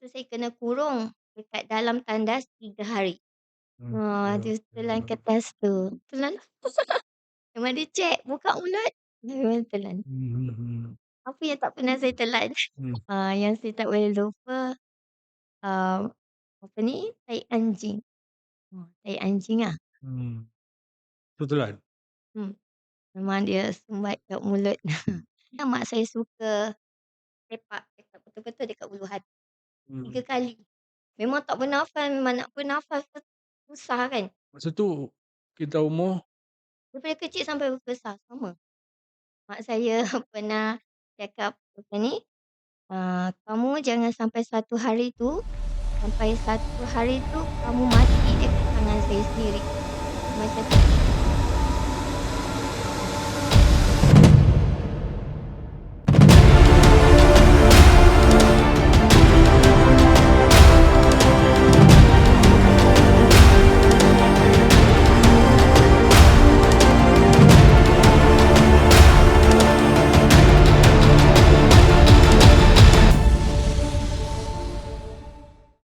tu saya kena kurung dekat dalam tandas 3 hari. Dia telan kertas tu. Telan memang dia check, buka mulut, memang telan. Apa yang tak pernah saya telan? Yang saya tak boleh lupa, uh, apa ni, tai anjing. Tai anjing ah. Betulan? Hmm, memang dia sumbat kat mulut. Mak saya suka tepak betul-betul dekat ulu hati 3 kali. Memang tak bernafas, memang nak bernafas tu susah kan. Masa tu kita umur Daripada kecil sampai besar sama. Mak saya pernah cakap apa ni, "Kamu jangan sampai satu hari tu kamu mati dekat tangan saya sendiri." Macam tu.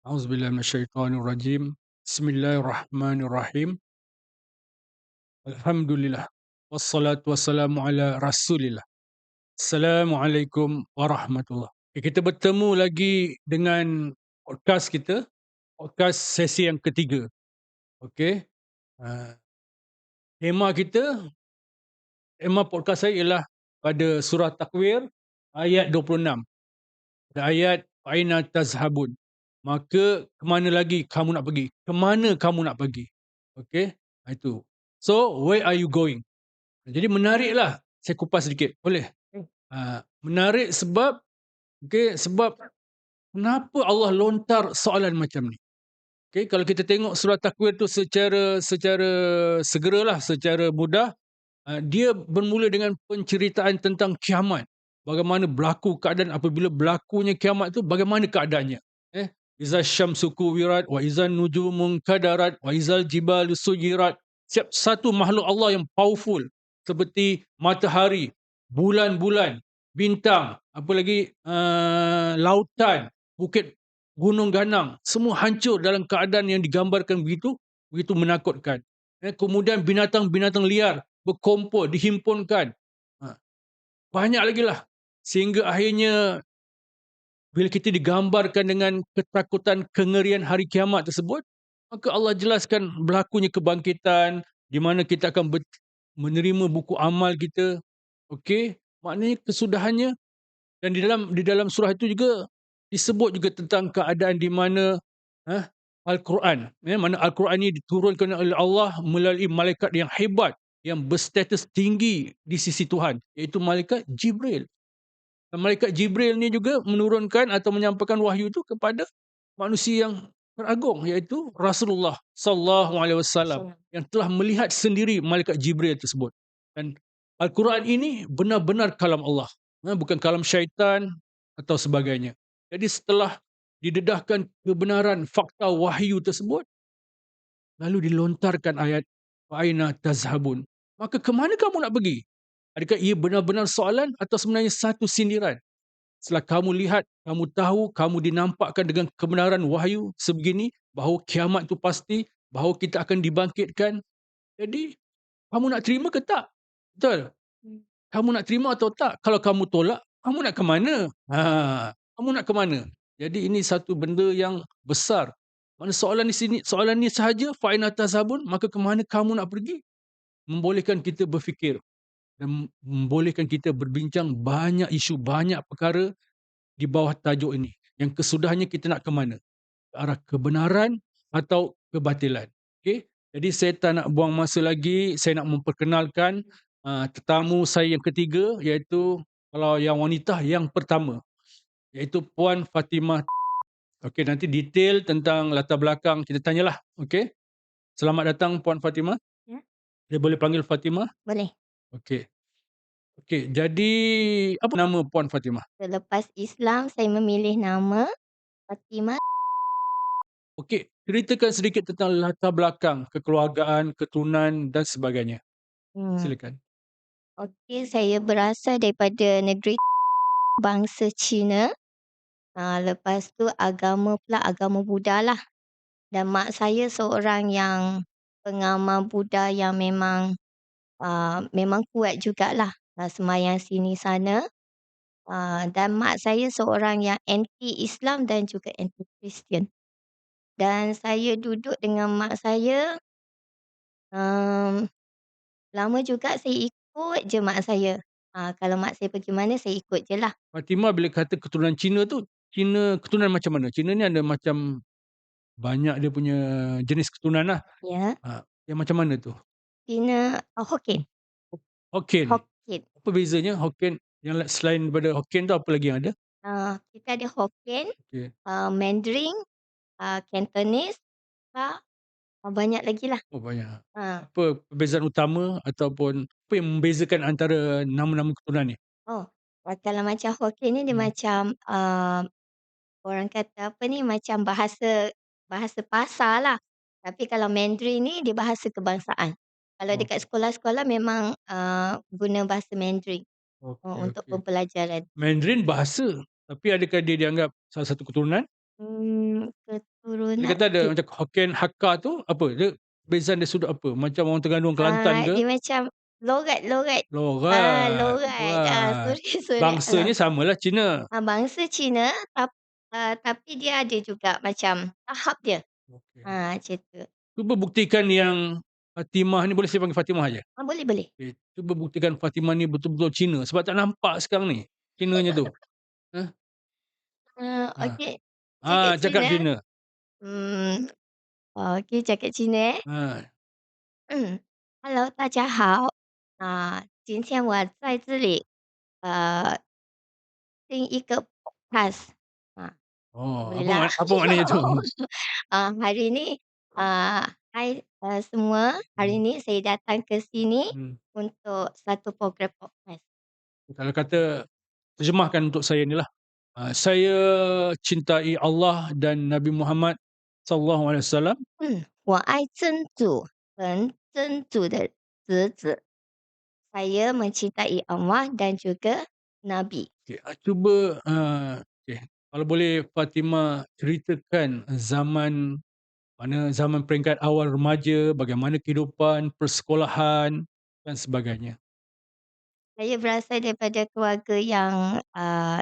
A'udzubillahi minasyaitonirrajim. Bismillahirrahmanirrahim. Alhamdulillah. Wassalatu wassalamu ala Rasulillah. Assalamualaikum warahmatullahi. Kita bertemu lagi dengan podcast kita, podcast sesi yang ketiga. Okey. Tema podcast saya ialah pada surah Takwir ayat 26. Dan ayat aina tazhabun. Maka ke mana lagi kamu nak pergi? Ke mana kamu nak pergi? Okey, itu. So, where are you going? Jadi menariklah, saya kupas sedikit. Boleh? Menarik sebab sebab kenapa Allah lontar soalan macam ni? Okey, kalau kita tengok surah Takwir tu secara segeralah, secara mudah, dia bermula dengan penceritaan tentang kiamat. Bagaimana berlaku keadaan apabila berlakunya kiamat tu, bagaimana keadaannya. Iza syamsu kuwirat, wa izan nujumun kadarat, wa izal jibalu sujirat. Setiap satu makhluk Allah yang powerful, seperti matahari, bulan-bulan, bintang, apa lagi, lautan, bukit gunung ganang, semua hancur dalam keadaan yang digambarkan begitu menakutkan. Kemudian binatang-binatang liar berkumpul, dihimpunkan. Banyak lagi lah. Sehingga akhirnya bila kita digambarkan dengan ketakutan, kengerian hari kiamat tersebut, maka Allah jelaskan berlakunya kebangkitan, di mana kita akan menerima buku amal kita. Okey, maknanya kesudahannya. Dan di dalam surah itu juga disebut juga tentang keadaan di mana Al-Quran, mana Al-Quran ini diturunkan oleh Allah melalui malaikat yang hebat, yang berstatus tinggi di sisi Tuhan, iaitu malaikat Jibril. Dan malaikat Jibril ni juga menurunkan atau menyampaikan wahyu itu kepada manusia yang teragung, iaitu Rasulullah sallallahu alaihi wasallam, yang telah melihat sendiri malaikat Jibril tersebut. Dan Al-Quran ini benar-benar kalam Allah, bukan kalam syaitan atau sebagainya. Jadi setelah didedahkan kebenaran fakta wahyu tersebut, lalu dilontarkan ayat aina tazhabun. Maka ke mana kamu nak pergi? Adakah ia benar-benar soalan atau sebenarnya satu sindiran? Setelah kamu lihat, kamu tahu, kamu dinampakkan dengan kebenaran wahyu sebegini, bahawa kiamat itu pasti, bahawa kita akan dibangkitkan. Jadi, kamu nak terima ke tak? Betul? Kamu nak terima atau tak? Kalau kamu tolak, kamu nak ke mana? Kamu nak ke mana? Jadi ini satu benda yang besar. Mana soalan di sini, soalan ni sahaja, fa'ina tazhabun, maka ke mana kamu nak pergi? Membolehkan kita berfikir dan membolehkan kita berbincang banyak isu, banyak perkara di bawah tajuk ini. Yang kesudahannya kita nak ke mana? Ke arah kebenaran atau kebatilan. Okey? Jadi saya tak nak buang masa lagi, saya nak memperkenalkan tetamu saya yang ketiga, iaitu kalau yang wanita yang pertama, iaitu Puan Fatimah. Okey, nanti detail tentang latar belakang kita tanyalah. Okey? Selamat datang Puan Fatimah. Ya. Saya boleh panggil Fatimah? Boleh. Okey. Okey, jadi apa nama Puan Fatimah? Selepas Islam saya memilih nama Fatimah. Okey, ceritakan sedikit tentang latar belakang kekeluargaan, keturunan dan sebagainya. Hmm. Silakan. Okey, saya berasal daripada negeri bangsa Cina. Lepas tu agama pula agama Buddha lah. Dan mak saya seorang yang pengamal Buddha yang memang kuat jugalah, sembahyang sini sana. Dan mak saya seorang yang anti Islam dan juga anti Kristian. Dan saya duduk dengan mak saya, mmm, lama juga saya ikut je mak saya. Kalau mak saya pergi mana saya ikut je lah. Fatimah bila kata keturunan Cina tu, Cina keturunan macam mana? Cina ni ada macam banyak dia punya jenis keturunan lah. Ya, Yang macam mana tu? Cina, Hokkien. Hokkien. Hokkien. Apa bezanya Hokkien yang selain daripada Hokkien tu apa lagi yang ada? Kita ada Hokkien, Okey. Mandarin, Cantonese, Hakka, banyak lagi lah. Oh banyak. Ah, Apa perbezaan utama ataupun apa yang membezakan antara nama-nama keturunan ni? oh, kalau macam Hokkien ni dia Hmm. macam, orang kata apa ni, macam bahasa bahasa pasar lah. Tapi kalau Mandarin ni dia bahasa kebangsaan. Kalau Oh, dekat sekolah-sekolah memang, guna bahasa Mandarin, okey untuk okey. pembelajaran. Mandarin bahasa, tapi adakah dia dianggap salah satu keturunan? Dia Keturunan kata ada macam Hokkien, Hakka tu apa? Dia perbezaan dari sudut apa? Macam orang Terengganu, Kelantan ke? Dia macam logat-logat. Logat. Logat. Wah, Sorry sorry, bangsanya samalah Cina. bangsa Cina tapi dia ada juga macam tahap dia. Okey. Macam tu. Cuba buktikan yang Fatimah ni, boleh saya panggil Fatimah je? Boleh boleh. Okey, cuba buktikan Fatimah ni betul-betul Cina sebab tak nampak sekarang ni, Cinanya tu. Hah? Ha. Okey. Cakap Cakap Cina, Cina. hmm, okey cakap Cina, eh. Ha. Hello，大家好。今天我在这里，呃，听一个 podcast。啊，Oh, boleh lah. apa maknanya tu? Hari ni, hai, semua, hari Hmm, ni saya datang ke sini hmm. untuk satu program podcast. Kalau kata terjemahkan untuk saya ni lah. Saya cintai Allah dan Nabi Muhammad sallallahu alaihi wasallam. 我爱真主和真主的侄子。Saya mencintai Allah dan juga Nabi. Okey, cuba, okey, kalau boleh Fatimah ceritakan zaman mana zaman peringkat awal remaja, bagaimana kehidupan, persekolahan dan sebagainya. Saya berasal daripada keluarga yang,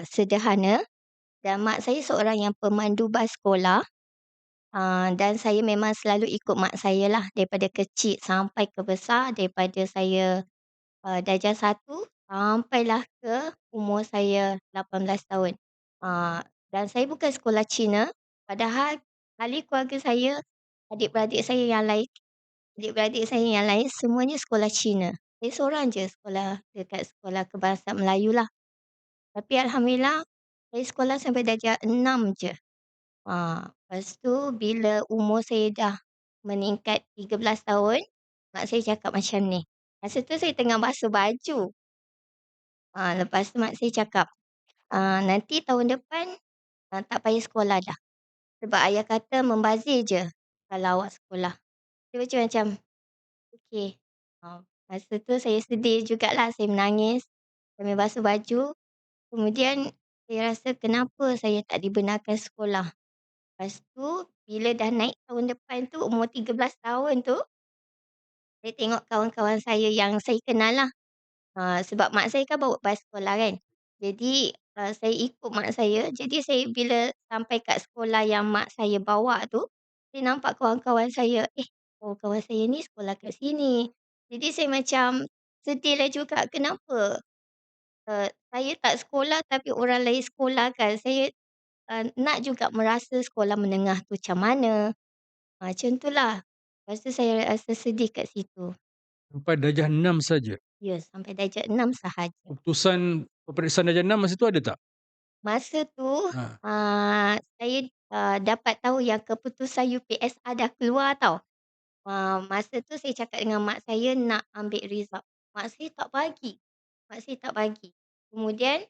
sederhana dan mak saya seorang yang pemandu bas sekolah, dan saya memang selalu ikut mak saya lah daripada kecil sampai ke besar, daripada saya, darjah 1 sampailah ke umur saya 18 tahun. Dan saya bukan sekolah Cina, padahal ahli keluarga saya, adik-beradik saya yang lain adik-beradik saya yang lain semuanya sekolah Cina. Saya seorang je sekolah dekat sekolah kebangsaan Melayu lah. Tapi alhamdulillah, saya sekolah sampai darjah 6 je. Lepas tu bila umur saya dah meningkat 13 tahun, mak saya cakap macam ni. Masa tu saya tengah basuh baju. Lepas tu mak saya cakap, "Nanti tahun depan, tak payah sekolah dah. Sebab ayah kata membazir je kalau awak sekolah." Saya macam, "Okey." Masa tu saya sedih jugalah, saya menangis sambil basuh baju. Kemudian saya rasa kenapa saya tak dibenarkan sekolah. Lepas tu bila dah naik tahun depan tu umur 13 tahun tu, saya tengok kawan-kawan saya yang saya kenal lah. Sebab mak saya kan bawa bas sekolah kan. Jadi, saya ikut mak saya. Jadi saya bila sampai kat sekolah yang mak saya bawa tu, saya nampak kawan-kawan saya, oh kawan saya ni sekolah kat sini. Jadi saya macam sedih lah juga, kenapa, saya tak sekolah tapi orang lain sekolah kan. Saya, nak juga merasa sekolah menengah tu macam mana. Macam tu lah. Lepas tu saya rasa sedih kat situ. Sampai darjah 6 saja. Ya, sampai darjah 6 sahaja. Keputusan peperiksaan darjah 6 masa tu ada tak? Masa tu, Ha. saya, dapat tahu yang keputusan UPSR dah keluar tau. Masa tu saya cakap dengan mak saya nak ambil result. Mak saya tak bagi. Mak saya tak bagi. Kemudian,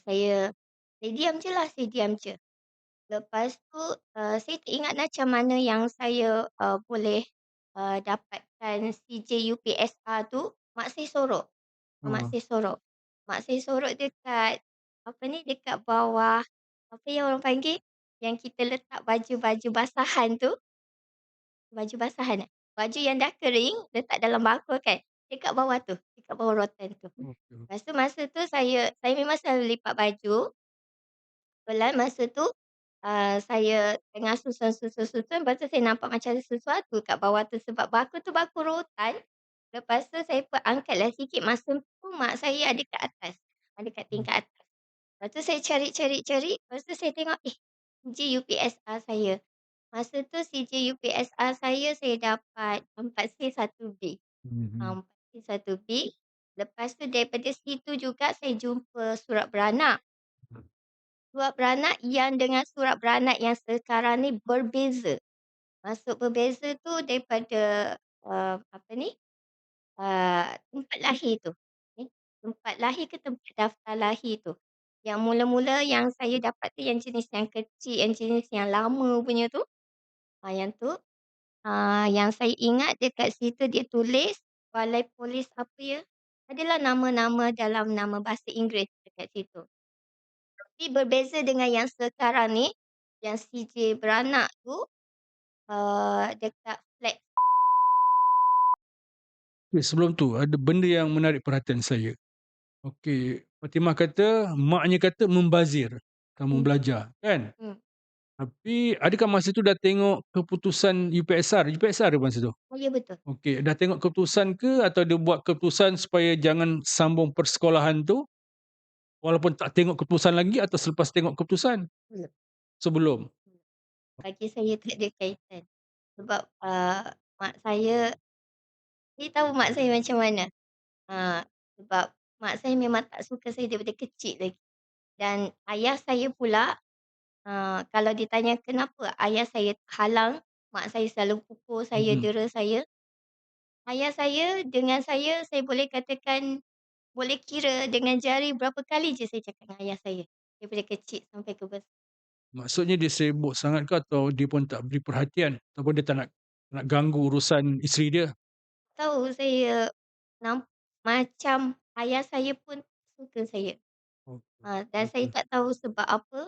saya diam je lah, saya diam je. Lepas tu, saya tak ingat macam mana yang saya, boleh, dapatkan CJ UPSR tu, mak saya sorok. Mak Oh. saya sorok. Mak saya sorok dekat apa ni, dekat bawah, apa yang orang panggil, yang kita letak baju-baju basahan tu, baju basahan baju yang dah kering letak dalam bakul kan, dekat bawah tu, dekat bawah rotan tu. Okey. Lepas tu masa tu saya memang selalu lipat baju. Kebetulan masa tu, saya tengah susun, lepas tu saya nampak macam ada sesuatu kat bawah tu sebab bakul tu bakul rotan. Lepas tu saya pun angkatlah sikit, masa tu mak saya ada kat atas, ada kat Hmm. tingkat atas. Lepas tu saya cari, lepas tu saya tengok, CJ UPSR saya. Masa tu CJ UPSR saya dapat 4C1B. Mhm. 4C1B. Lepas tu daripada situ juga saya jumpa surat beranak. Surat beranak yang dengan surat beranak yang sekarang ni berbeza. Maksud berbeza tu daripada, apa ni, tempat lahir tu. Eh, tempat lahir ke tempat daftar lahir tu. Yang mula-mula yang saya dapat tu yang jenis yang kecil, yang jenis yang lama punya tu. Yang tu, yang saya ingat dekat situ dia tulis balai polis apa ya, adalah nama-nama dalam nama bahasa Inggeris dekat situ. Tapi berbeza dengan yang sekarang ni, yang CJ beranak tu, dekat flat. Sebelum tu ada benda yang menarik perhatian saya. Okey, Fatimah kata maknya kata membazir kamu Hmm, belajar, kan? hmm. Tapi adakah masa tu dah tengok keputusan UPSR? UPSR ke masa tu? Oh, ya betul. Okey, dah tengok keputusan ke atau dia buat keputusan supaya jangan sambung persekolahan tu, walaupun tak tengok keputusan lagi atau selepas tengok keputusan? Belum. Sebelum? Hmm. Bagi saya tak ada kaitan. Sebab, mak saya tahu mak saya macam mana. Sebab mak saya memang tak suka saya daripada kecil lagi. Dan ayah saya pula, kalau ditanya kenapa ayah saya halang, mak saya selalu pukul saya, Mhm. dera saya. Ayah saya boleh katakan, boleh kira dengan jari berapa kali je saya cakap dengan ayah saya, daripada kecil sampai ke besar. Maksudnya dia sibuk sangat ke atau dia pun tak beri perhatian ataupun dia tak nak ganggu urusan isteri dia? Tahu saya macam ayah saya pun suka saya, Okey, dan saya betul. tak tahu sebab apa,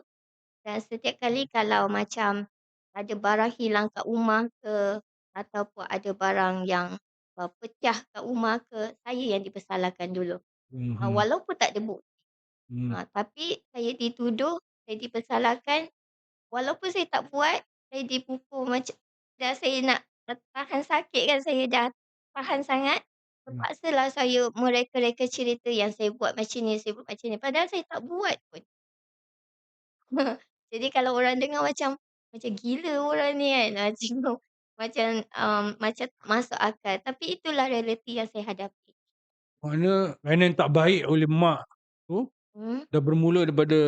dan setiap kali kalau macam ada barang hilang kat rumah ke, ataupun ada barang yang, pecah kat rumah ke, saya yang dipersalahkan dulu. Mhm, Walaupun tak ada bukti, mhm. tapi saya dituduh, saya dipersalahkan. Walaupun saya tak buat, saya dipukul macam dah saya nak tahan sakit kan, saya dah tahan sangat, Hmm. terpaksalah saya mereka-reka cerita yang saya buat macam ni, saya buat macam ni, padahal saya tak buat pun. Jadi kalau orang dengar macam gila orang ni kan, macam tak masuk akal, tapi itulah realiti yang saya hadapi. Maknanya mainan tak baik oleh mak tu Hmm, dah bermula daripada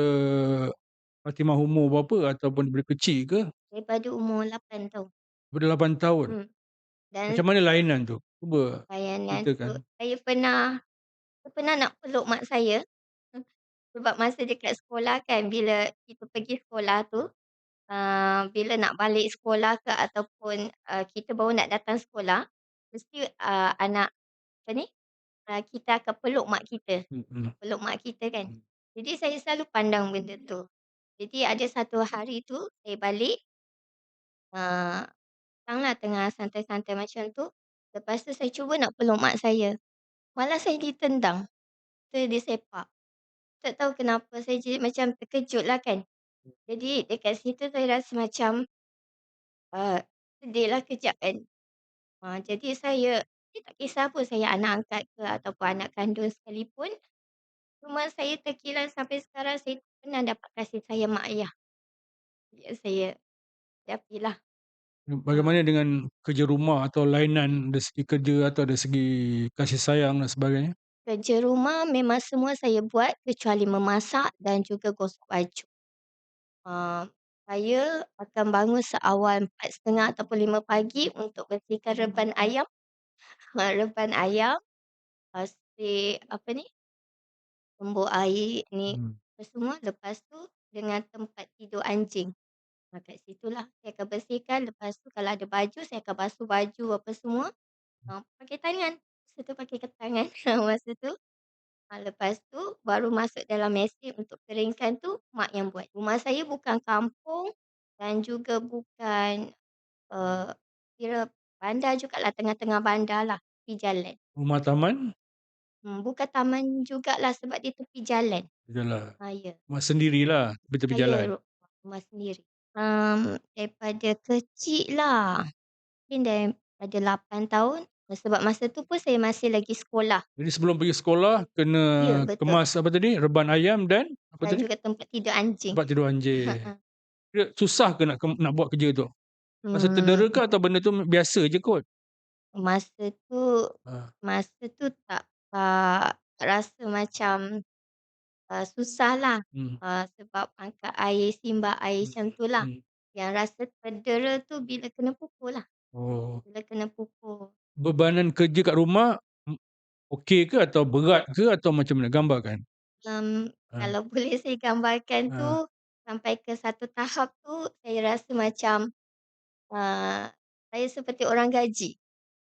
Fatimah umur berapa ataupun daripada kecil ke? daripada umur 8 tahun. Daripada 8 tahun? Hmm, dan Macam mana lainan tu? Cuba bayanan tu ceritakan. saya pernah nak peluk mak saya. Sebab masa dekat sekolah kan, bila kita pergi sekolah tu, bila nak balik sekolah ke ataupun, kita baru nak datang sekolah, mesti, anak apa ni, kita akan peluk mak kita, Mhm, peluk mak kita kan. mhm, Jadi saya selalu pandang benda tu. Jadi ada satu hari tu saya balik, eee, datanglah tengah santai-santai macam tu, lepas tu saya cuba nak peluk mak saya, malah saya ditendang, saya disepak. Tak tahu kenapa saya jadi macam terkejutlah kan. Jadi dekat situ saya rasa macam, eee, sedihlah kejap kan. Jadi saya tak kisah pun saya anak angkat ke ataupun anak kandung sekalipun, cuma saya terkilan sampai sekarang saya tak pernah dapat kasih sayang mak ayah yang saya hadapilah. Ah, bagaimana dengan kerja rumah atau lainan dari segi kerja atau dari segi kasih sayang dan sebagainya? Kerja rumah memang semua saya buat kecuali memasak dan juga gosok baju. Ah, saya akan bangun seawal 4:30 ataupun 5 pagi untuk bersihkan reban ayam, reban ayam, apa ni, tumbuk air ni, Hmm. apa semua. Lepas tu dengan tempat tidur anjing. Kat situlah saya akan bersihkan, lepas tu kalau ada baju saya akan basuh baju apa semua, pakai tangan. Masa tu pakai tangan masa tu. Lepas tu baru masuk dalam mesin untuk keringkan tu mak yang buat. Rumah saya bukan kampung dan juga bukan, eee, kira bandar jugalah, tengah-tengah bandar lah, tepi jalan. Rumah taman? Bukan taman jugalah sebab dia tepi jalan. Yalah, Ya. rumah sendirilah tepi-tepi Saya jalan. rumah sendiri. Daripada kecil lah, mungkin daripada 8 tahun, sebab masa tu pun saya masih lagi sekolah. Jadi sebelum pergi sekolah kena Ya, betul. kemas apa tadi, reban ayam dan apa Dan tadi? juga tempat tidur anjing. Tempat tidur anjing. Kira susah ke nak buat kerja tu? Rasa Mmm, terdera ke atau benda tu biasa je kot? masa tu Ha, masa tu tak rasa macam, susahlah, hmm, sebab angkat air, simbah air hmm, macam tu lah. hmm. Yang rasa terdera tu bila kena pukul lah, Oh, bila kena pukul. bebanan kerja kat rumah, okey ke atau berat ke atau macam mana? Gambarkan. Ha, Kalau boleh saya gambarkan tu, ha, sampai ke satu tahap tu saya rasa macam, eee, saya seperti orang gaji.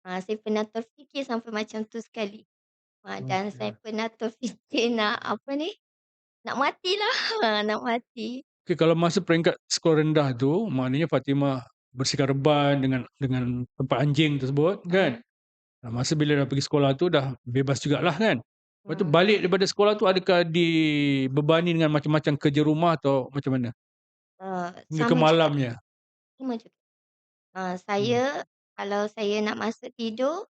Saya pernah terfikir sampai macam tu sekali. Dan saya okey. pernah terfikir nak apa ni, nak matilah, nak mati. Okey, kalau masa peringkat sekolah rendah tu, maknanya Fatimah bersihkan reban dengan tempat anjing tersebut kan? Mhm, Masa bila dah pergi sekolah tu dah bebas jugalah kan? Lepas tu mhm. balik daripada sekolah tu adakah dibebani dengan macam-macam kerja rumah atau macam mana? Hingga ke Sama juga, malamnya? sama juga. Hmm, Saya kalau saya nak masuk tidur,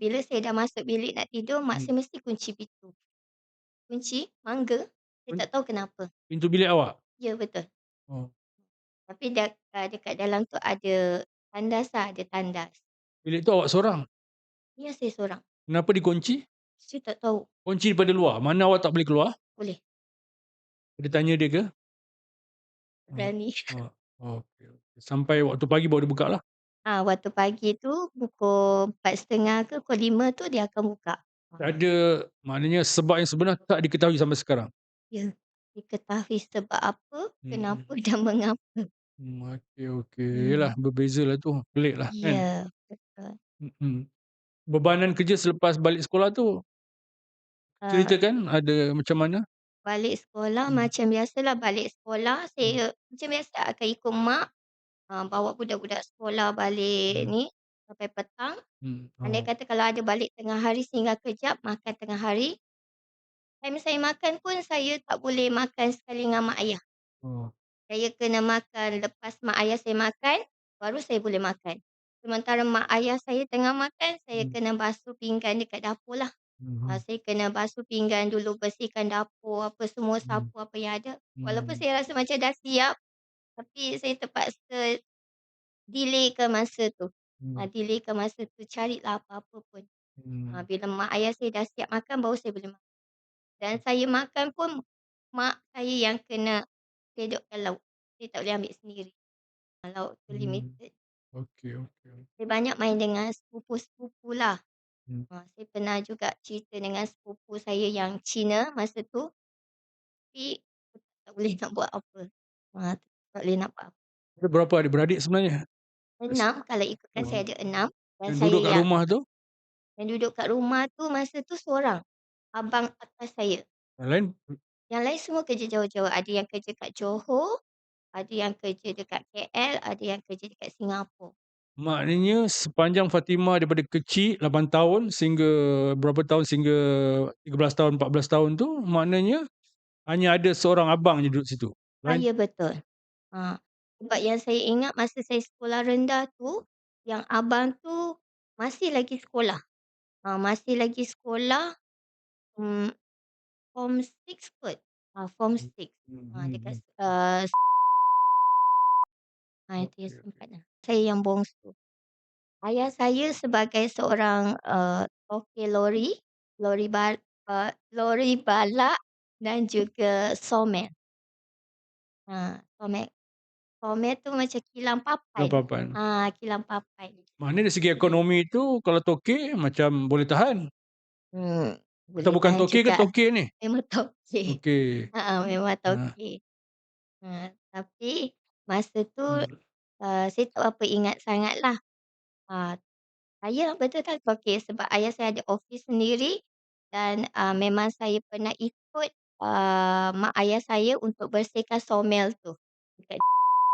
bila saya dah masuk bilik nak tidur, mak hmm. saya mesti kunci pintu. Kunci mangga, saya Pin tak tahu kenapa. pintu bilik awak? Ya, betul. Oh, Tapi dekat dalam tu ada tandas lah, ada tandas. bilik tu awak seorang? Ya, saya seorang. Kenapa dikunci? Saya tak tahu. Kunci daripada luar? Mana awak tak boleh keluar? Boleh, Ada tanya dia ke? Oh, berani. oh, okey, okey. Sampai waktu pagi baru dia buka lah? Waktu pagi tu pukul 4:30 ke pukul 5 tu dia akan buka. Tak ada, maknanya sebab yang sebenar tak diketahui sampai sekarang? Ya, diketahui sebab apa, Hmm, kenapa dan mengapa. okey, okey. Mmm, Yelah berbezalah tu, peliklah kan? iya, betul. Bebanan kerja selepas balik sekolah tu, Eee, ceritakan ada macam mana? Balik sekolah Hmm, macam biasalah, balik sekolah hmm, saya macam biasa akan ikut mak, bawa budak-budak sekolah balik hmm, ni sampai petang. Andai oh, kata kalau ada balik tengah hari singgah kejap, makan tengah hari. Time saya makan pun saya tak boleh makan sekali dengan mak ayah. oh, Saya kena makan lepas mak ayah saya makan, baru saya boleh makan. Sementara mak ayah saya tengah makan, saya hmm, kena basuh pinggan dekat dapur lah. mhm, Saya kena basuh pinggan dulu, bersihkan dapur, apa semua, hmm, sapu apa yang ada. Walaupun hmm, saya rasa macam dah siap, tapi saya terpaksa delaykan masa tu. hmm, Delaykan masa tu, carilah apa-apa pun. hmm, Bila mak ayah saya dah siap makan, baru saya boleh makan. Dan saya makan pun mak saya yang kena sedokkan lauk. Saya tak boleh ambil sendiri. Lauk tu hmm. limited. Okey, okey, Saya banyak main dengan sepupu-sepupu lah. hmm. Saya pernah juga cerita dengan sepupu saya yang Cina masa tu, tapi tak boleh nak buat apa. Tak boleh nak buat apa. Ada berapa adik-beradik sebenarnya? 6, kalau ikutkan saya Oh, ada 6 dan yang saya duduk kat yang rumah tu? duduk kat rumah tu masa tu seorang, abang atas saya. Yang lain? Yang lain semua kerja jauh-jauh, ada yang kerja kat Johor, ada yang kerja dekat KL, ada yang kerja dekat Singapura. Maknanya sepanjang Fatimah daripada kecil 8 tahun sehingga berapa tahun, sehingga 13 tahun, 14 tahun tu, maknanya hanya ada seorang abang je duduk situ? Lain Ya, betul. Sebab yang saya ingat masa saya sekolah rendah tu, yang abang tu masih lagi sekolah. Masih lagi sekolah, hmm, form 6 kot. Form hmm, 6. Dekat hmm. itu yang Okey, okey. tempatnya. Saya yang bongsu. Ayah saya sebagai seorang, tokey lori, lori balak dan juga somel. Somel somel tu macam kilang papai Dalam lah. papan. Kilang papai. Maknanya dari segi ekonomi tu kalau tokey macam boleh tahan? Hmm, Atau Boleh bukan tahan tokey ke juga. tokey ni? Memang tokey. Okey. Memang Ha, tokey. Tapi masa tu, hmm, saya tak berapa ingat sangatlah. Saya betul tak tokey sebab ayah saya ada office sendiri, dan, memang saya pernah ikut, mak ayah saya untuk bersihkan sawmill tu dekat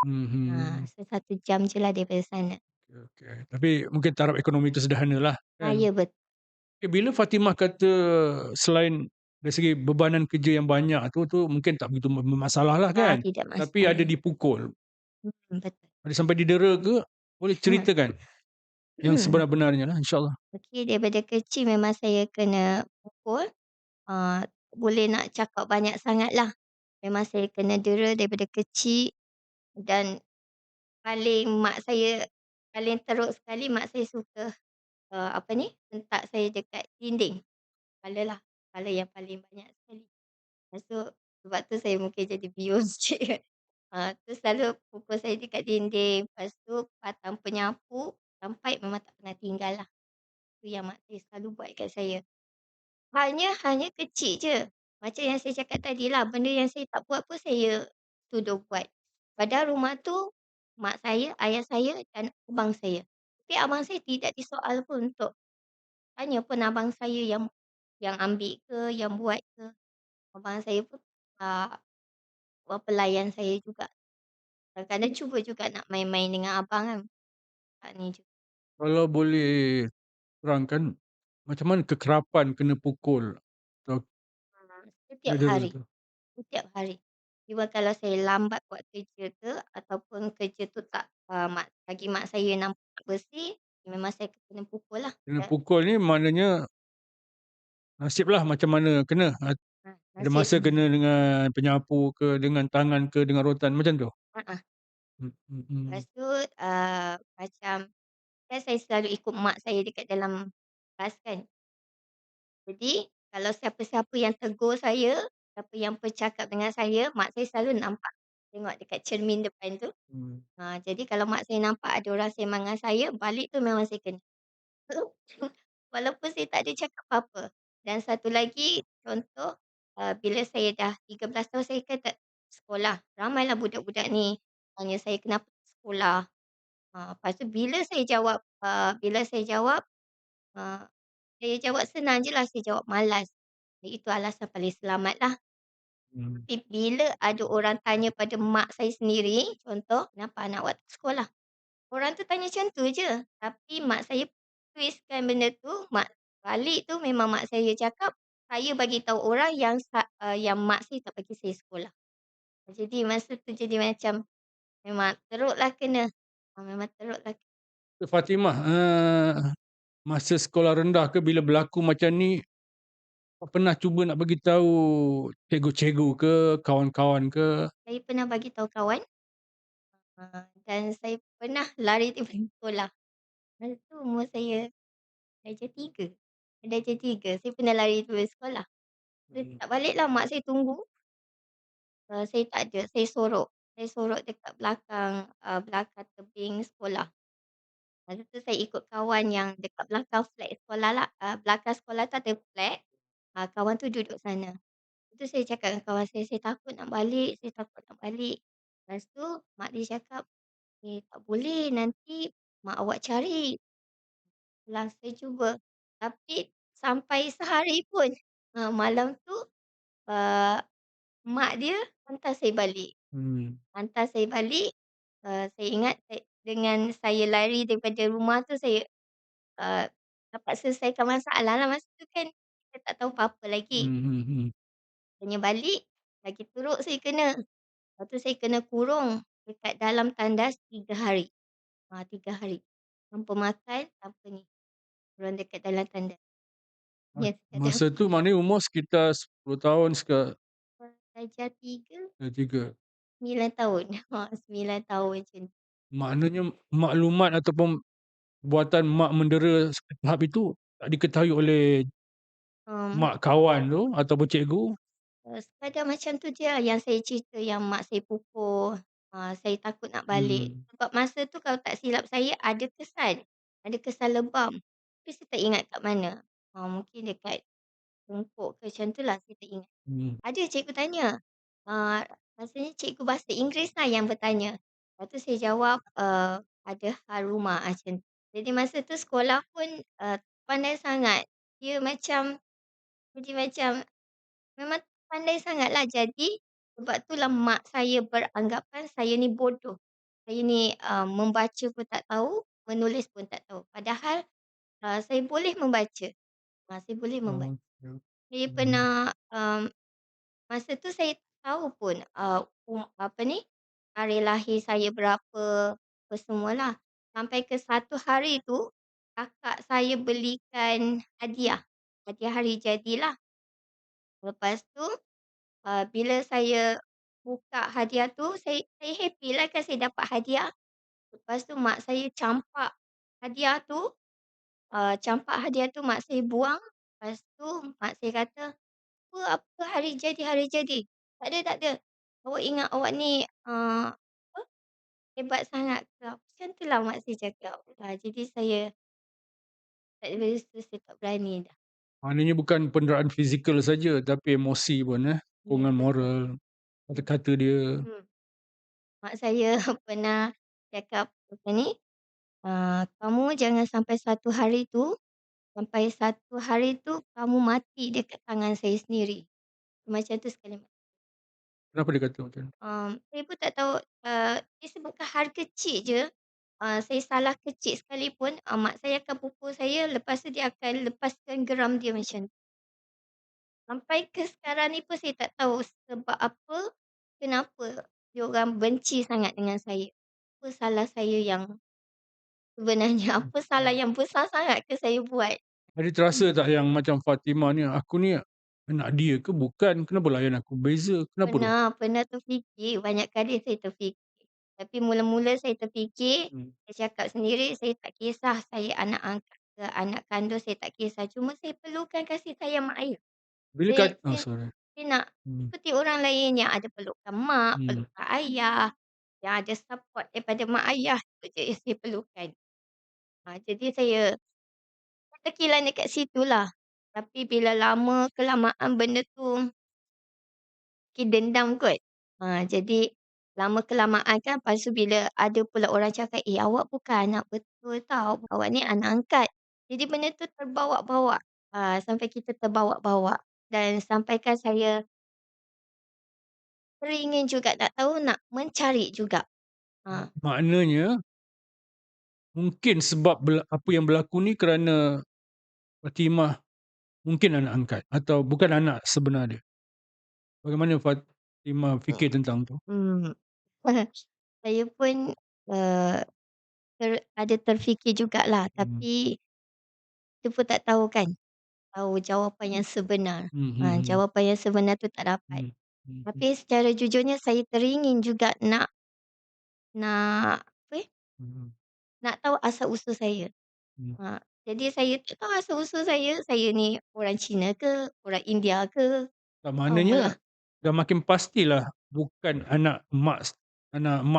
Mhm. so 1 jam je lah daripada sana. Okey okey. Tapi mungkin taraf ekonomi tu sederhanalah kan? Ya Bila Fatimah kata selain dari segi bebanan kerja yang banyak tu mungkin tak begitu bermasalah lah kan? tidak Tapi ada masalah. dipukul, Betul. ada sampai didera ke? Boleh ceritakan yang sebenar-benarnya lah insya-Allah. Okey, daripada kecil memang saya kena pukul, boleh nak cakap banyak sangatlah. Memang saya kena dera daripada kecil dan paling teruk sekali mak saya suka, apa ni, hentak saya dekat dinding. Kepala lah, kepala yang paling banyak sekali. Lepas tu sebab tu saya mungkin jadi bius sikit. Tu selalu pukul saya dekat dinding, lepas tu patang penyapu sampai memang tak pernah tinggal lah. Tu yang mak saya selalu buat kat saya. Hanya kecil je. Macam yang saya cakap tadi lah, benda yang saya tak buat pun saya tuduh buat. Padahal rumah tu mak saya, ayah saya dan abang saya. Tapi abang saya tidak disoal pun untuk tanya pun abang saya yang ambil ke, yang buat ke. Abang saya pun, ah, pelayan saya juga. Kadang-kadang cuba juga nak main-main dengan abang kan. Ni juga. Kalau boleh terangkan macam mana kekerapan kena pukul atau Setiap kena dera hari. tu? Setiap hari. Cuma kalau saya lambat buat kerja ke ataupun kerja tu tak, bagi mak saya nampak tak bersih, memang saya kena pukul lah. Kena pukul ni maknanya nasiblah macam mana kena, ada Nasib. masa kena dengan penyapu ke, dengan tangan ke, dengan rotan macam tu? Heeh. Lepas Mhm. tu, macam kan saya selalu ikut mak saya dekat dalam kelas kan. Jadi kalau siapa-siapa yang tegur saya, siapa yang bercakap dengan saya, mak saya selalu nampak. Tengok dekat cermin depan tu. Mmm. Jadi kalau mak saya nampak ada orang sembang dengan saya, balik tu memang saya kena. Walaupun saya tak ada cakap apa-apa. Dan satu lagi contoh, bila saya dah 13 tahun saya kan tak sekolah. Ramailah budak-budak ni tanya saya kenapa tak sekolah. Lepas tu bila uh, saya jawab senang je lah, saya jawab malas. Itu alasan paling selamat lah. Mmm. Tapi bila ada orang tanya pada mak saya sendiri, contoh, "Kenapa anak awak tak sekolah?" Orang tu tanya macam tu je, tapi mak saya twistkan benda tu, balik tu memang mak saya cakap, saya bagi tahu orang yang mak saya tak bagi saya sekolah. Jadi masa tu jadi macam memang teruklah kena. Memang teruklah. Fatimah, masa sekolah rendah ke bila berlaku macam ni, pernah cuba nak bagi tahu cikgu-cikgu ke, kawan-kawan ke? Saya pernah bagi tahu kawan, dan saya pernah lari daripada sekolah. Masa tu umur saya darjah 3. Darjah 3 saya pernah lari daripada sekolah. Saya Mhm. tak baliklah, mak saya tunggu. Saya tak ada, saya sorok dekat belakang tebing sekolah. Masa tu saya ikut kawan yang dekat belakang flat sekolah lah, belakang sekolah tu ada flat, kawan tu duduk sana. Lepas tu saya cakap dengan kawan saya takut nak balik, saya takut nak balik. Lepas tu mak dia cakap, "Eh, tak boleh, nanti mak awak cari." Lah saya cuba, tapi sampai sehari pun, malam tu, eee, mak dia hantar saya balik. Mmm. Hantar saya balik, saya ingat dengan saya lari daripada rumah tu saya, eee, dapat selesaikan masalah lah masa tu kan kita tak tahu apa-apa lagi. Mhm mhm. Tanya balik, lagi teruk saya kena. Lepas tu saya kena kurung dekat dalam tandas 3 hari. 3 hari. Tanpa makan, tanpa ni, kurung dekat dalam tandas. Yes, kadang Masa tu maknanya umur sekitar 10 tahun darjah 3, 3. 9 tahun. 9 tahun macam tu. Maknanya maklumat ataupun perbuatan mak mendera tahap itu tak diketahui oleh Mmm, mak kawan tu ataupun cikgu? sekadar macam tu je lah yang saya cerita yang mak saya pukul, saya takut nak balik. Mmm. Sebab masa tu kalau tak silap saya ada kesan lebam. Tapi saya tak ingat kat mana. Mungkin dekat tengkuk ke macam tu lah, saya tak ingat. Mmm. Ada cikgu tanya, eee, rasanya cikgu bahasa Inggeris lah yang bertanya. Lepas tu saya jawab, "Ada hal rumah," macam tu. Jadi masa tu sekolah pun, pandai sangat. Dia macam Jadi macam memang pandai sangatlah. Jadi sebab itulah mak saya beranggapan saya ni bodoh. Saya ni, membaca pun tak tahu, menulis pun tak tahu. Padahal, saya boleh membaca, saya boleh membaca. Okey. Saya Mhm. pernah, masa tu saya tak tahu pun, apa ni, hari lahir saya berapa, apa semualah. Sampai ke satu hari tu, kakak saya belikan hadiah, hadiah hari jadilah. Lepas tu, bila saya buka hadiah tu, saya happy lah kan saya dapat hadiah. Lepas tu mak saya hadiah tu, campak hadiah tu mak saya buang. Lepas tu mak saya kata, "Apa apa hari jadi hari jadi?" "Tak ada tak ada. Awak ingat awak ni, apa, hebat sangat ke?" Macam tulah mak saya cakap. Jadi saya dari situ saya tak berani dah. Maknanya bukan penderaan fizikal saja, tapi emosi pun, Ya, dukungan betul. moral, kata-kata dia. Hmm. Mak saya pernah cakap apa ni, "Kamu jangan sampai satu hari tu kamu mati dekat tangan saya sendiri." Macam tu sekali. Kenapa dia kata macam tu? Saya pun tak tahu, dia sebutkan hal kecil je, saya salah kecil sekalipun, mak saya akan pukul saya, lepas tu dia akan lepaskan geram dia macam tu. Sampai ke sekarang ni pun saya tak tahu sebab apa, kenapa diorang benci sangat dengan saya. Apa salah saya yang sebenarnya, apa salah yang besar sangat ke saya buat? Ada terasa tak yang macam Fatimah ni, aku ni anak dia ke bukan? Kenapa layan aku beza? Kenapa tu? Pernah pernah terfikir, banyak kali saya terfikir. Tapi mula-mula saya terfikir, Hmm. saya cakap sendiri, saya tak kisah saya anak angkat ke anak kandung, saya tak kisah. Cuma saya perlukan kasih sayang mak ayah. Bila Saya saya sorry. saya nak Hmm. seperti orang lain yang ada perlukan mak, Hmm. perlukan ayah, yang ada support daripada mak ayah, itu je yang saya perlukan. Jadi saya terkilan dekat situlah. Tapi bila lama kelamaan benda tu mungkin dendam kot. Jadi lama kelamaan kan lepas tu bila ada pula orang cakap, "Eh, awak bukan anak betul tau, awak ni anak angkat." Jadi benda tu terbawa-bawa, sampai kita terbawa-bawa dan sampaikan saya teringin juga nak tahu, nak mencari juga. Ha, Maknanya mungkin sebab apa yang berlaku ni kerana Fatimah mungkin anak angkat atau bukan anak sebenar dia. Bagaimana Fatimah fikir hmm, tentang tu? hmm. Saya pun, eee, ada terfikir jugalah, Hmm. tapi kita pun tak tahu kan, tahu jawapan yang sebenar. Hmm, hmm, hmm. Jawapan yang sebenar tu tak dapat. Hmm, hmm, hmm, Tapi secara jujurnya saya teringin juga nak nak apa hmm, nak tahu asal usul saya. hmm. Jadi saya tak tahu asal usul saya ni orang Cina ke, orang India ke, Tak, malah, maknanya dah makin pastilah bukan anak mak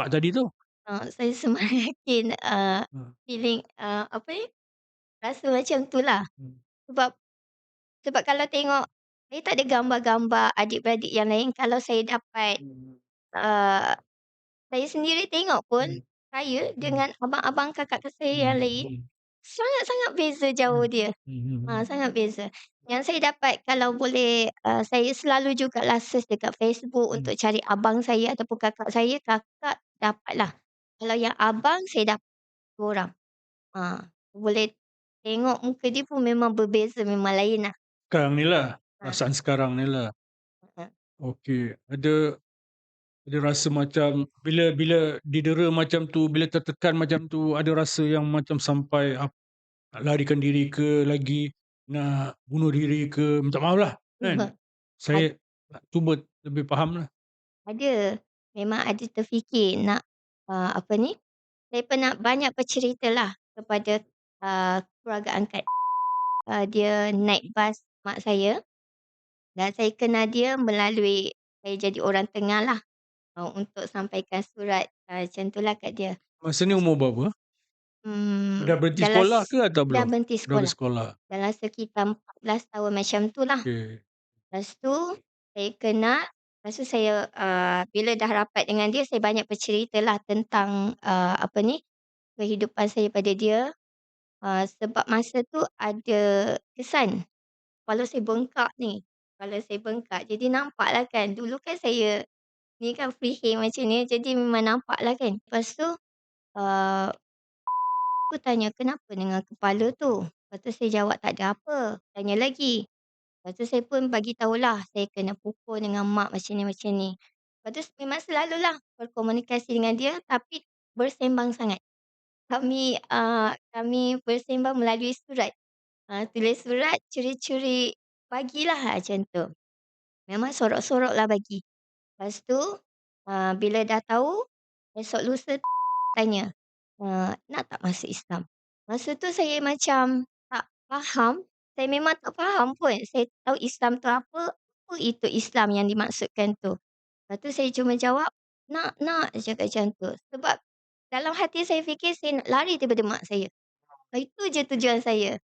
tadi tu. saya semakin, Hmm, feeling, apa ni, rasa macam tu lah. hmm, Sebab sebab kalau tengok, saya tak ada gambar-gambar adik-beradik yang lain, kalau saya dapat, hmm, eee, saya sendiri tengok pun, hmm, saya hmm, dengan abang-abang kakak saya hmm, yang lain, hmm, sangat-sangat beza jauh hmm, dia. hmm, hmm, Sangat beza. Yang saya dapat kalau boleh, saya selalu jugalah search dekat Facebook hmm. untuk cari abang saya ataupun kakak saya, kakak dapatlah. Kalau yang abang saya dapat 2 orang. Boleh tengok muka dia pun memang berbeza, memang lain lah. Sekarang ni lah, Ha, perasaan sekarang ni lah. ha. Okey, ada rasa macam bila bila didera macam tu, bila tertekan macam tu, ada rasa yang macam sampai nak larikan diri ke lagi, nak bunuh diri ke, minta maaf lah kan? Ad Saya nak cuba lebih faham lah. ada, memang ada terfikir nak, apa ni, saya pernah banyak berceritalah kepada, keluarga angkat. Dia naik bas mak saya. Dan saya kenal dia melalui saya jadi orang tengah lah, untuk sampaikan surat, macam tu lah kat dia. Masa ni umur berapa? Dah berhenti Dalam sekolah ke atau dah belum? berhenti Dah habis sekolah, sekolah? dalam sekitar 14 tahun macam tu lah. Okey. Lepas tu saya kenal, lepas tu saya, bila dah rapat dengan dia, saya banyak berceritalah tentang, apa ni, kehidupan saya pada dia, sebab masa tu ada kesan. kepala saya bengkak ni, kepala saya bengkak. Jadi nampaklah kan, dulu kan saya ni kan free hand macam ni, jadi memang nampaklah kan. Lepas tu, eee, aku tanya, "Kenapa dengan kepala tu?" Lepas tu saya jawab, "Tak ada apa." Tanya lagi. Lepas tu saya pun bagi tahulah, saya kena pukul dengan mak macam ni. Lepas tu memang selalulah berkomunikasi dengan dia, tapi bersembang sangat. Kami bersembang melalui surat. Tulis surat, curi-curi bagilah macam tu. Memang sorok-soroklah bagi. Lepas tu, bila dah tahu, esok lusa tanya, "Nak tak masuk Islam?" Masa tu saya macam tak faham, saya memang tak faham pun. Saya tahu Islam tu apa, apa itu Islam yang dimaksudkan tu. Lepas tu saya cuma jawab, "Nak nak," saya cakap macam tu. Sebab dalam hati saya fikir saya nak lari daripada mak saya. Itu je tujuan saya.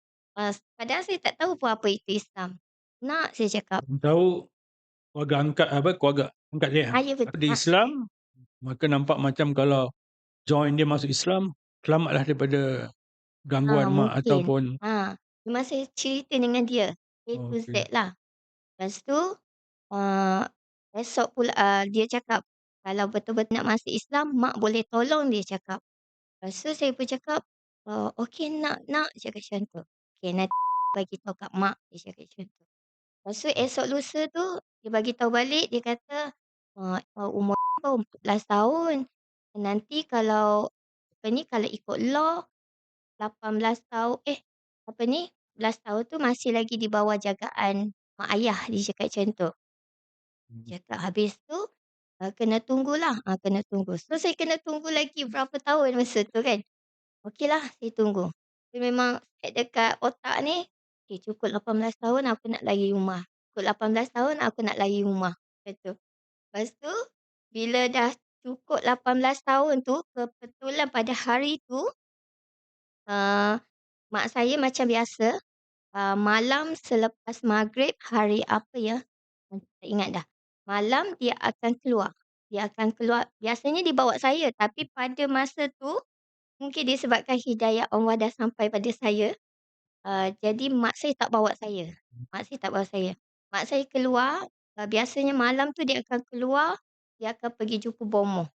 Padahal saya tak tahu pun apa itu Islam. "Nak," saya cakap. Tahu keluarga angkat keluarga angkat dia Ya di betul. Islam, maka nampak macam kalau join dia masuk Islam, selamatlah daripada gangguan mak Mungkin. ataupun Memang saya cerita dengan dia, A to okey. Z lah. Lepas tu, eee, esok pula, dia cakap, "Kalau betul-betul nak masuk Islam, mak boleh tolong," dia cakap. Lepas tu saya pun cakap, "Okey nak," cakap macam tu. "Okey nanti bagi tahu kat mak," dia cakap macam tu. Lepas tu esok lusa tu, dia bagi tahu balik, dia kata, "Umur baru 14 tahun, nanti kalau apa ni, kalau ikut law 18 tahun apa ni, 11 tahun tu masih lagi di bawah jagaan mak ayah," dia cakap macam tu. Cakap habis tu, kena tunggulah, kena tunggu. So saya kena tunggu lagi berapa tahun masa tu kan. Okeylah saya tunggu. Tapi memang set dekat otak ni, cukup 18 tahun aku nak lari rumah, cukup 18 tahun aku nak lari rumah, macam tu. Lepas tu, bila dah cukup 18 tahun tu, kebetulan pada hari tu, eee, mak saya macam biasa, malam selepas maghrib hari apa ya, tak ingat dah. Malam dia akan keluar. Dia akan keluar, biasanya dia bawa saya, tapi pada masa tu, mungkin disebabkan hidayah Allah dah sampai pada saya, jadi mak saya tak bawa saya. Mak saya tak bawa saya. Mak saya keluar, biasanya malam tu dia akan keluar, dia akan pergi jumpa bomoh.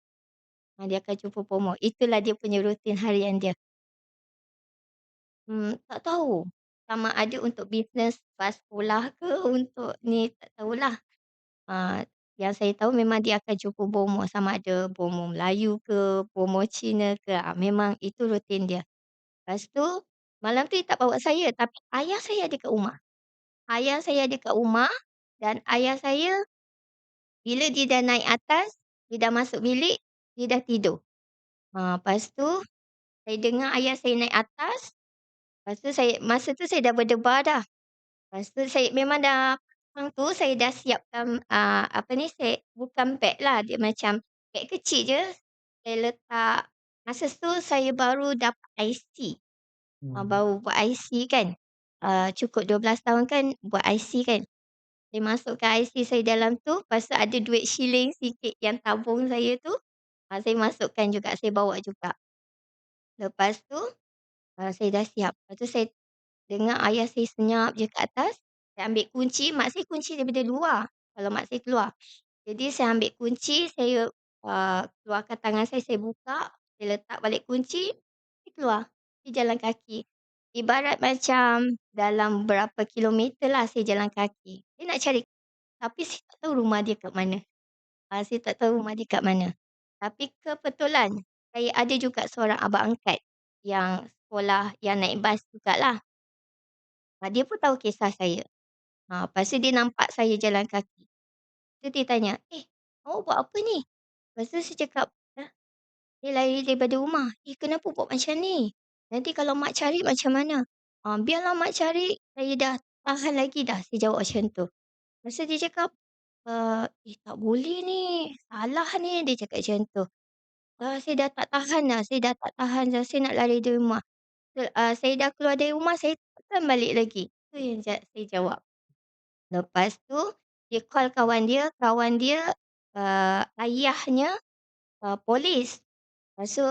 Dia akan jumpa bomoh. Itulah dia punya rutin harian dia. Tak tahu. Sama ada untuk bisnes pas sekolah ke untuk ni, tak tahulah. Yang saya tahu memang dia akan jumpa bomoh, sama ada bomoh Melayu ke, bomoh Cina ke, memang itu rutin dia. Lepas tu, malam tu dia tak bawa saya, tapi ayah saya ada kat rumah. Ayah saya ada kat rumah dan ayah saya bila dia dah naik atas, dia dah masuk bilik, dia dah tidur. Lepas tu saya dengar ayah saya naik atas, lepas tu masa tu saya dah berdebar dah. Lepas tu saya memang dah petang tu saya dah siapkan, apa ni, saya bukan beg lah, dia macam beg kecil je, saya letak masa tu saya baru dapat IC, baru buat IC kan, cukup 12 tahun kan buat IC kan. Saya masukkan IC saya dalam tu, lepas tu ada duit shilling sikit yang tabung saya tu, saya masukkan juga, saya bawa juga. Lepas tu, saya dah siap, lepas tu saya dengar ayah saya senyap je kat atas, saya ambil kunci, mak saya kunci daripada luar, kalau mak saya keluar. Jadi saya ambil kunci, saya, keluarkan tangan saya buka, saya letak balik kunci, saya keluar, saya jalan kaki. Ibarat macam dalam berapa kilometer lah saya jalan kaki. Saya nak cari, tapi saya tak tahu rumah dia kat mana. Saya tak tahu rumah dia kat mana. Tapi kebetulan, saya ada juga seorang abang angkat yang sekolah, yang naik bas jugalah. Dia pun tahu kisah saya. Lepas tu dia nampak saya jalan kaki. Tu dia tanya, awak buat apa ni?" Lepas tu saya cakap, saya lari daripada rumah." Kenapa buat macam ni? Nanti kalau mak cari macam mana?" Biarlah mak cari, saya dah tahan lagi dah." Saya jawab macam tu. Lepas tu dia cakap, tak boleh ni, salah ni." Dia cakap macam tu. Saya dah tak tahan dah, saya dah tak tahan dah, saya nak lari dari rumah. Saya dah keluar dari rumah, saya takkan balik lagi. Tu yang saya jawab. Lepas tu, dia call kawan dia, ayahnya, polis. Lepas tu,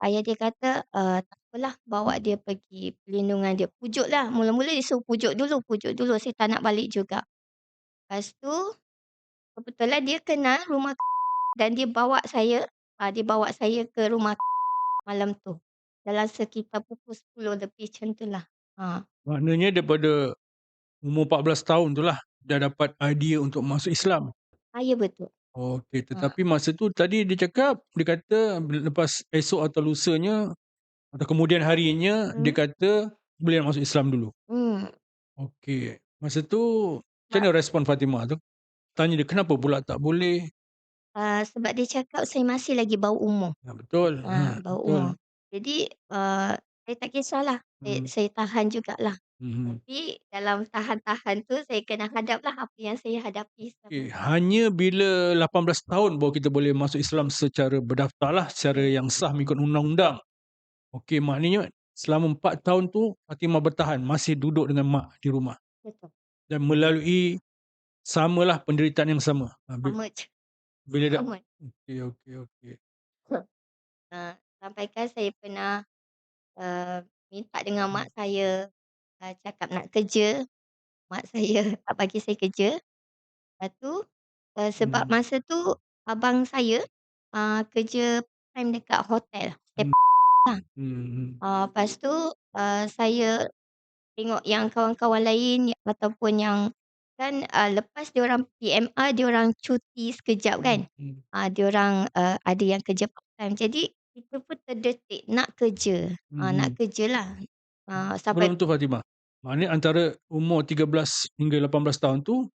ayah dia kata, "Tak apalah, bawa dia pergi perlindungan dia." Pujuklah, mula-mula dia suruh pujuk dulu, saya tak nak balik juga. Lepas tu, kebetulan dia kenal rumah dan dia bawa saya ke rumah malam tu. Dalam sekitar pukul 10 lebih macam tulah. Ha, Maknanya daripada umur 14 tahun tu lah, dah dapat idea untuk masuk Islam? ya betul. Okey, Ha, tetapi masa tu tadi dia cakap, dia kata lepas esok atau lusanya atau kemudian harinya, dia hmm, kata boleh nak masuk Islam dulu? hmm. Okey, masa tu macam Sebab, mana respon Fatimah tu? Tanya dia, "Kenapa pula tak boleh?" sebab dia cakap saya masih lagi bawah umur. Betul, Bawah betul. umur. Jadi, saya tak kisahlah, Hmm, saya tahan jugalah. mhm. Tapi dalam tahan-tahan tu saya kena hadaplah apa yang saya hadapi Okey, sekarang. hanya bila 18 tahun baru kita boleh masuk Islam secara berdaftarlah, secara Ya, yang sah mengikut undang-undang. Okey, maknanya selama 4 tahun tu Fatimah bertahan, masih duduk dengan mak di rumah betul. dan melalui samalah penderitaan yang sama. Sama je, Bila dah sama. okey, okey, okey. Sampaikan saya pernah, eee, minta dengan Hmm, mak saya, cakap nak kerja, mak saya tak bagi saya kerja. Lepas tu, sebab mhm, masa tu abang saya, kerja part-time dekat hotel, stay hmm, lah. mhm, Lepas tu, saya tengok yang kawan-kawan lain ataupun yang kan, lepas diorang PMR, diorang cuti sekejap hmm, kan. hmm, Diorang, ada yang kerja part-time. Jadi kita pun terdetik nak kerja, nak mhm. kerjalah. Sampai Sebelum tu Fatimah, maknanya antara umur 13 hingga 18 tahun tu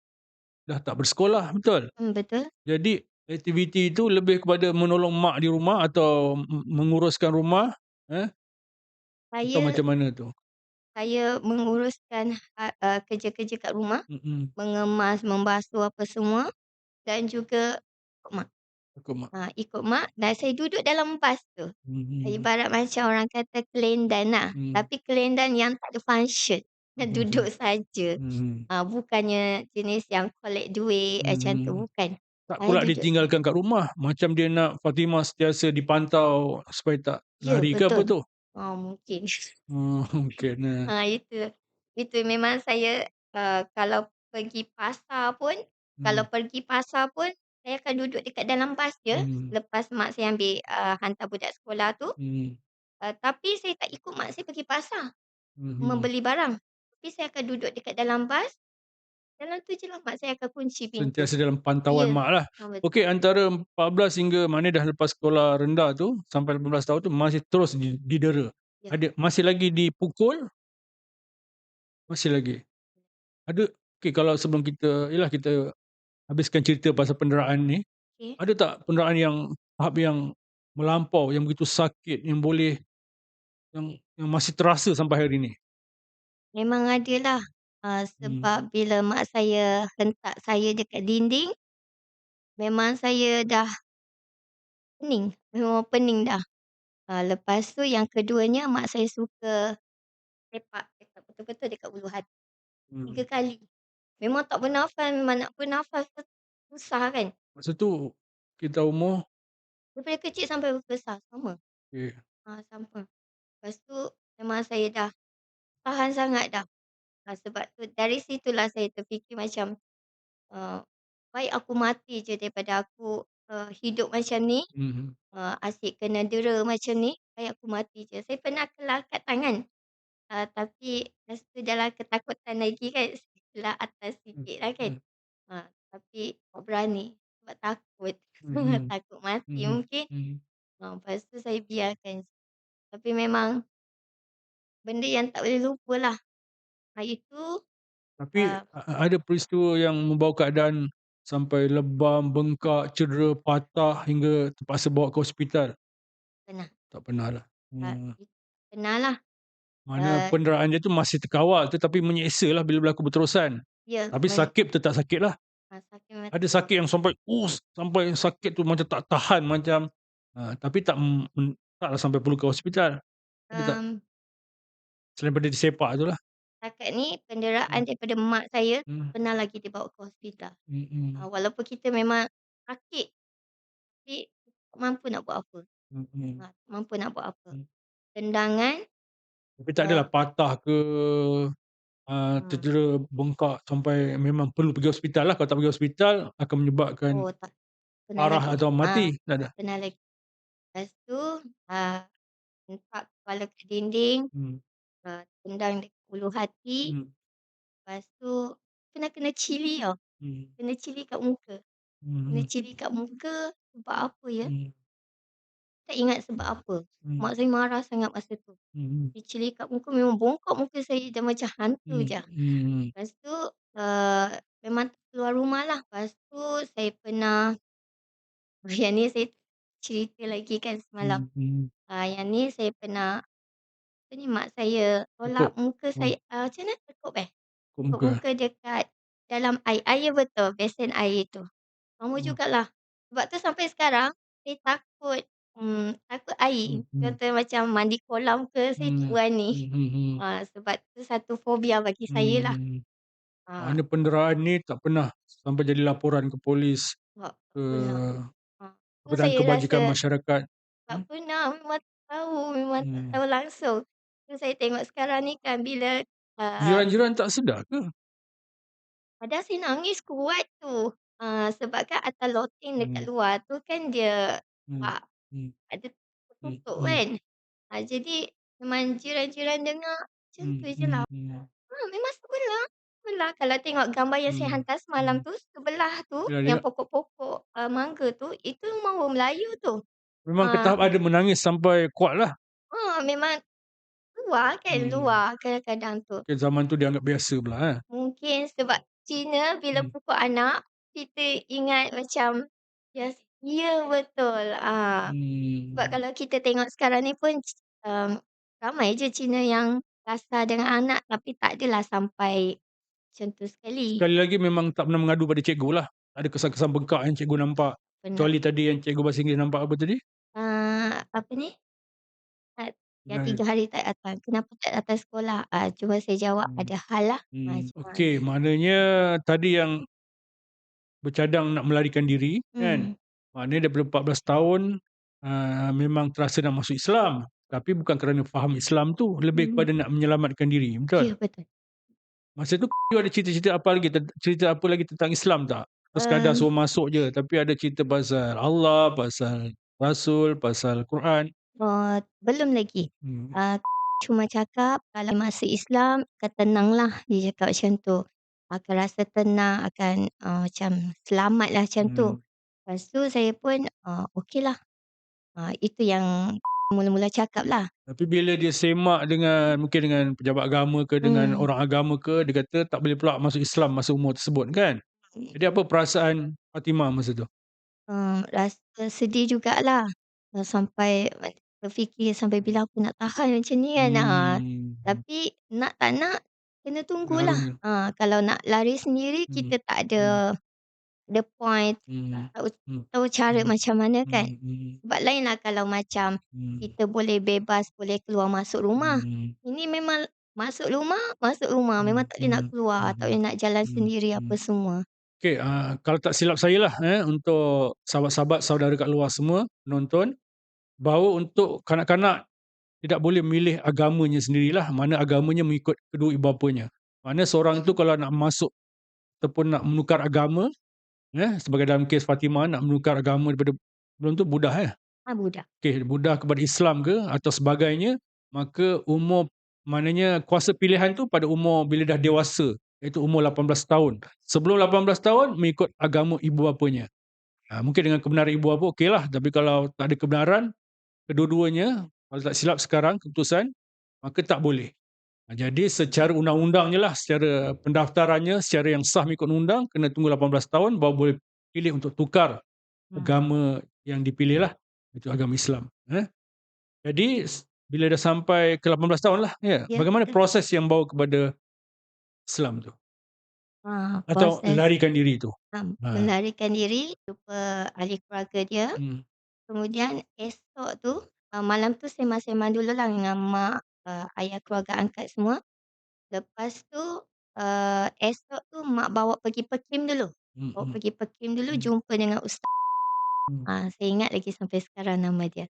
dah tak bersekolah, betul? betul. Jadi aktiviti itu lebih kepada menolong mak di rumah atau menguruskan rumah, eh, atau Saya macam mana tu? saya menguruskan, kerja-kerja kat rumah, Mhm, mengemas, membasuh apa semua dan juga ikut mak. ikut mak. Ikut mak dan saya duduk dalam bas tu. Mhm, Ibarat macam orang kata kelendan lah, mhm, tapi kelendan yang tak ada function, dan duduk mhm, saja. mhm, Bukannya jenis yang collect duit, macam tu, mhm. bukan. Tak Saya pula duduk saja. ditinggalkan kat rumah, macam dia nak Fatimah sentiasa dipantau supaya tak Ya, lari ke apa betul. tu? Mungkin. Oh, mungkin, Itu memang saya, kalau pergi pasar pun kalau mhm, pergi pasar pun, saya akan duduk dekat dalam bas je, mhm, lepas mak saya ambil, hantar budak sekolah tu, mhm, tapi saya tak ikut mak saya pergi pasar. mhm. Membeli barang. Tapi saya akan duduk dekat dalam bas, dalam tu je lah mak saya akan kunci pintu. Sentiasa dalam pantauan Ya, mak lah. betul. Okey, antara 14 hingga maknanya dah lepas sekolah rendah tu, sampai 18 tahun tu masih terus didera. Ya, Masih lagi dipukul? Masih lagi? Ada okey, kalau sebelum kita yalah kita habiskan cerita pasal penderaan ni, okey. ada tak penderaan yang tahap yang melampau, yang begitu sakit, yang boleh yang masih terasa sampai hari ni? Memang adalah, Hmm, sebab bila mak saya hentak saya dekat dinding, memang saya dah pening, memang pening dah. Lepas tu yang keduanya mak saya suka tepak betul-betul dekat ulu hati, 3 hmm. kali. Memang tak bernafas, memang nak bernafas tu susah kan. Masa tu kita umur Daripada kecil sampai besar sama. okey, Sama. Lepas tu memang saya dah tahan sangat dah. Sebab tu dari situlah saya terfikir macam, eee, baik aku mati je daripada aku, hidup macam ni, mhm, asyik kena dera macam ni, baik aku mati je. Saya pernah kelar kat tangan, tapi masa tu dalam ketakutan lagi kan, saya kelar atas hmm, sikit lah kan. hmm, Tapi tak berani sebab takut, mhm, takut mati mhm, mungkin. mhm. Lepas tu saya biarkan je. Tapi memang benda yang tak boleh lupalah. Itu, Tapi eee, ada peristiwa yang membawa keadaan sampai lebam, bengkak, cedera, patah hingga terpaksa bawa ke hospital? pernah, Tak pernah lah. pernahlah, Mana eee, penderahan dia tu masih terkawal tetapi menyeksalah bila berlaku berterusan. ya Tapi sakit tetap sakitlah. sakit memang Ada tak sakit yang sampai sampai sakit tu macam tak tahan macam tapi taklah sampai perlu ke hospital. Ada tak? mmm, Selain daripada disepak tu lah. setakat ni penderaan Hmm, daripada mak saya hmm, pernah lagi dibawa ke hospital. mhm. Walaupun kita memang sakit, tapi tak mampu nak buat apa. Mhm. Tak mampu nak buat apa. Hmm. Tendangan, Tapi tak eee, adalah patah ke, hmm, tercedera, bengkak sampai memang perlu pergi hospital lah. Kalau tak pergi hospital akan menyebabkan oh tak pernah parah lagi. atau mati, tak ada? Tak pernah lagi. Lepas tu, ah, hentak kepala ke dinding, Hmm. tendang dekat ulu hati, Hmm. lepas tu pernah kena cili tau, Hmm. kena cili kat muka. Kena Mhm. cili kat muka sebab apa ya, Hmm. tak ingat sebab apa. Hmm. Mak saya marah sangat masa tu. Mhm. Dicili kat muka memang bongkok muka saya dah macam hantu Hmm. je. Mhm. Lepas tu, memang tak keluar rumah lah. Lepas tu saya pernah yang ni saya cerita lagi kan semalam. Mhm. Mhm. Yang ni saya pernah apa ni, mak saya tolak Tekuk. muka Oh, saya, macam mana tekuk eh? tekuk Tekuk muka. muka dekat dalam air. Air betul, besen air tu. Lama Oh. jugalah. Sebab tu sampai sekarang saya takut, takut air. Mhm. Contoh macam mandi kolam ke, saya tak Hmm. berani. Mhm. Mhm. Sebab tu satu fobia bagi saya lah. Hmm. Ah, Maknanya penderaan ni tak pernah sampai jadi laporan ke polis, tak ke pernah. Tu Badan saya Kebajikan rasa Masyarakat? tak Hmm? pernah, memang tak tahu, memang tak Hmm. tahu langsung. Tu saya tengok sekarang ni kan bila, ah, Jiran-jiran tak sedar ke? padahal saya nangis kuat tu. Sebab kan atas loteng dekat Hmm. luar tu kan dia, Hmm. ah, Hmm. ada Hmm. tutup Hmm. kan. Jadi memang jiran-jiran dengar macam Hmm. tu je Hmm. lah. Hmm. Memang sebelah, sebelah. Kalau tengok gambar yang saya Hmm. hantar semalam Hmm. tu, sebelah tu Yalah dia yang pokok-pokok, mangga tu, itu memang orang Melayu tu. memang ke Ah tahap ada menangis sampai kuatlah. memang luar kan, Hmm. luar kadang-kadang tu. Mungkin zaman tu dianggap biasa pula, Mungkin sebab Cina bila Hmm. pukul anak, kita ingat macam, yes, ya betul. Sebab Hmm. kalau kita tengok sekarang ni pun, um, ramai je Cina yang kasar dengan anak, tapi tak adalah sampai macam tu sekali. Sekali lagi memang tak pernah mengadu pada cikgu lah. Ada kesan-kesan bengkak yang cikgu nampak. Pernah. Kecuali tadi yang cikgu bahasa Inggeris nampak apa tadi? Apa ni, yang Nah, 3 hari tak datang, kenapa tak datang sekolah? Cuma saya jawab, hmm. "Ada hal lah." Hmm. Cuma Okey, maknanya tadi yang bercadang nak melarikan diri kan, hmm, maknanya daripada 14 tahun, memang terasa nak masuk Islam, tapi bukan kerana faham Islam tu, lebih hmm, kepada nak menyelamatkan diri, betul? ya betul. Masa tu you ada cerita-cerita apa lagi cerita apa lagi tentang Islam tak? Atau sekadar Mmm, suruh masuk je, tapi ada cerita pasal Allah, pasal Rasul, pasal Quran? belum lagi. Hmm. Cuma cakap kalau masuk Islam akan tenanglah, dia cakap macam tu. Akan rasa tenang, akan, macam selamatlah macam tu. Hmm. Lepas tu saya pun, okeylah. Itu yang mula-mula cakap lah. Tapi bila dia semak dengan mungkin dengan pejabat agama ke, dengan Hmm. orang agama ke, dia kata tak boleh pula masuk Islam masa umur tersebut kan? Jadi apa perasaan Fatimah masa tu? Rasa sedih jugalah, sampai terfikir sampai bila aku nak tahan macam ni kan. Hmm. Tapi nak tak nak kena tunggulah. Pengaruhnya. Kalau nak lari sendiri Hmm. kita tak Hmm. ada point, Hmm. tak tahu Hmm. tahu cara Hmm. macam mana kan. Hmm. Hmm. Sebab lainlah kalau macam Hmm. kita boleh bebas, boleh keluar masuk rumah. Hmm. Ini memang masuk rumah, memang Hmm. tak boleh nak Hmm. keluar, tak Hmm. boleh nak jalan Hmm. sendiri apa Hmm. semua. Okey, kalau tak silap saya lah, untuk sahabat-sahabat, saudara kat luar semua, penonton, bahawa untuk kanak-kanak tidak boleh memilih agamanya sendirilah, mana agamanya mengikut kedua ibu bapanya. Mana seorang tu kalau nak masuk ataupun nak menukar agama, sebagai dalam kes Fatimah nak menukar agama daripada sebelum tu Buddha, Budak. okey, Buddha kepada Islam ke atau sebagainya, maka umur maknanya kuasa pilihan tu pada umur bila dah dewasa, iaitu umur 18 tahun. Sebelum 18 tahun mengikut agama ibu bapanya. Mungkin dengan kebenaran ibu bapa okeylah, tapi kalau tak ada kebenaran kedua-duanya, kalau tak silap sekarang keputusan, maka tak boleh. Jadi secara undang-undangnya lah, secara pendaftarannya, secara yang sah mengikut undang, kena tunggu 18 tahun baru boleh pilih untuk tukar Hmm. agama yang dipilih lah, itu agama Islam. Jadi bila dah sampai ke 18 tahun lah, ya, Ya bagaimana betul. proses yang bawa kepada Islam tu? Atau Proses, larikan diri tu? Ha. melarikan diri, jumpa ahli keluarga dia, Hmm. kemudian esok tu, malam tu sembang-sembang dululah dengan mak, ayah keluarga angkat semua. Lepas tu, esok tu mak bawa pergi Pekim dulu, Hmm. bawa Hmm. pergi Pekim dulu Hmm. jumpa dengan ustaz. Hmm. Saya ingat lagi sampai sekarang nama dia.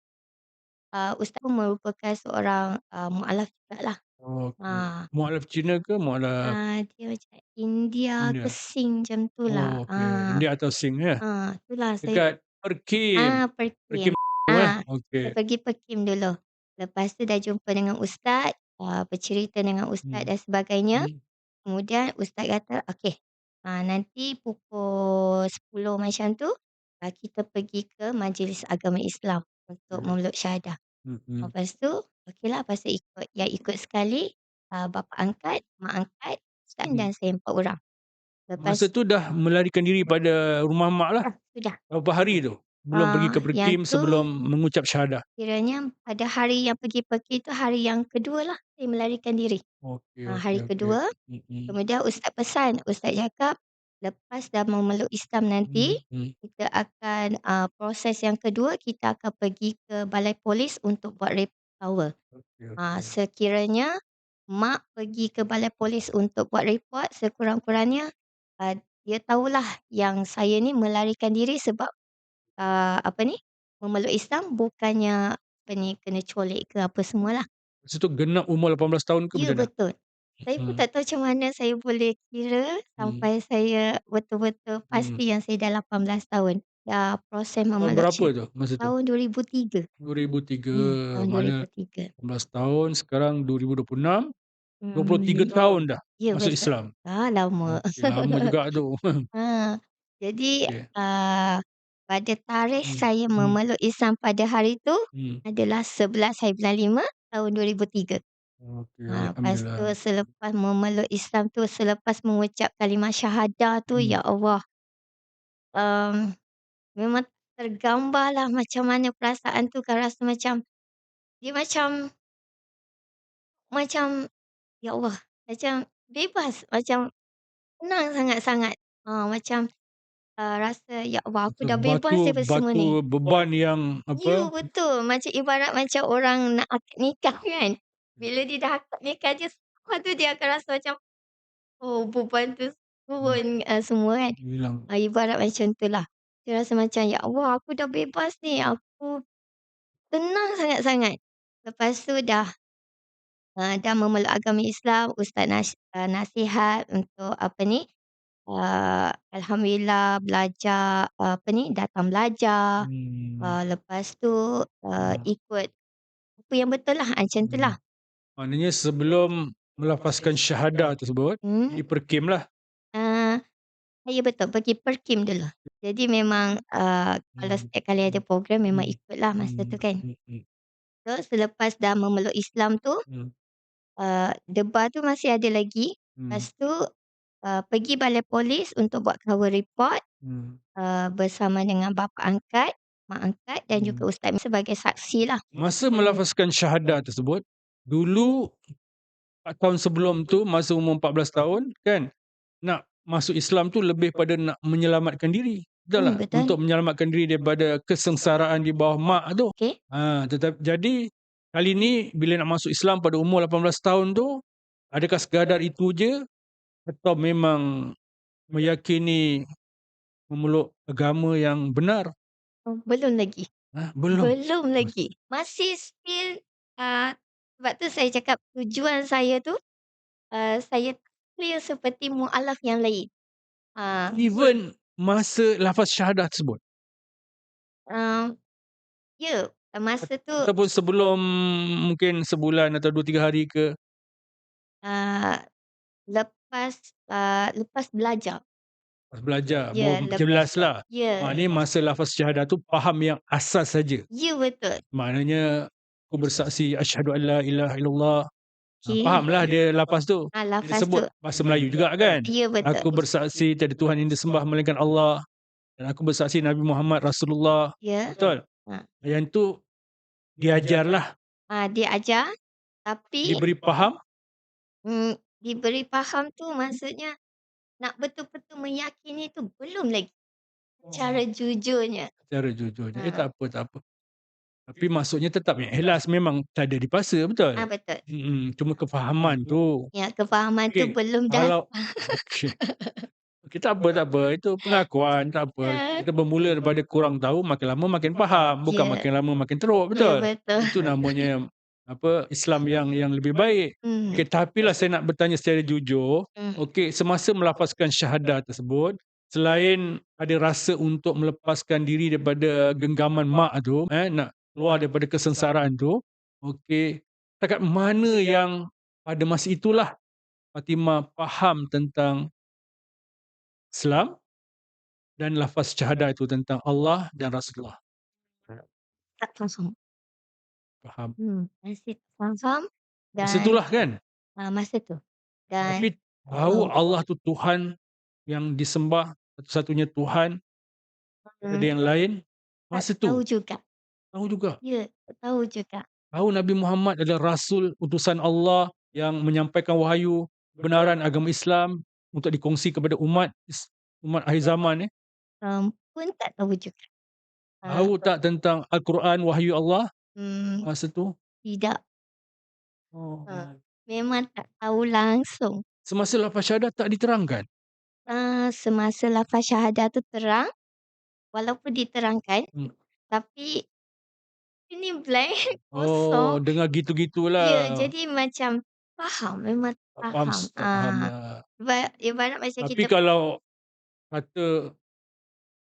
ustaz pun merupakan seorang, mualaf jugalah. Okey. Ha, Mualaf Cina ke mualaf dia macam India ke India? Sing macam tu lah. Okey, India atau Sing ya? Itulah saya Dekat Perkim. Perkim. Perkim tu Saya okey. pergi Perkim dulu. Lepas tu dah jumpa dengan ustaz, bercerita dengan ustaz Hmm, dan sebagainya. hmm, Kemudian ustaz kata, "Okey, nanti pukul 10 macam tu, kita pergi ke Majlis Agama Islam untuk okey. memeluk syahadah." Mhm, Lepas tu, okeylah lepas tu ikut. Yang ikut sekali, bapa angkat, mak angkat, ustaz mhm. dan saya 4 orang. Masa Lepas tu dah melarikan diri pada rumah mak lah? sudah. Berapa hari tu? Belum pergi ke Yang Perkim tu sebelum mengucap syahadah? kiranya pada hari yang pergi Peki tu hari yang kedua lah saya melarikan diri. Okey okey Hari okey. kedua, Mhm, kemudian ustaz pesan, ustaz cakap, "Lepas dah memeluk Islam nanti, mhm, mhm. kita akan, proses yang kedua kita akan pergi ke balai polis untuk buat report awal." Okey okey. Sekiranya mak pergi ke balai polis untuk buat report, sekurang-kurangnya, dia tahulah yang saya ni melarikan diri sebab, apa ni, memeluk Islam bukannya apa ni, kena colek ke apa semualah. Masa tu genap umur 18 tahun ke Ya, macam mana? betul. Saya pun Mhm, tak tahu macam mana saya boleh kira mhm, sampai saya betul-betul mhm. pasti yang saya dah 18 tahun. Dah proses Tahun memeluk berapa tu masa tu? tahun 2003. 2003, Tahun mana 2003. 18 tahun, sekarang 2026, 23 Hmm, tahun dah ya masuk betul. Islam. Lama. Okey, lama juga tu. Ha, jadi, Okey. pada tarikh Hmm, saya hmm, memeluk Islam pada hari itu hmm. adalah 11/5 tahun 2003. Okey, Lepas tu alhamdulillah. selepas memeluk Islam tu, selepas mengucap kalimah syahadah tu, Hmm. ya Allah, mmm, memang tergambarlah macam mana perasaan tu kan rasa macam dia macam macam, ya Allah, macam bebas, macam senang sangat-sangat. Macam, rasa, ya Allah aku Macam dah bebas batu daripada semua batu ni. beban yang Ya, apa, betul. Macam ibarat macam orang nak akad nikah kan. Bila dia dah akad nikah je, lepas tu dia akan rasa macam, oh beban tu hmm, turun, semua kan. hilang. Ibarat macam tu lah. Dia rasa macam, ya Allah aku dah bebas ni, aku tenang sangat-sangat. Lepas tu dah memeluk agama Islam, ustaz nasihat untuk apa ni, alhamdulillah belajar, apa ni, datang belajar, Hmm, lepas tu, hmm, ikut apa yang betul lah, macam tu hmm. lah. Maknanya sebelum melafazkan syahadah tersebut, Hmm, pergi Perkim lah. eee, ya betul, pergi Perkim dulu. Jadi memang, kalau Hmm, setiap kali ada program memang hmm, ikutlah masa tu hmm, kan. hmm, hmm, So, selepas dah memeluk Islam tu, hmm, debar tu masih ada lagi. hmm, Lepas tu, pergi balai polis untuk buat cover report, hmm, bersama dengan bapa angkat, mak angkat dan juga hmm. ustaz sebagai saksilah. Masa melafazkan syahadah tersebut, dulu 4 tahun sebelum tu, masa umur 14 tahun kan, nak masuk Islam tu lebih pada nak menyelamatkan diri, betul tak? Betul. Untuk menyelamatkan diri daripada kesengsaraan di bawah mak tu. Okey. Jadi kali ni bila nak masuk Islam pada umur 18 tahun tu, adakah sekadar itu je atau memang meyakini memeluk agama yang benar? Belum lagi. Belum? Belum lagi. Masih still, sebab tu saya cakap tujuan saya tu, saya clear seperti mualaf yang lain. Even masa lafaz syahadah tersebut? Eee, ya, masa tu, Ataupun sebelum mungkin sebulan atau 2 3 hari ke? eee, lepas, lepas belajar. Pas belajar, Ya, jelaslah. ya, Maknanya masa lafaz syahadah tu faham yang asas saja. ya betul. Maknanya aku bersaksi asyhadu an la ilaha illallah. Okey. Fahamlah dia lafaz tu. Dia Lafaz tu, sebut bahasa Melayu juga kan. ya betul. Aku bersaksi tiada Tuhan yang disembah melainkan Allah dan aku bersaksi Nabi Muhammad Rasulullah. Ya. Betul? Ha, Yang tu diajarlah, dia ajar tapi, diberi faham diberi faham tu maksudnya nak betul-betul meyakini tu belum lagi, cara jujurnya. secara jujurnya. Ha, Tak apa tak apa. Tapi maksudnya tetap yang ikhlas memang tak ada dipaksa, betul? betul. Cuma kefahaman tu. Ya, kefahaman tu Okey, belum dah. kalau okey, Okey, tak apa, itu pengakuan, tak apa. Ya, Kita bermula daripada kurang tahu, makin lama makin faham, bukan ya, makin lama makin teruk, ya betul? betul. Itu namanya, Islam yang lebih baik. Hmm, Okey, tapilah saya nak bertanya secara jujur, hmm. okey, semasa melafazkan syahadah tersebut, selain ada rasa untuk melepaskan diri daripada genggaman mak tu, nak keluar daripada kesengsaraan tu, okey, setakat mana yang pada masa itulah Fatimah faham tentang Islam dan lafaz syahadah itu tentang Allah dan Rasulullah. Tak faham. Faham. Masih tak faham Masa dan, itulah kan, masa tu dan tapi tahu tahu. Allah tu Tuhan yang disembah, satu-satunya Tuhan, tak ada Mmm, yang lain, tak masa tahu tu juga. tahu juga. Ya, tak tahu juga. Tahu Nabi Muhammad adalah rasul utusan Allah yang menyampaikan wahyu kebenaran agama Islam untuk dikongsi kepada umat akhir zaman ni. Pun tak tahu juga. Tahu tak tentang Al-Quran wahyu Allah Mmm, masa tu? tidak. Oh. Memang tak tahu langsung. Semasa lafaz syahadah tak diterangkan? Semasa lafaz syahadah tu terang, walaupun diterangkan, Hmm. tapi ini blank, Oh, kosong. dengar Ya, gitu-gitulah. jadi macam faham, memang Tak faham faham. tak fahamlah. Ibarat macam Tapi kita. kalau kata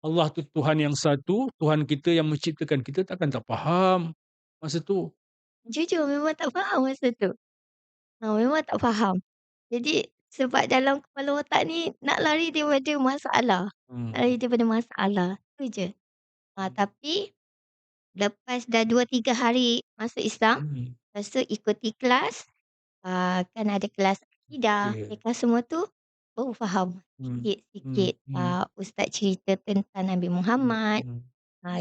Allah tu Tuhan yang satu, Tuhan kita yang menciptakan kita, takkan tak faham masa tu. Jujur memang tak faham masa tu. Memang tak faham. Jadi sebab dalam kepala otak ni nak lari daripada masalah, nak Hmm. lari daripada masalah, tu je. Tapi lepas dah 2 3 hari masuk Islam, Hmm. lepas tu ikuti kelas, kan ada kelas akidah, Okey. kelas semua tu, baru faham Hmm. Hmm. sikit-sikit. Hmm. Ustaz cerita tentang Nabi Muhammad, Hmm.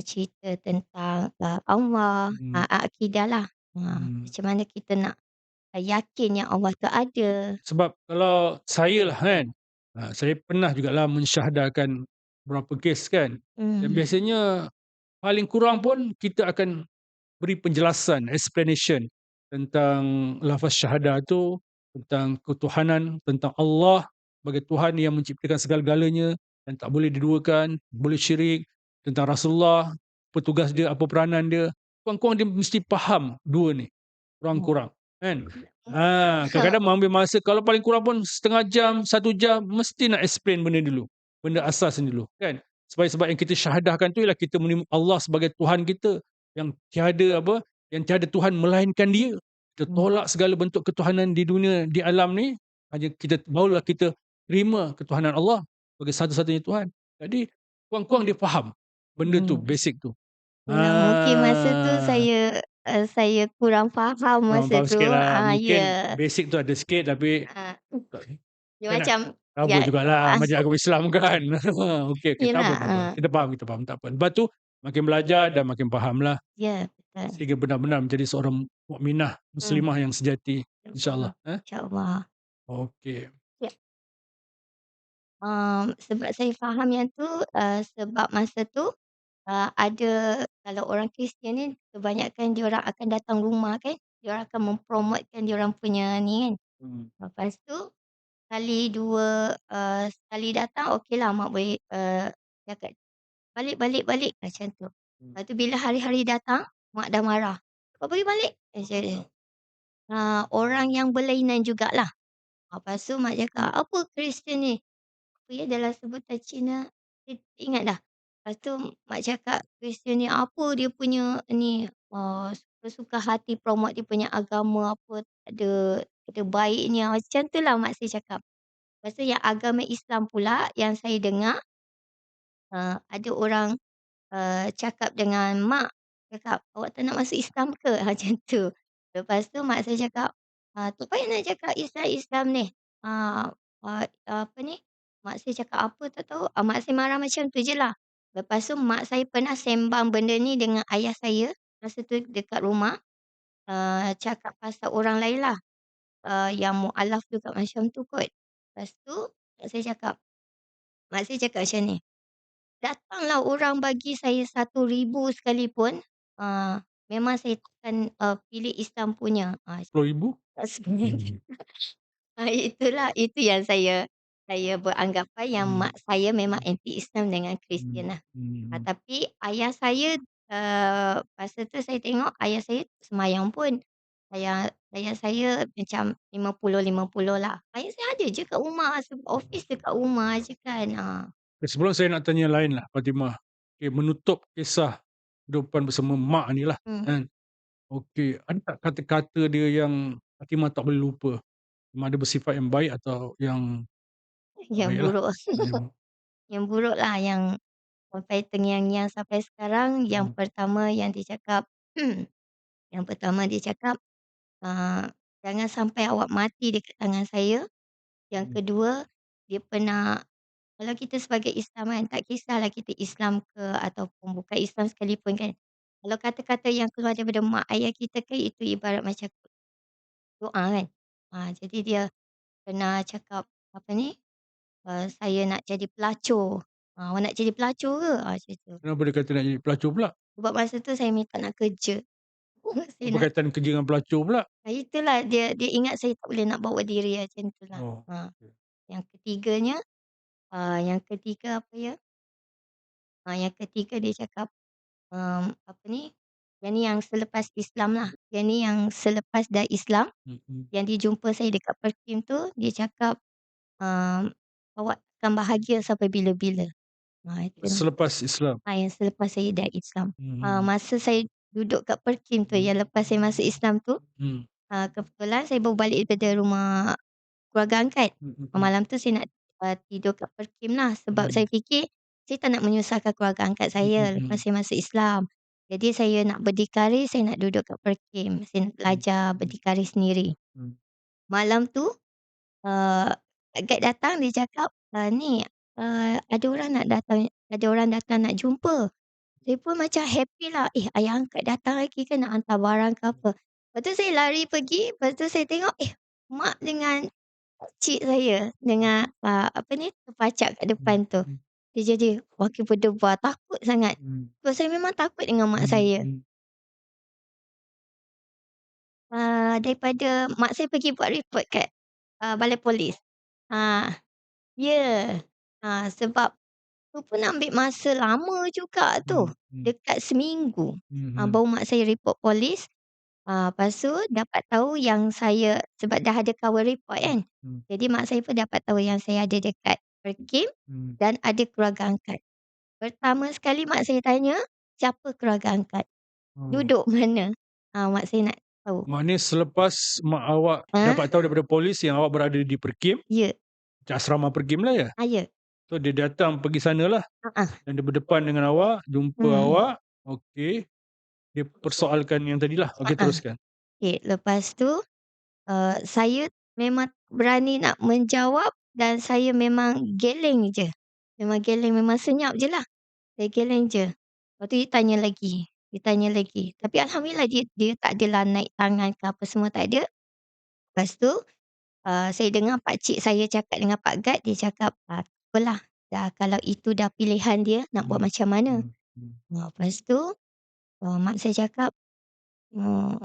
cerita tentang, Allah, Hmm. akidah lah. Hmm. Macam mana kita nak yakin yang Allah tu ada. Sebab kalau saya lah kan, saya pernah jugalah mensyahadahkan beberapa kes kan, dan Mmm, biasanya paling kurang pun kita akan beri penjelasan, explanation tentang lafaz syahadah tu, tentang ketuhanan, tentang Allah sebagai Tuhan yang menciptakan segala-galanya dan tak boleh diduakan, boleh syirik, tentang Rasulullah, petugas dia, apa peranan dia. Kurang-kurang dia mesti faham dua ni, kurang-kurang, kan? Kadang-kadang mengambil masa, kalau paling kurang pun setengah jam, 1 jam, mesti nak explain benda dulu, benda asas ni dulu, kan? Sebab yang kita syahadahkan tu ialah kita menerima Allah sebagai Tuhan kita, yang tiada yang tiada Tuhan melainkan Dia. Kita tolak segala bentuk ketuhanan di dunia, di alam ni, hanya kita barulah kita terima ketuhanan Allah sebagai satu-satunya Tuhan. Jadi kurang-kurang dia faham benda tu, mmm. basic tu. Itulah mungkin masa tu Ah, saya kurang faham Kurang masa faham tu. sikitlah, mungkin Ya. basic tu ada sikit tapi Ah, tak dia kan nak macam cover ya, jugalah macam agama Islam kan. Okey, okey, tak apa yelah, tak apa. Kita faham, tak apa. Lepas tu makin belajar dan makin fahamlah. ya betul. Sehingga benar-benar menjadi seorang mukminah, Mmm, muslimah yang sejati, InsyaAllah, insya-Allah, eh. insyaAllah. Okey. Ya, sebab saya faham yang tu, sebab masa tu, ada kalau orang Kristian ni kebanyakan diorang akan datang rumah kan, diorang akan mempromotkan diorang punya ni kan. Hmm. Lepas tu sekali, 2, sekali datang okeylah mak boleh, cakap, "Balik balik balik," macam tu. Hmm. Lepas tu bila hari-hari datang, mak dah marah, "Kau pergi balik," macam tu. Orang yang berlainan jugalah. Lepas tu mak cakap, "Apa Kristian ni?" Apa ya dalam sebutan Cina, saya tak ingat dah. Lepas tu mak cakap, "Kristian ni apa dia punya ni, suka-suka hati promote dia punya agama apa, ada baiknya." Macam tu lah mak saya cakap. Lepas tu yang agama Islam pula yang saya dengar, ada orang, cakap dengan mak, cakap, "Awak tak nak masuk Islam ke?" Macam tu. Lepas tu mak saya cakap, "Tak payah nak cakap Islam-Islam ni." Ah, apa ni, mak saya cakap apa tak tahu, mak saya marah macam tu je lah. Lepas tu mak saya pernah sembang benda ni dengan ayah saya, masa tu dekat rumah, cakap pasal orang lain lah, yang mualaf juga macam tu kot. Lepas tu mak saya cakap macam ni, "Datanglah orang bagi saya 1,000 sekalipun, memang saya takkan, pilih Islam punya." 10,000? Sebenarnya itulah, itu yang saya saya beranggapan yang mak saya memang anti Islam dengan mmm, Kristian lah. mhm. Tapi ayah saya, masa tu saya tengok ayah saya sembahyang pun. Ayah saya macam 50-50 lah. Ayah saya ada je kat rumah, sebab office dekat rumah je kan. Sebelum saya nak tanya lain lah Fatimah, okey menutup kisah kehidupan bersama mak ni lah, Hmm, kan. Okey, ada tak kata-kata dia yang Fatimah tak boleh lupa? Sama ada bersifat yang baik atau yang tak yang baiklah? buruk. Yang Yang buruk lah yang sampai terngiang-ngiang sampai sekarang. Yang mmm, pertama yang dia cakap, yang pertama dia cakap, "Jangan sampai awak mati dekat tangan saya." Yang mhm. kedua, dia pernah, kalau kita sebagai Islam kan, tak kisahlah kita Islam ke ataupun bukan Islam sekalipun kan, kalau kata-kata yang keluar daripada mak ayah kita kan itu ibarat macam doa kan. Jadi dia pernah cakap apa ni, "Saya nak jadi pelacur." "Awak nak jadi pelacur ke?" Macam tu. Kenapa dia kata nak jadi pelacur pula? Sebab masa tu saya minta nak kerja. Saya Apa nak, kaitan kerja dengan pelacur pula? itulah dia dia ingat saya tak boleh nak bawa diri macam tulah. Oh, okey. Yang ketiganya, yang ketiga apa ya, yang ketiga dia cakap, apa ni, yang ni yang selepas Islam lah, yang ni yang selepas dah Islam, Mhm. yang dia jumpa saya dekat Perkim tu, dia cakap, "Awak akan bahagia sampai bila-bila." Itulah. Selepas Islam? Yang selepas saya dah Islam. Mhm, Masa saya duduk kat Perkim tu, yang lepas saya masuk Islam tu, mhm, kebetulan saya baru balik daripada rumah keluarga angkat. mhm, Malam tu saya nak, tidur kat Perkim lah, sebab saya mhm, fikir saya tak nak menyusahkan keluarga angkat mhm, saya lepas mhm, saya masuk Islam. Jadi saya nak berdikari, saya nak duduk kat Perkim, saya nak mhm, belajar mhm, berdikari sendiri. mhm. Malam tu, eee, guide datang dia cakap, "Ni, ada orang datang nak jumpa." Saya pun macam happy lah, ayah angkat datang lagi kan nak hantar barang ke apa. Lepas tu saya lari pergi, lepas tu saya tengok, mak dengan cik saya dengan, apa ni, terpacak kat Mhm, depan tu. mhm, Dia jadi makin berdebar, takut sangat. mhm, Sebab saya memang takut dengan mak mhm, saya. mhm. Daripada mak saya pergi buat report kat, balai polis. Ha, ya. Sebab tu pun ambil masa lama juga tu, Mhm, mhm, dekat seminggu. mhm, Baru mak saya report polis. Lepas tu dapat tahu yang saya, sebab dah ada cover report mhm, kan. mhm, Jadi mak saya pun dapat tahu yang saya ada dekat Perkim mhm. dan ada keluarga angkat. Pertama sekali mak saya tanya, "Siapa keluarga angkat? Oh, Duduk mana?" Mak saya nak tahu. maknanya selepas mak awak Ah, dapat tahu daripada polis yang awak berada di Perkim, ya. macam asrama Perkim lah ya? Ya. So dia datang pergi sanalah Heeh. dan dia berdepan dengan awak, jumpa Hmm. awak, okey, dia persoalkan yang tadilah. Okey Heeh. teruskan. Okey, lepas tu, saya memang berani nak menjawab dan saya memang geleng je. Memang geleng, memang senyap je lah. Saya geleng je. Lepas tu dia tanya lagi. Tapi alhamdulillah dia dia tak adalah naik tangan ke apa semua, tak ada. Lepas tu, saya dengar pakcik saya cakap dengan Pak Guard, dia cakap, "Apalah, dah kalau itu dah pilihan dia, nak buat Mhm, macam mana?" mhm, mhm. Lepas tu, mak saya cakap, "Oh,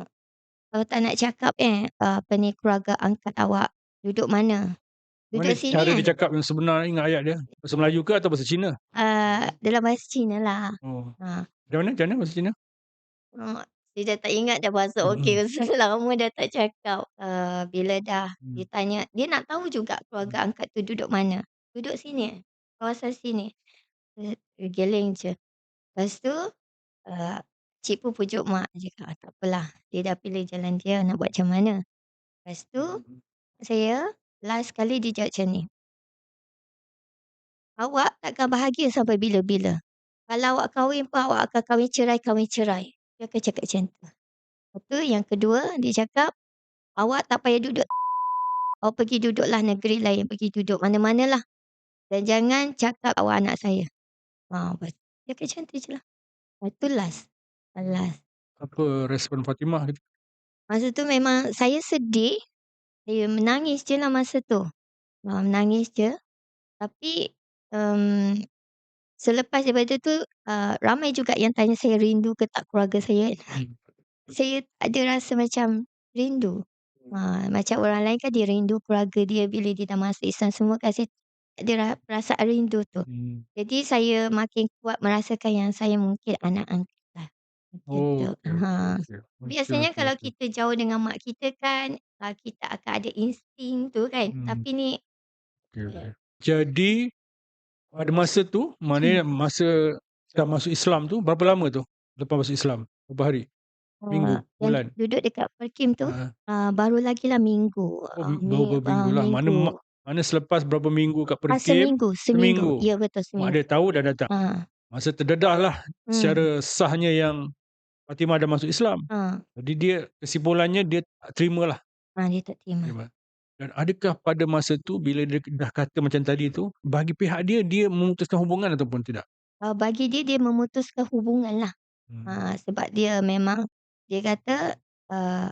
kalau tak nak cakap apa ni, keluarga angkat awak duduk mana? Mana Duduk sini cara kan?" dia cakap yang sebenar, ingat ayat dia? Bahasa Melayu ke atau bahasa Cina? Dalam bahasa Cina lah. Oh, Ha. macam mana bahasa Cina? Oh, saya dah tak ingat dah bahasa okey, Mhm, pasal lama dah tak cakap. Bila dah mhm, ditanya, dia nak tahu juga mhm, keluarga angkat tu duduk mana. "Duduk sini, kawasan sini." Geleng je. Lepas tu, cik pun pujuk mak, dia cakap, "Tak apalah, dia dah pilih jalan dia, nak buat macam mana." Lepas tu, mhm. saya last kali dia jawab macam ni, "Awak takkan bahagia sampai bila-bila. Kalau awak kahwin pun awak akan kahwin cerai, kahwin cerai." Dia akan cakap macam tu. Lepas tu yang kedua, dia cakap, "Awak tak payah duduk, awak pergi duduklah negeri lain, pergi duduk mana-manalah dan jangan cakap awak anak saya." Bas dia cakap macam tu je lah. Itu last, last. Apa respon Fatimah gitu? Masa tu memang saya sedih, saya menangis je lah masa tu. Menangis je, tapi, mmm, selepas daripada tu, ramai juga yang tanya saya rindu ke tak keluarga saya kan. Mhm, Saya ada rasa macam rindu. Macam orang lain kan dia rindu keluarga dia bila dia dah masuk Islam semua kan, saya ada perasaan rindu tu. Hmm. Jadi saya makin kuat merasakan yang saya mungkin anak angkat lah, macam tu. Okey okey Ha. okey. Okey Biasanya okey kalau okey. kita jauh dengan mak kita kan, kita akan ada insting tu kan, Hmm, tapi ni okey okey. Jadi, pada masa tu, maknanya masa dah masuk Islam tu, berapa lama tu lepas masuk Islam? Berapa hari? Minggu? yang Bulan? duduk dekat Perkim tu, Heeh. baru lagilah minggu, Oh, baru berapa minggu lah. Mana minggu. mana selepas berapa minggu kat Perkim, Seminggu seminggu. seminggu, Ya betul mak seminggu. dia tahu dah datang. Ha, Masa terdedahlah hmm, secara sahnya yang Fatimah dah masuk Islam. ha, Jadi dia kesimpulannya dia tak terimalah, dia tak terima. terima. Dan adakah pada masa tu bila dia dah kata macam tadi tu, bagi pihak dia, dia memutuskan hubungan ataupun tidak? Bagi dia, dia memutuskan hubungan lah. Hmm. Sebab dia memang dia kata, eee,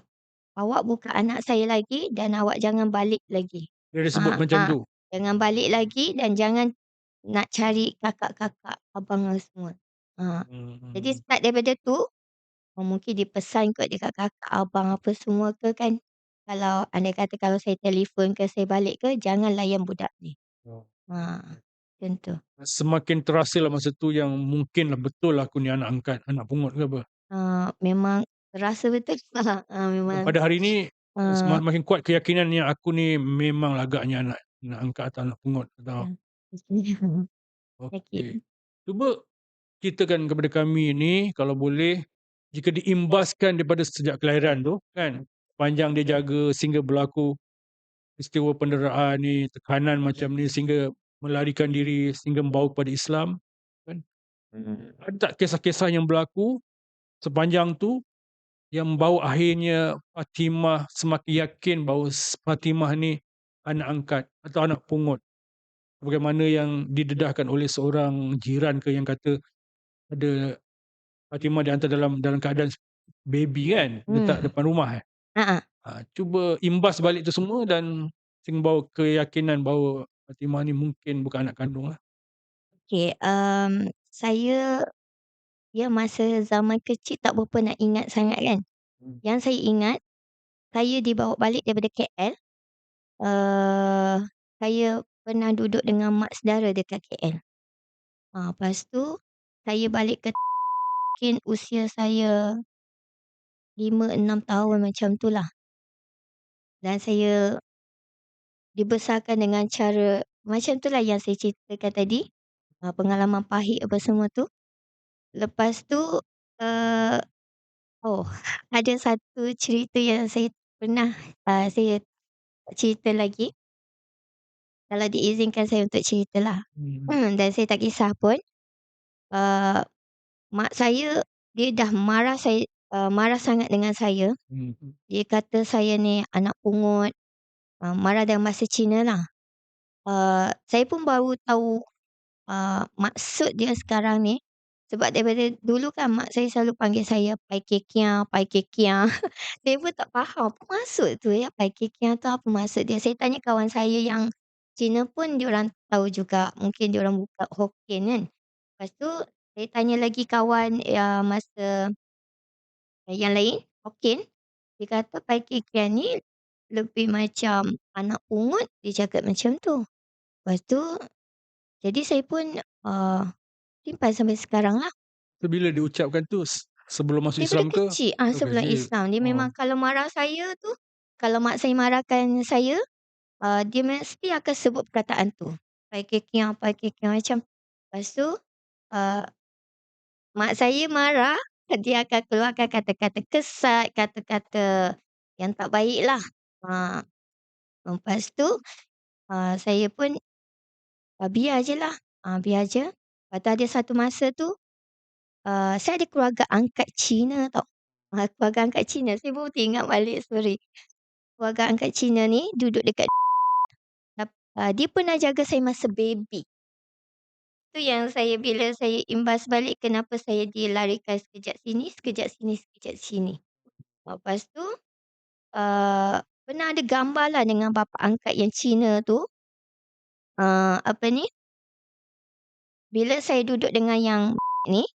"Awak bukan anak saya lagi dan awak jangan balik lagi." Dia ada sebut macam tu? Jangan balik lagi dan jangan nak cari kakak-kakak, abang semua. Ha, jadi Hmm. start daripada tu, mungkin dia pesan kot dekat kakak, abang apa semua ke kan, kalau andai kata kalau saya telefon ke, saya balik ke, jangan layan budak ni. Oh. Ha, macam tu. Semakin terasalah masa tu yang mungkinlah betul aku ni anak angkat, anak pungut ke apa. Memang terasa betul. Dan Memang, pada hari ni, eee, makin kuat keyakinan yang aku ni memang agaknya anak anak angkat atau anak pungut atau okey. yakin. Cuba ceritakan kepada kami ni kalau boleh, jika diimbaskan daripada sejak kelahiran tu kan, sepanjang dia jaga sehingga berlaku peristiwa penderaan ni, tekanan macam ni sehingga melarikan diri, sehingga membawa kepada Islam kan. Ada tak kisah-kisah yang berlaku sepanjang tu yang membawa akhirnya Fatimah semakin yakin bahawa Fatimah ni anak angkat atau anak pungut? Bagaimana yang didedahkan oleh seorang jiran ke yang kata ada Fatimah dihantar dalam dalam keadaan baby kan, letak Hmm, depan rumah heeh. Cuba imbas balik tu semua dan sehingga bawa keyakinan bahawa Fatimah ni mungkin bukan anak kandung lah. Okey, saya ya masa zaman kecil tak berapa nak ingat sangat kan. Hmm. Yang saya ingat, saya dibawa balik daripada KL, saya pernah duduk dengan mak saudara dekat KL. Lepas tu saya balik ke mungkin usia saya 5 6 tahun macam tu lah. Dan saya dibesarkan dengan cara macam tu lah yang saya ceritakan tadi, pengalaman pahit apa semua tu. Lepas tu, eee, oh, ada satu cerita yang saya pernah, saya cerita lagi, kalau diizinkan saya untuk ceritalah. Mhm. Dan saya tak kisah pun, eee, mak saya dia dah marah sangat dengan saya. Mhm. Dia kata saya ni anak pungut, marah dalam bahasa Cina lah. Saya pun baru tahu maksud dia sekarang ni, sebab daripada dulu kan mak saya selalu panggil saya pai kekiah, pai kekiah. Saya pun tak faham apa maksud tu ya, pai kekiah tu apa maksud dia. Saya tanya kawan saya yang Cina pun diorang tahu juga, mungkin diorang buka Hokkien kan. Lepas tu saya tanya lagi kawan yang masa yang lain, Hokkien, dia kata pai kekiah ni lebih macam anak pungut, dia cakap macam tu. Lepas tu jadi saya pun, simpan sampai sekarang lah. Tu bila diucapkan tu sebelum masuk Daripada Islam ke? kecil, Oh sebelum kecil. Islam, dia Oh. memang kalau marah saya tu, kalau mak saya marahkan saya, dia mesti akan sebut perkataan tu. Pai kekiau macam lepas tu, eee, mak saya marah, dia akan keluarkan kata-kata kesat, kata-kata yang tak baik lah. Lepas tu, saya pun, biar je lah, biar je. Lepas tu ada satu masa tu, saya ada keluarga angkat Cina tau. Keluarga angkat Cina, saya baru teringat balik, sorry. Keluarga angkat Cina ni duduk dekat dia pernah jaga saya masa baby. Tu yang saya bila saya imbas balik kenapa saya dilarikan sekejap sini, sekejap sini, sekejap sini. Lepas tu, pernah ada gambar lah dengan bapa angkat yang Cina tu, apa ni, bila saya duduk dengan yang ni,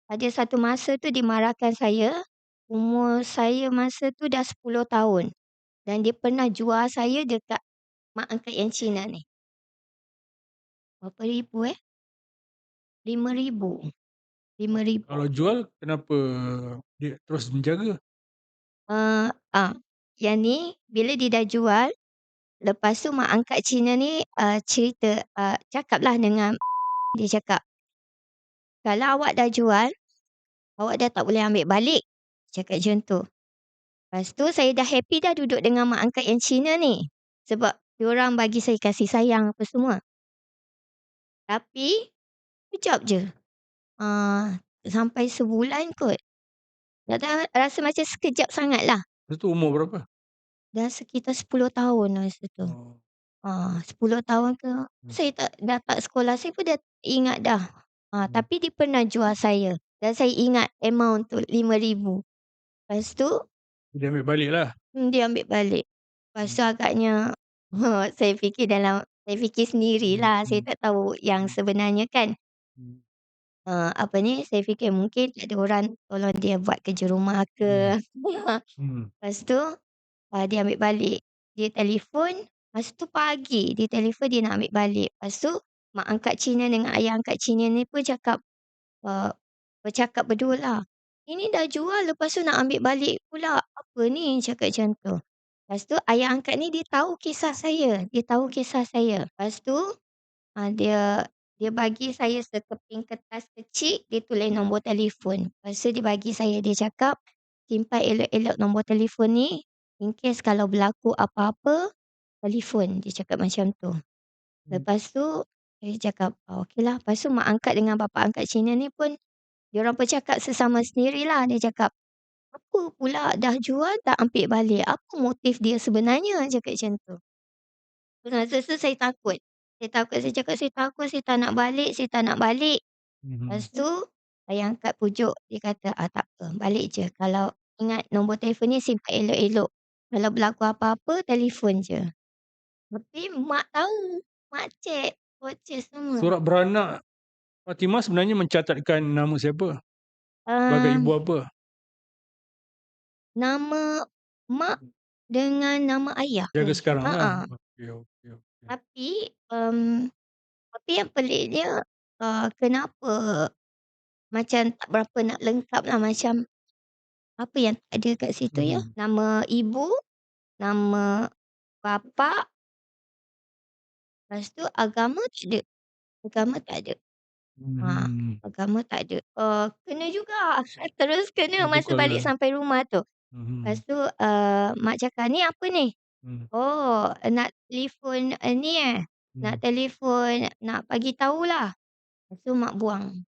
ada satu masa tu dimarahkan saya, umur saya masa tu dah 10 tahun dan dia pernah jual saya dekat mak angkat yang Cina ni. Berapa ribu, RM5.000. RM5.000. Kalau jual kenapa dia terus menjaga? Eee, ah, yang ni bila dia dah jual, lepas tu mak angkat Cina ni, cerita, cakaplah dengan dia cakap, "Kalau awak dah jual, awak dah tak boleh ambil balik." Cakap macam tu. Lepas tu saya dah happy dah duduk dengan mak angkat yang Cina ni. Sebab diorang bagi saya kasih sayang apa semua. Tapi, kejap je, sampai sebulan kot. Tak tahu rasa macam sekejap sangatlah. Masa tu umur berapa? Dah sekitar 10 tahun masa tu. Oh. 10 tahun ke, saya dah tak sekolah, saya pun dah ingat dah. Tapi dia pernah jual saya dan saya ingat amount tu RM5.000. Lepas tu, Dia ambil balik lah. dia ambil balik. Lepas tu agaknya, saya fikir sendirilah, saya tak tahu yang sebenarnya kan. Apa ni, saya fikir mungkin ada orang tolong dia buat kerja rumah ke. Lepas tu, dia ambil balik. Dia telefon, masa tu pagi dia telefon dia nak ambil balik. Lepas tu mak angkat Cina dengan ayah angkat Cina ni pun cakap, eee, bercakap berdua lah, "Ini dah jual lepas tu nak ambil balik pula, apa ni?" Cakap macam tu. Lepas tu ayah angkat ni dia tahu kisah saya, dia tahu kisah saya. Lepas tu, dia dia bagi saya sekeping kertas kecil, dia tulis nombor telefon. Lepas tu dia bagi saya, dia cakap, "Simpan elok-elok nombor telefon ni, in case kalau berlaku apa-apa, telefon." Dia cakap macam tu. Lepas tu saya cakap, okeylah." Lepas tu mak angkat dengan bapa angkat Cina ni pun, diorang pun cakap sesama sendirilah. Dia cakap, "Apa pula dah jual tak ambil balik? Apa motif dia sebenarnya?" Cakap macam tu. Masa tu saya takut. Saya takut, saya cakap, "Saya takut, saya tak nak balik, saya tak nak balik." Lepas tu ayah angkat pujuk, dia kata, tak apa, balik je. Kalau ingat nombor telefon ni simpan elok-elok. Kalau berlaku apa-apa, telefon je." Tapi mak tahu, mak cek, voucher semua. Surat beranak Fatimah sebenarnya mencatatkan nama siapa? Sebagai ibu Mmm, apa? Nama mak dengan nama ayah Jaga pun. sekarang lah. Heeh. Okey, okey, okey. Tapi, tapi yang peliknya, kenapa macam tak berapa nak lengkap lah, macam apa yang tak ada kat situ ya? Nama ibu, nama bapa, lepas tu agama tak ada, agama tak ada. Ha, agama tak ada. Kena juga, terus kena masa Pukul balik lah. sampai rumah tu. Lepas tu, mak cakap, "Ni apa ni?" "Oh, nak telefon, ni nak telefon nak bagi tahulah." Lepas tu mak buang.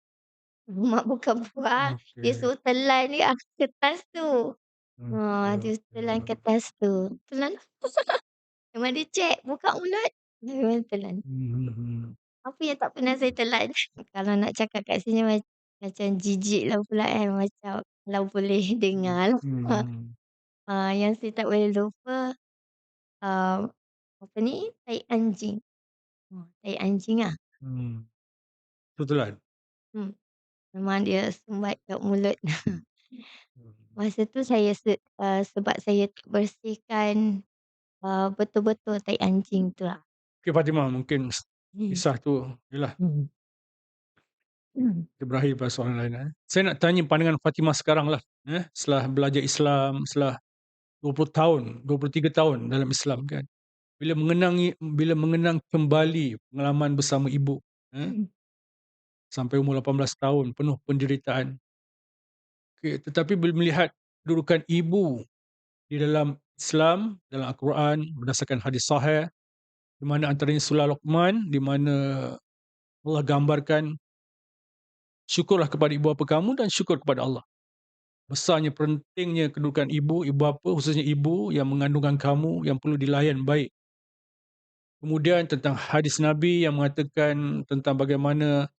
Mak bukan buang, dia Okey. suruh telan dia kertas tu. Okey, Dia okey. telan kertas tu. Telan memang dia cek, "Buka mulut." Memang telan. Apa yang tak pernah saya telan. Kalau nak cakap kat sini macam jijiklah pula macam kalau boleh dengar lah. Yang saya tak boleh lupa, eee, apa ni, tai anjing. Tai anjing lah. Tu telan? Hmm, memang dia sumbat kat mulut. Masa tu saya sebab saya tak bersihkan, betul-betul tai anjing tu lah. Okey Fatimah, mungkin Hmm. kisah tu yalah, Hmm. Hmm. kita berakhir pada soalan lain, Saya nak tanya pandangan Fatimah sekarang lah, setelah belajar Islam, setelah 20 tahun, 23 tahun dalam Islam kan. Bila mengenang kembali pengalaman bersama ibu, eh, Hmm. sampai umur 18 tahun penuh penderitaan. Okey, tetapi bila melihat kedudukan ibu di dalam Islam, dalam Al-Quran berdasarkan hadis sahih, di mana antaranya surah Luqman, di mana Allah gambarkan syukurlah kepada ibu bapa kamu dan syukur kepada Allah. Besarnya pentingnya kedudukan ibu, ibu bapa, khususnya ibu yang mengandungkan kamu yang perlu dilayan baik. Kemudian tentang hadis Nabi yang mengatakan tentang bagaimana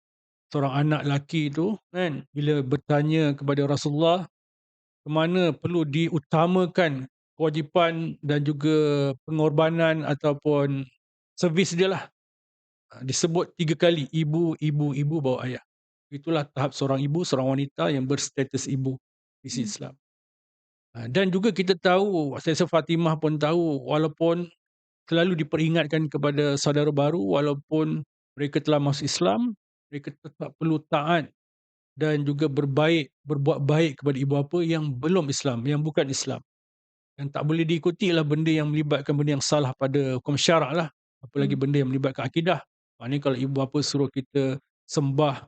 seorang anak lelaki itu kan, bila bertanya kepada Rasulullah ke mana perlu diutamakan kewajipan dan juga pengorbanan ataupun servis dia lah. Disebut 3 kali, ibu, ibu, ibu baru ayah. Itulah tahap seorang ibu, seorang wanita yang berstatus ibu di sisi Hmm. Islam. Dan juga kita tahu, saya rasa Fatimah pun tahu, walaupun selalu diperingatkan kepada saudara baru, walaupun mereka telah masuk Islam, mereka tetap perlu taat dan juga berbuat baik kepada ibu bapa yang belum Islam, yang bukan Islam. Yang tak boleh diikuti ialah benda yang melibatkan benda yang salah pada hukum syarak lah, apalagi Hmm. benda yang melibatkan akidah. Maknanya kalau ibu bapa suruh kita sembah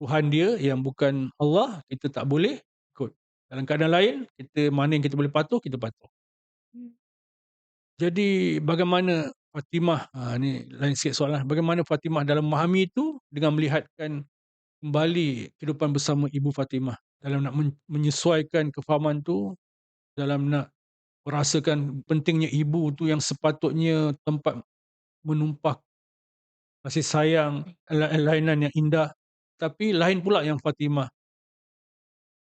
Tuhan dia yang bukan Allah, kita tak boleh ikut. Dalam keadaan lain, kita mana yang kita boleh patuh, kita patuh. Hmm. Jadi bagaimana Fatimah, ni lain sikit soalan, bagaimana Fatimah dalam memahami itu dengan melihatkan kembali kehidupan bersama ibu Fatimah dalam nak menyesuaikan kefahaman tu, dalam nak merasakan pentingnya ibu tu yang sepatutnya tempat menumpah kasih sayang, lainan yang indah, tapi lain pula yang Fatimah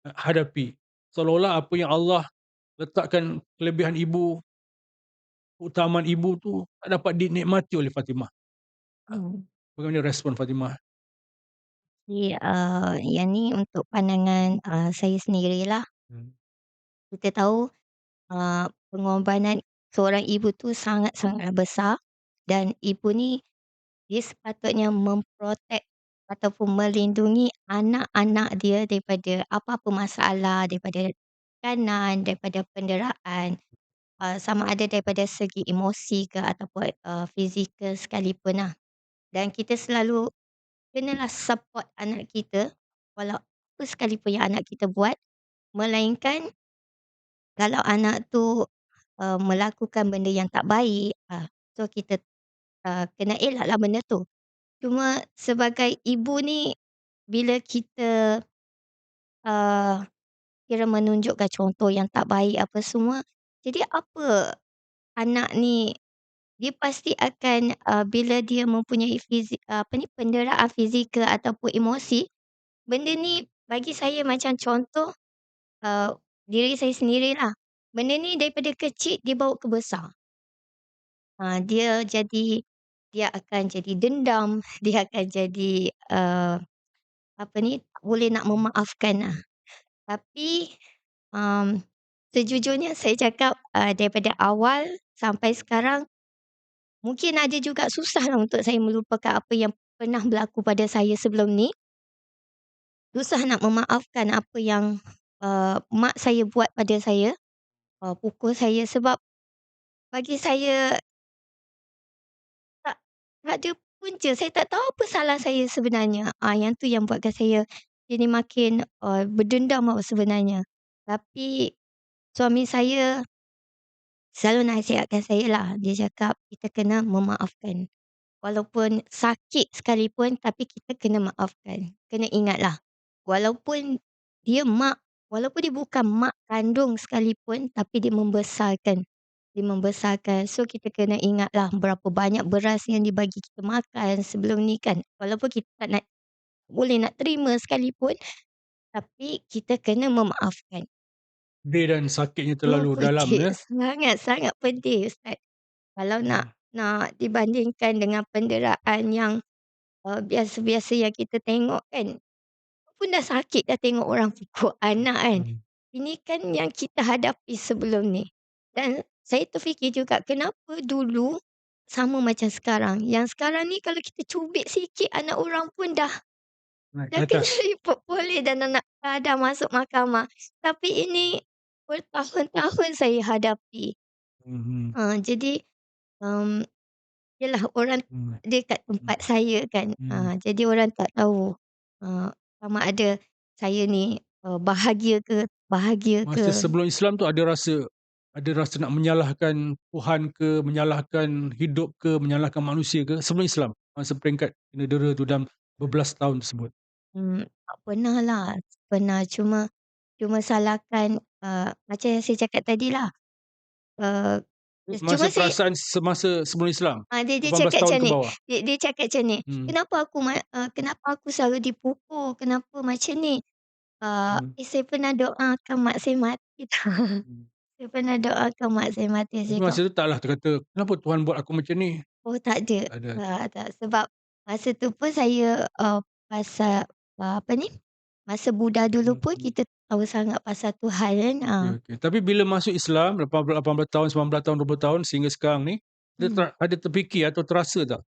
hadapi. Seolah-olah apa yang Allah letakkan kelebihan ibu, keutamaan ibu tu tak dapat dinikmati oleh Fatimah. Hmm. Bagaimana respon Fatimah? Jadi, yang ni untuk pandangan, saya sendirilah. Hmm. Kita tahu, pengorbanan seorang ibu tu sangat-sangat besar dan ibu ni dia sepatutnya memprotek ataupun melindungi anak-anak dia daripada apa-apa masalah, daripada tekanan, daripada penderitaan, sama ada daripada segi emosi ke ataupun, fizikal sekalipun lah. Dan kita selalu kenalah support anak kita, walau apa sekalipun yang anak kita buat, melainkan kalau anak tu, melakukan benda yang tak baik, so kita, kena elaklah benda tu. Cuma sebagai ibu ni, bila kita, eee, kira menunjukkan contoh yang tak baik apa semua, jadi apa anak ni, dia pasti akan, bila dia mempunyai apa ni, penderitaan fizikal ataupun emosi, benda ni bagi saya macam contoh, eee, diri saya sendirilah. Benda ni daripada kecil dia bawa ke besar. Dia akan jadi dendam, dia akan jadi, apa ni, tak boleh nak memaafkan lah. Tapi, um, sejujurnya saya cakap, daripada awal sampai sekarang, mungkin ada juga susahlah untuk saya melupakan apa yang pernah berlaku pada saya sebelum ni. Susah nak memaafkan apa yang, mak saya buat pada saya, pukul saya sebab bagi saya tak tak ada punca, saya tak tahu apa salah saya sebenarnya. Yang tu yang buatkan saya jadi makin, berdendam tau sebenarnya. Tapi suami saya selalu nasihatkan saya lah, dia cakap kita kena memaafkan. Walaupun sakit sekalipun tapi kita kena maafkan. Kena ingatlah, walaupun dia mak, walaupun dia bukan mak kandung sekalipun tapi dia membesarkan. Dia membesarkan. So kita kena ingatlah berapa banyak beras yang dibagi kita makan sebelum ni kan. Walaupun kita tak nak boleh nak terima sekalipun, tapi kita kena memaafkan. Pedih dan sakitnya Oh, terlalu dalam pedih, ya. sangat-sangat pedih Ustaz. Kalau Hmm. nak dibandingkan dengan penderitaan yang, biasa-biasa yang kita tengok kan, pun dah sakit dah tengok orang pukul anak kan. Hmm. Ini kan yang kita hadapi sebelum ni. Dan saya terfikir juga kenapa dulu sama macam sekarang. Yang sekarang ni kalau kita cubit sikit anak orang pun Naik ke dah kena atas. report polis dan dah masuk mahkamah. Tapi ini bertahun-tahun saya hadapi. Mhm. Jadi, mmm Yelah orang Hmm. dia kat Hmm. tempat saya kan, Hmm. jadi orang tak tahu, sama ada saya ni, bahagia Masa ke. sebelum Islam tu ada rasa nak menyalahkan Tuhan ke, menyalahkan hidup ke, menyalahkan manusia ke sebelum Islam? Masa peringkat kena dera tu dalam berbelas tahun tersebut. Tak pernah lah, pernah cuma cuma salahkan, macam yang saya cakap tadilah, eee, Masa cuma saya perasaan semasa sebelum Islam? dia 18 cakap tahun macam ke ni, bawah? dia cakap macam ni, Hmm. Kenapa aku selalu dipukul, kenapa macam ni?" Hmm. Saya pernah doakan mak saya mati tau. Hmm. Saya pernah doakan mak saya mati, Tapi saya masa cakap, tu taklah terkata, "Kenapa Tuhan buat aku macam ni?" "Oh tak ada, Tak ada. tak sebab masa tu pun saya, pasal, apa ni, masa budak dulu pun Mhm. kita tahu sangat pasal Tuhan kan, Okey, okey. Tapi bila masuk Islam 18 tahun, 19 tahun, 20 tahun sehingga sekarang ni, hmm. ada terfikir atau terasa tak?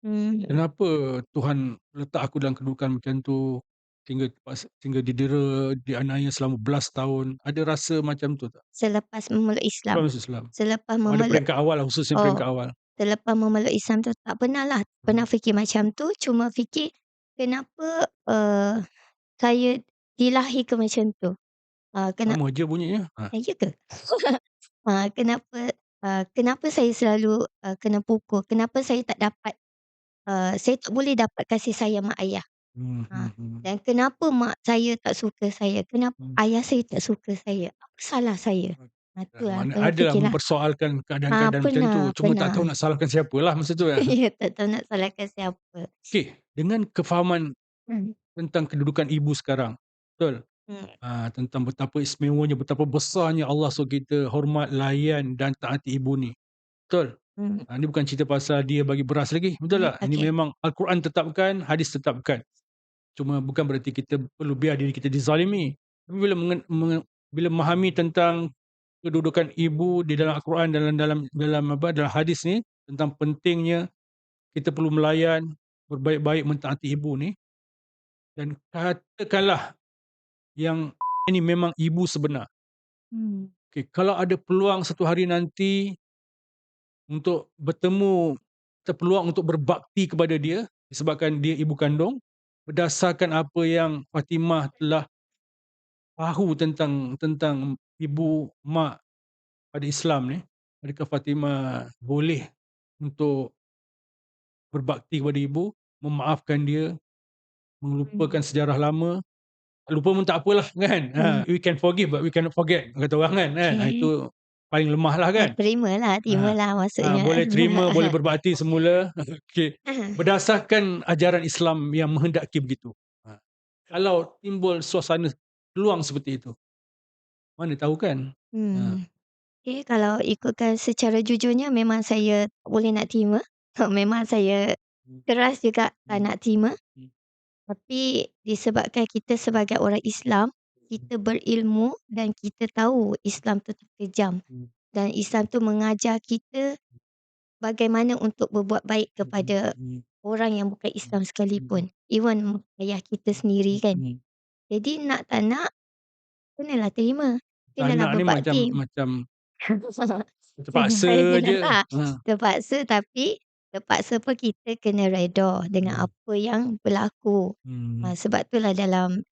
Hmm. Kenapa Tuhan letak aku dalam kedudukan macam tu, sehingga didera, dianiaya selama belas tahun, ada rasa macam tu tak? Selepas memeluk Sebelum Islam masuk Islam? selepas Pada memeluk peringkat awal lah, khususnya oh, peringkat awal. selepas memeluk Islam tu tak pernahlah pernah fikir macam tu, cuma fikir kenapa, saya dilahirkan macam tu. Sama je bunyinya. Ya ke? Kenapa, kenapa saya selalu, kena pukul, kenapa saya tak dapat, saya tak boleh dapat kasih sayang mak ayah. Hmm, hmm, Ha, hmm. dan kenapa mak saya tak suka saya, kenapa Hmm. ayah saya tak suka saya, apa salah saya? Itulah Mana banyak adalah fikirlah. mempersoalkan keadaan-keadaan macam tu, Pernah cuma tak tahu pernah. nak salahkan siapalah masa tu. Ya, tak tahu nak salahkan siapa. Okey, dengan kefahaman Hmm. tentang kedudukan ibu sekarang, betul? Hmm. Tentang betapa istimewanya, betapa besarnya Allah suruh kita hormat, layan dan taati ibu ni, betul? Hmm. Ni bukan cerita pasal dia bagi beras lagi, betul tak? Ini Okey. memang Al-Quran tetapkan, hadis tetapkan. Cuma bukan berarti kita perlu biar diri kita dizalimi. Tapi bila memahami tentang kedudukan ibu di dalam Al-Quran, dalam hadis ni, tentang pentingnya kita perlu melayan, berbaik-baik mentaati ibu ni, dan katakanlah yang ini memang ibu sebenar. Hmm. Okey, kalau ada peluang satu hari nanti untuk bertemu atau peluang untuk berbakti kepada dia, disebabkan dia ibu kandung, berdasarkan apa yang Fatimah telah tahu tentang ibu, mak pada Islam ni, adakah Fatimah boleh untuk berbakti kepada ibu, memaafkan dia, Hmm. melupakan sejarah lama? Lupa pun tak apalah kan, Hmm. we can forgive but we cannot forget, kata orang kan, Okey. itu paling lemah lah kan. Ha, Terimalah maksudnya. boleh terima, boleh berbakti semula, okey. Berdasarkan ajaran Islam yang menghendaki begitu. Kalau timbul suasana peluang seperti itu, mana tahu kan? Ha. Hmm. Okey, kalau ikutkan secara jujurnya memang saya tak boleh nak terima. Memang saya Hmm, keras juga tak hmm, nak terima. hmm, Tapi disebabkan kita sebagai orang Islam, kita berilmu dan kita tahu Islam tu tak kejam. hmm, Dan Islam tu mengajar kita bagaimana untuk berbuat baik hmm, kepada hmm, orang yang bukan hmm, Islam hmm, sekalipun. Even ayah kita sendiri kan. hmm. Jadi nak tak nak, kenalah terima. Tak Kenalah nak ni macam berbakti. macam terpaksa Sebenarnya je. tak. Ha. Terpaksa tapi terpaksa pun kita kena redha dengan Hmm, apa yang berlaku. hmm, Sebab itulah dalam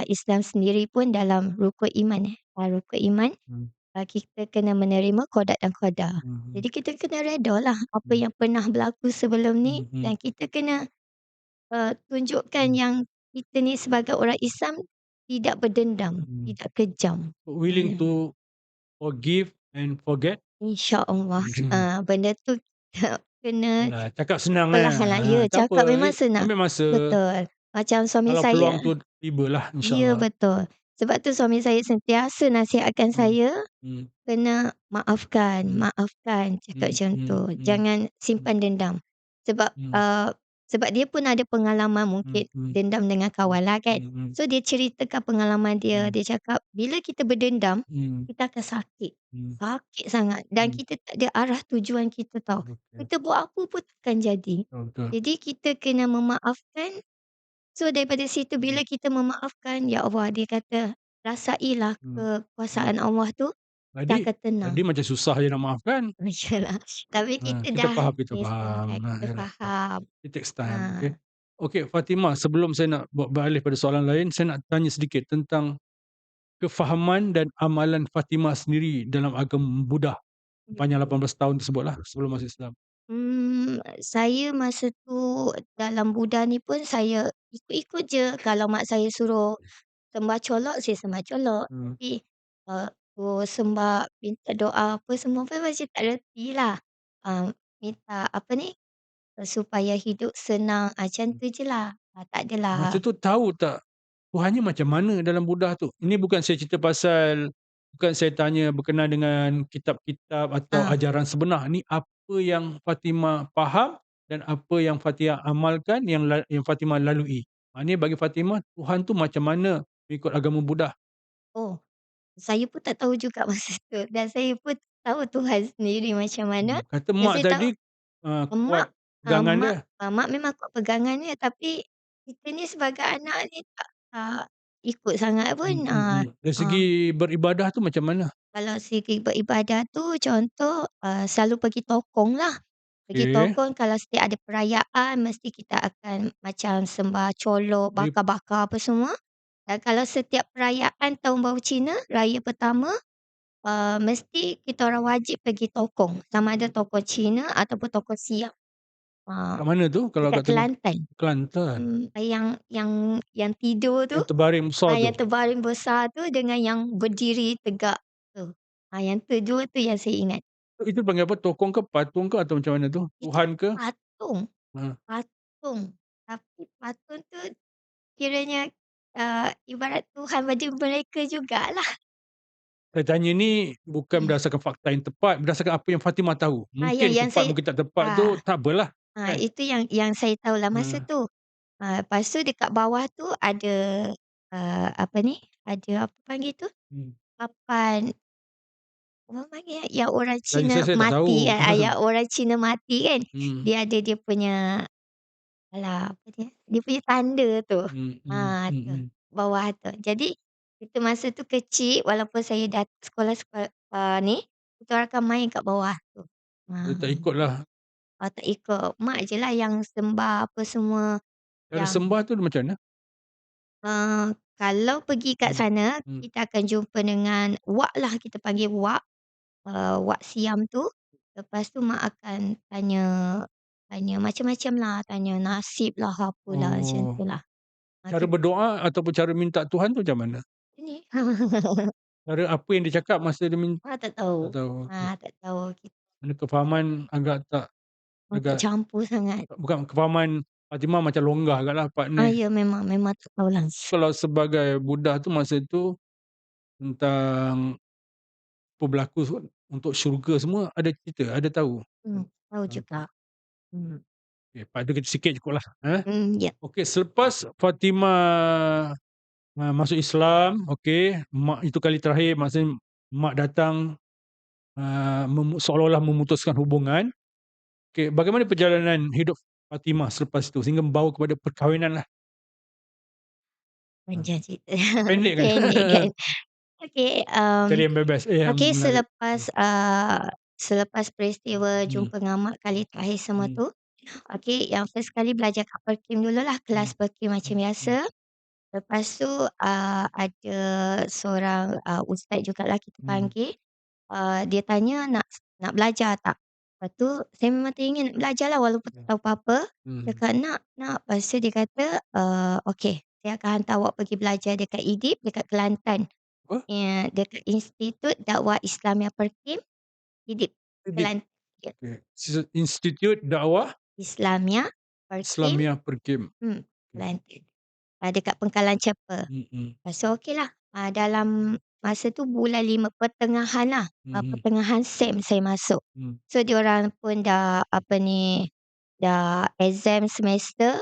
Islam sendiri pun dalam rukun iman rukun iman, hmm, kita kena menerima qada dan qadar. hmm, Jadi kita kena redalah apa hmm, yang pernah berlaku sebelum ni hmm, hmm, dan kita kena, tunjukkan hmm, yang kita ni sebagai orang Islam tidak berdendam, hmm. tidak kejam. Willing Hmm. to forgive and forget. InsyaAllah, Hmm. benda tu kena Alah, cakap senang perlahan lah. Ya, tak apa, cakap memang senang. ambil masa, Betul. Macam suami kalau peluang saya tu tibalah ya, insya-Allah. betul. Sebab tu suami saya sentiasa nasihatkan Hmm, saya, hmm, kena maafkan, hmm, maafkan, cakap hmm, macam tu. hmm, hmm, Jangan hmm, simpan dendam. Sebab, hmm, sebab dia pun ada pengalaman hmm, mungkin hmm, dendam dengan hmm, kawan lah kan. hmm, hmm, So, dia ceritakan pengalaman dia. hmm, Dia cakap, bila kita berdendam, hmm, kita akan sakit. hmm, Sakit sangat. Dan hmm. kita tak ada arah tujuan kita tahu. Okey, Kita buat apa pun takkan jadi. betul, betul. Jadi, kita kena memaafkan. So daripada situ Hmm, bila kita memaafkan, ya Allah dia kata, rasailah hmm, hmm. kekuasaan Allah tu, kita Tadi akan tenang. tadi macam susah je nak maafkan. Iyalah, tapi kita Kita dah faham, kita kisah, faham. kita Yalah, faham. it takes time, okey. Ha. Okey, Fatimah, sebelum saya nak beralih pada soalan lain, saya nak tanya sedikit tentang kefahaman dan amalan Fatimah sendiri dalam agama Buddha sepanjang 18 tahun tersebutlah sebelum masuk Islam. Saya masa tu dalam Buddha ni pun saya ikut-ikut je. Kalau mak saya suruh sembah colok, saya sembah colok. Hmm. Tapi, suruh sembah minta doa apa semua pun macam tak retilah. Minta apa ni, supaya hidup senang, macam tu je lah. Tak Masa adalah tu tahu tak Tuhannya macam mana dalam Buddha tu? Ini bukan saya cerita pasal, bukan saya tanya berkenaan dengan kitab-kitab atau ah, ajaran sebenar. Ni apa yang Fatimah faham dan apa yang Fatimah amalkan, yang Fatimah lalui. Ni bagi Fatimah, Tuhan tu macam mana mengikut agama Buddha. oh, saya pun tak tahu juga masa tu dan saya pun tahu Tuhan sendiri macam mana. Kata Yang mak saya tahu tadi, emak kuat. Pegangan Mak dia? mak memang kuat pegangannya, tapi kita ni sebagai anak ni tak ikut sangat pun. Dari segi beribadah tu macam mana? Kalau segi beribadah tu contoh, selalu pergi tokong lah. Pergi Okey. tokong kalau setiap ada perayaan mesti kita akan macam sembah colok, Jadi bakar-bakar apa semua. Dan kalau setiap perayaan Tahun Baru Cina, raya pertama, mesti kita orang wajib pergi tokong. Sama ada tokong Cina ataupun tokong Siam. kat Ah, mana tu kalau dekat kat sana? Kelantan. Kelantan. Yang tidur tu, Yang terbaring besar tu? yang terbaring besar tu dengan yang berdiri tegak tu. Yang tu 2 tu yang saya ingat. Itu panggil apa? Tokong ke patung ke atau macam mana tu? Itu Tuhan ke? patung, Ha. patung. Tapi patung tu kiranya, ibarat Tuhan bagi mereka jugalah. Saya tanya ni bukan berdasarkan fakta yang tepat, berdasarkan apa yang Fatimah tahu. Mungkin Yang tepat, saya mungkin tak tepat tu ah, tak apalah, kan? itu yang saya tahulah masa Ha. tu. Lepas tu dekat bawah tu ada, apa ni, ada apa panggil tu, Hmm. papan orang panggil yang orang Dari Cina saya tak mati tahu. kan, yang orang Cina mati kan, Hmm. dia ada dia punya, alah apa dia punya tanda tu. Tu, bawah tu. Jadi kita masa tu kecil walaupun saya sekolah ni, kita orang akan main kat bawah tu. Dia tak Ah. ikutlah. Tak ikut, mak je lah yang sembah apa semua Cara yang, sembah tu macam mana? kalau pergi kat Hmm. sana Hmm. kita akan jumpa dengan wak lah, kita panggil wak, wak Siam tu. Lepas tu mak akan tanya tanya macam-macam lah, tanya nasib lah, apalah macam Oh, tu lah. cara berdoa ataupun cara minta Tuhan tu macam mana? Ini Cara apa yang dia cakap masa dia tak tahu, tak tahu, okey. tak tahu, kita Mana kefahaman agak tak tak agak campur sangat. bukan kefahaman Fatimah macam longgar agaklah part ni. Ya memang tak tahu lah. Kalau sebagai budak tu masa tu tentang apa berlaku untuk syurga semua ada cerita, ada tahu? Tahu Ha, juga. Hmm, okey, part tu kita sikit cukuplah, ya. Okey, selepas Fatimah, masuk Islam, okey, mak itu kali terakhir maksudnya mak datang, seolah-olah memutuskan hubungan. Okey, bagaimana perjalanan hidup Fatimah selepas itu sehingga membawa kepada perkahwinanlah? Ha, Panjang cerita. pendek kan? Pendek kan. Okey, Cari yang bebas, yang menarik. selepas peristiwa Hmm, jumpa dengan mak kali terakhir semua hmm, tu, okey, yang first kali belajar kat Perkim dululah, hmm, kelas Perkim macam hmm, hmm, biasa. Lepas tu, ada seorang, ustaz jugalah kita hmm, panggil, dia tanya, "Nak belajar tak?" Lepas tu saya memang teringin nak belajarlah walaupun tak hmm, tahu apa-apa. hmm. Cakap, "Nak." Lepas tu dia kata, "Okey, saya akan hantar awak pergi belajar dekat IDIP, dekat Kelantan." Apa? Dekat Institut Dakwah Islamiyah Perkim, IDIP, Idip, Kelantan. Ya, okey. Institut Dakwah Islamiyah Perkim, Islamiah Perkim. hmm, Okey. Kelantan. Dekat Pengkalan Cepa. Hmm, Lepas tu okeylah, dalam masa tu bulan 5 pertengahan lah, hmm, pertengahan Sem saya masuk. hmm, So diorang pun dah apa ni, dah exam semester,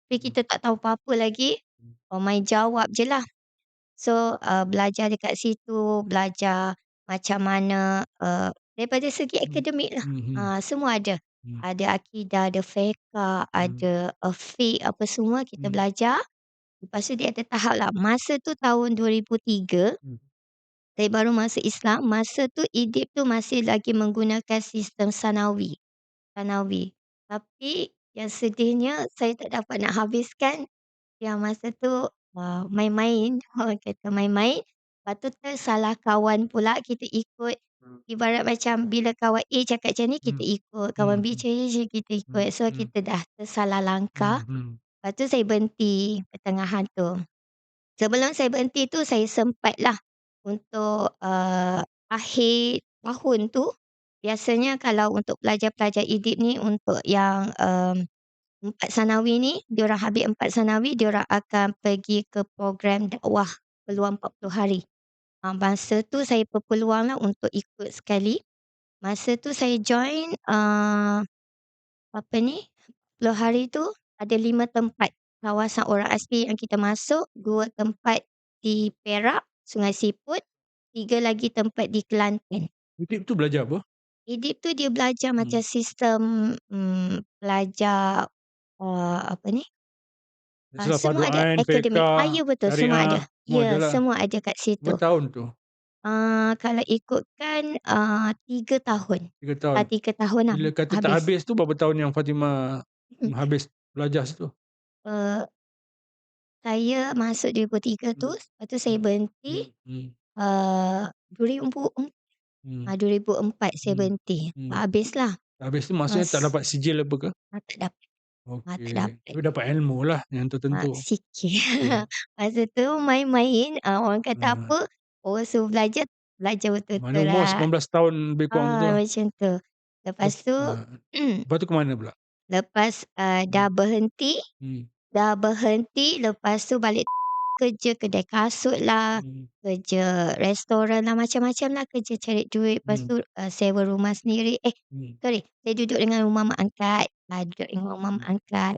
tapi hmm, kita tak tahu apa-apa lagi, hmm, main jawab je lah. So, belajar dekat situ, belajar macam mana, daripada segi hmm, akademik lah, hmm, hmm, semua ada. hmm, Ada akidah, ada fiqh, hmm, ada, fiqh apa semua kita hmm, belajar. Lepas tu dia ada tahap lah. Masa tu tahun 2003, hmm. saya baru masuk Islam, masa tu IDIP tu masih lagi menggunakan sistem sanawi. Sanawi. Tapi yang sedihnya saya tak dapat nak habiskan yang masa tu, main-main, orang kata main-main, lepas tu tersalah kawan pula kita ikut, ibarat macam bila kawan A cakap macam ni kita Hmm, ikut, kawan hmm, B hmm, cakap macam ni kita hmm, ikut. So hmm, kita dah tersalah langkah, hmm, lepas tu saya berhenti pertengahan tu. Sebelum saya berhenti tu saya sempatlah untuk, akhir tahun tu, biasanya kalau untuk pelajar-pelajar IDIP ni untuk yang, 4 Sanawi ni, diorang habis 4 Sanawi, diorang akan pergi ke program dakwah peluang 40 hari. Masa tu saya berpeluanglah untuk ikut sekali. Masa tu saya join, apa ni, 10 hari tu ada 5 tempat kawasan orang asli yang kita masuk, 2 tempat di Perak, Sungai Siput, 3 lagi tempat di Kelantan. Idip tu belajar apa? Idip tu dia belajar Hmm. macam sistem, belajar, apa ni, Biasalah semua ada Fardhu Ain, akademik. Fiqh, Ya betul, semua Syariah, ada. semua Ya, adalah. semua ada kat Berapa situ. tahun tu? Kalau ikutkan, 3 tahun. 3 tahun. 3 tahun lah Bila kata tak habis. habis tu berapa tahun yang Fatimah Mhm. habis belajar situ? Eee, saya masuk 2003 tu, Hmm. lepas tu saya berhenti, Hmm, hmm. 2004, Hmm. 2004 saya Hmm. berhenti. Hmm. Habislah. Habis tu maksudnya tak Mas dapat sijil apa ke? tak dapat, tak Okey, dapat. tapi dapat ilmu lah yang tertentu. Sikit. Okey. Masa tu main-main, orang kata Ah, apa, orang suruh belajar, belajar mana betul-betul umur lah. 19 tahun lebih kurang tu. Macam tu. Lepas tu, Ah, lepas tu ke mana pula? lepas, Hmm. Hmm. dah berhenti, lepas tu balik kerja kedai kasut lah, Hmm. kerja restoran lah, macam-macam lah kerja cari duit. Lepas Hmm. tu, sewa rumah sendiri. Hmm. Sorry, saya duduk dengan rumah mak angkat. Duduk dengan rumah mak Hmm. angkat.